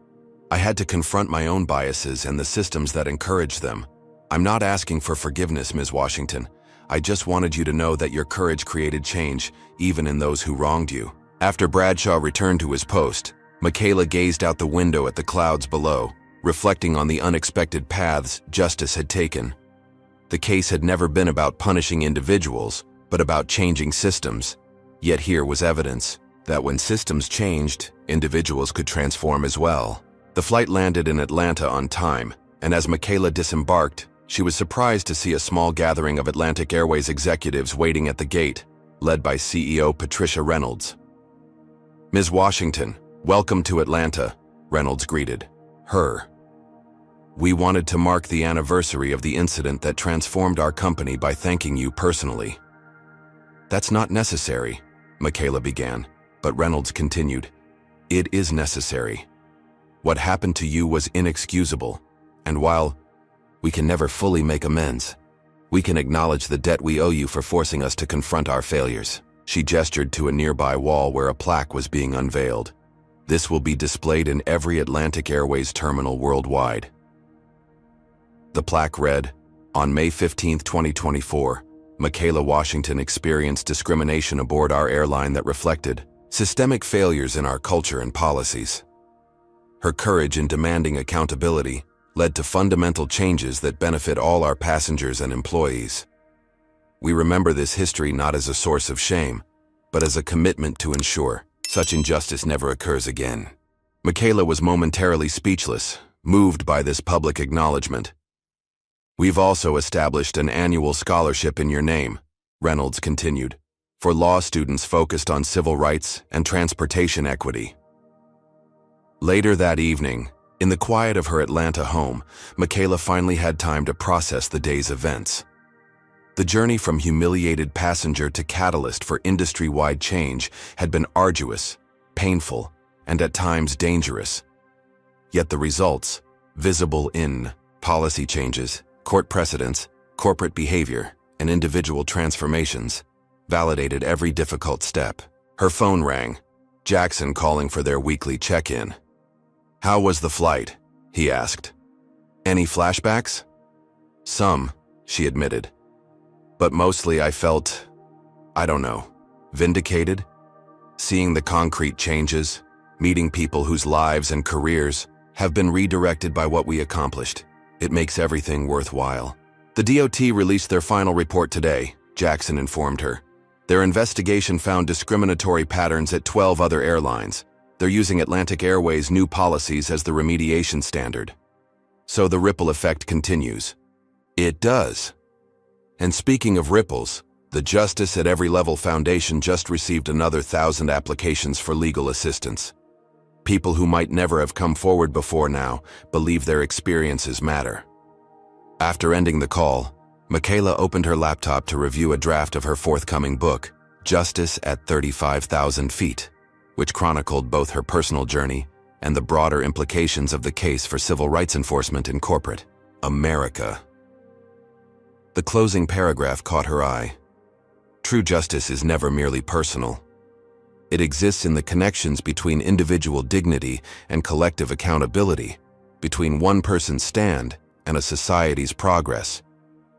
"I had to confront my own biases and the systems that encourage them. I'm not asking for forgiveness, Ms. Washington. I just wanted you to know that your courage created change, even in those who wronged you." After Bradshaw returned to his post, Michaela gazed out the window at the clouds below, reflecting on the unexpected paths justice had taken. The case had never been about punishing individuals, but about changing systems. Yet here was evidence that when systems changed, individuals could transform as well. The flight landed in Atlanta on time, and as Michaela disembarked, she was surprised to see a small gathering of Atlantic Airways executives waiting at the gate, led by CEO Patricia Reynolds. "Ms. Washington, welcome to Atlanta," Reynolds greeted her. "We wanted to mark the anniversary of the incident that transformed our company by thanking you personally." "That's not necessary," Michaela began, but Reynolds continued. "It is necessary. What happened to you was inexcusable, and while we can never fully make amends, we can acknowledge the debt we owe you for forcing us to confront our failures." She gestured to a nearby wall where a plaque was being unveiled. "This will be displayed in every Atlantic Airways terminal worldwide." The plaque read, "On May 15, 2024, Michaela Washington experienced discrimination aboard our airline that reflected systemic failures in our culture and policies. Her courage in demanding accountability led to fundamental changes that benefit all our passengers and employees. We remember this history not as a source of shame, but as a commitment to ensure such Such injustice never occurs again. Michaela was momentarily speechless, moved by this public acknowledgement. We've also established an annual scholarship in your name, Reynolds continued, for law students focused on civil rights and transportation equity. Later that evening, in the quiet of her Atlanta home, Michaela finally had time to process the day's events. The journey from humiliated passenger to catalyst for industry-wide change had been arduous, painful, and at times dangerous. Yet the results, visible in policy changes, court precedents, corporate behavior, and individual transformations, validated every difficult step. Her phone rang, Jackson calling for their weekly check-in. "How was the flight?" he asked. "Any flashbacks?" "Some," she admitted. "But mostly I felt, I don't know, vindicated. Seeing the concrete changes, meeting people whose lives and careers have been redirected by what we accomplished. It makes everything worthwhile." The DOT released their final report today, Jackson informed her. Their investigation found discriminatory patterns at 12 other airlines. They're using Atlantic Airways' new policies as the remediation standard. So the ripple effect continues. It does. And speaking of ripples, the Justice at Every Level Foundation just received another 1,000 applications for legal assistance. People who might never have come forward before now believe their experiences matter. After ending the call, Michaela opened her laptop to review a draft of her forthcoming book, Justice at 35,000 Feet, which chronicled both her personal journey and the broader implications of the case for civil rights enforcement in corporate America. The closing paragraph caught her eye. True justice is never merely personal. It exists in the connections between individual dignity and collective accountability, between one person's stand and a society's progress.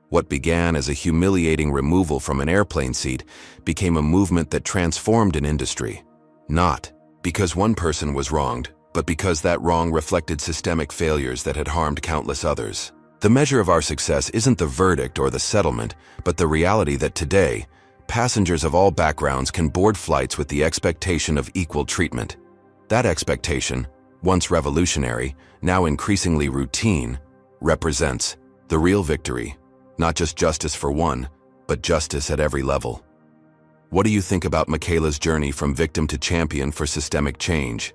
What began as a humiliating removal from an airplane seat became a movement that transformed an industry. Not because one person was wronged, but because that wrong reflected systemic failures that had harmed countless others. The measure of our success isn't the verdict or the settlement, but the reality that today, passengers of all backgrounds can board flights with the expectation of equal treatment. That expectation, once revolutionary, now increasingly routine, represents the real victory, not just justice for one, but justice at every level. What do you think about Michaela's journey from victim to champion for systemic change?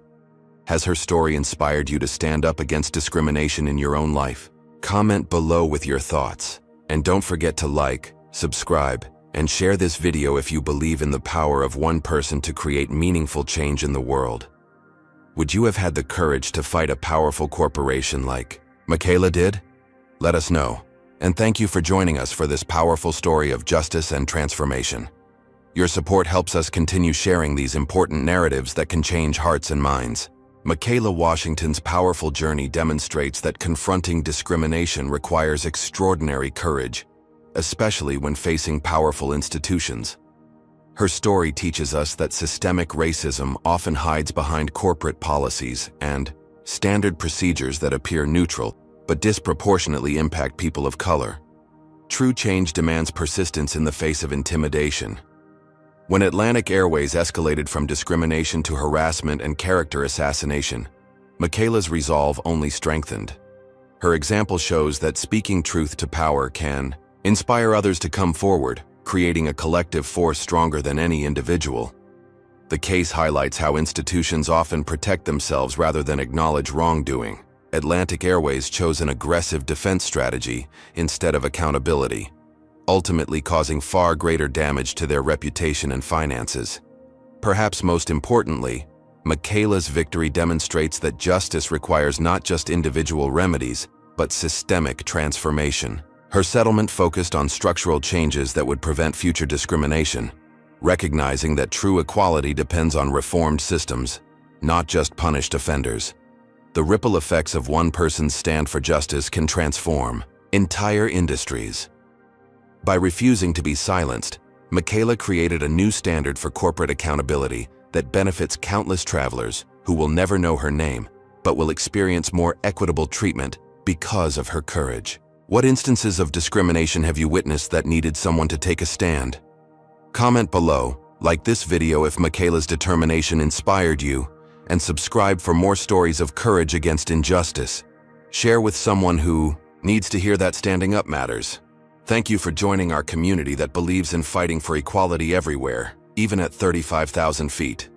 Has her story inspired you to stand up against discrimination in your own life? Comment below with your thoughts. And don't forget to like, subscribe, and share this video if you believe in the power of one person to create meaningful change in the world. Would you have had the courage to fight a powerful corporation like Michaela did? Let us know. And thank you for joining us for this powerful story of justice and transformation. Your support helps us continue sharing these important narratives that can change hearts and minds. Michaela Washington's powerful journey demonstrates that confronting discrimination requires extraordinary courage, especially when facing powerful institutions. Her story teaches us that systemic racism often hides behind corporate policies and standard procedures that appear neutral but disproportionately impact people of color. True change demands persistence in the face of intimidation. When Atlantic Airways escalated from discrimination to harassment and character assassination, Michaela's resolve only strengthened. Her example shows that speaking truth to power can inspire others to come forward, creating a collective force stronger than any individual. The case highlights how institutions often protect themselves rather than acknowledge wrongdoing. Atlantic Airways chose an aggressive defense strategy instead of accountability, ultimately causing far greater damage to their reputation and finances. Perhaps most importantly, Michaela's victory demonstrates that justice requires not just individual remedies, but systemic transformation. Her settlement focused on structural changes that would prevent future discrimination, recognizing that true equality depends on reformed systems, not just punished offenders. The ripple effects of one person's stand for justice can transform entire industries. By refusing to be silenced, Michaela created a new standard for corporate accountability that benefits countless travelers who will never know her name, but will experience more equitable treatment because of her courage. What instances of discrimination have you witnessed that needed someone to take a stand? Comment below, Like this video if Michaela's determination inspired you, and subscribe for more stories of courage against injustice. Share with someone who needs to hear that standing up matters. Thank you for joining our community that believes in fighting for equality everywhere, even at 35,000 feet.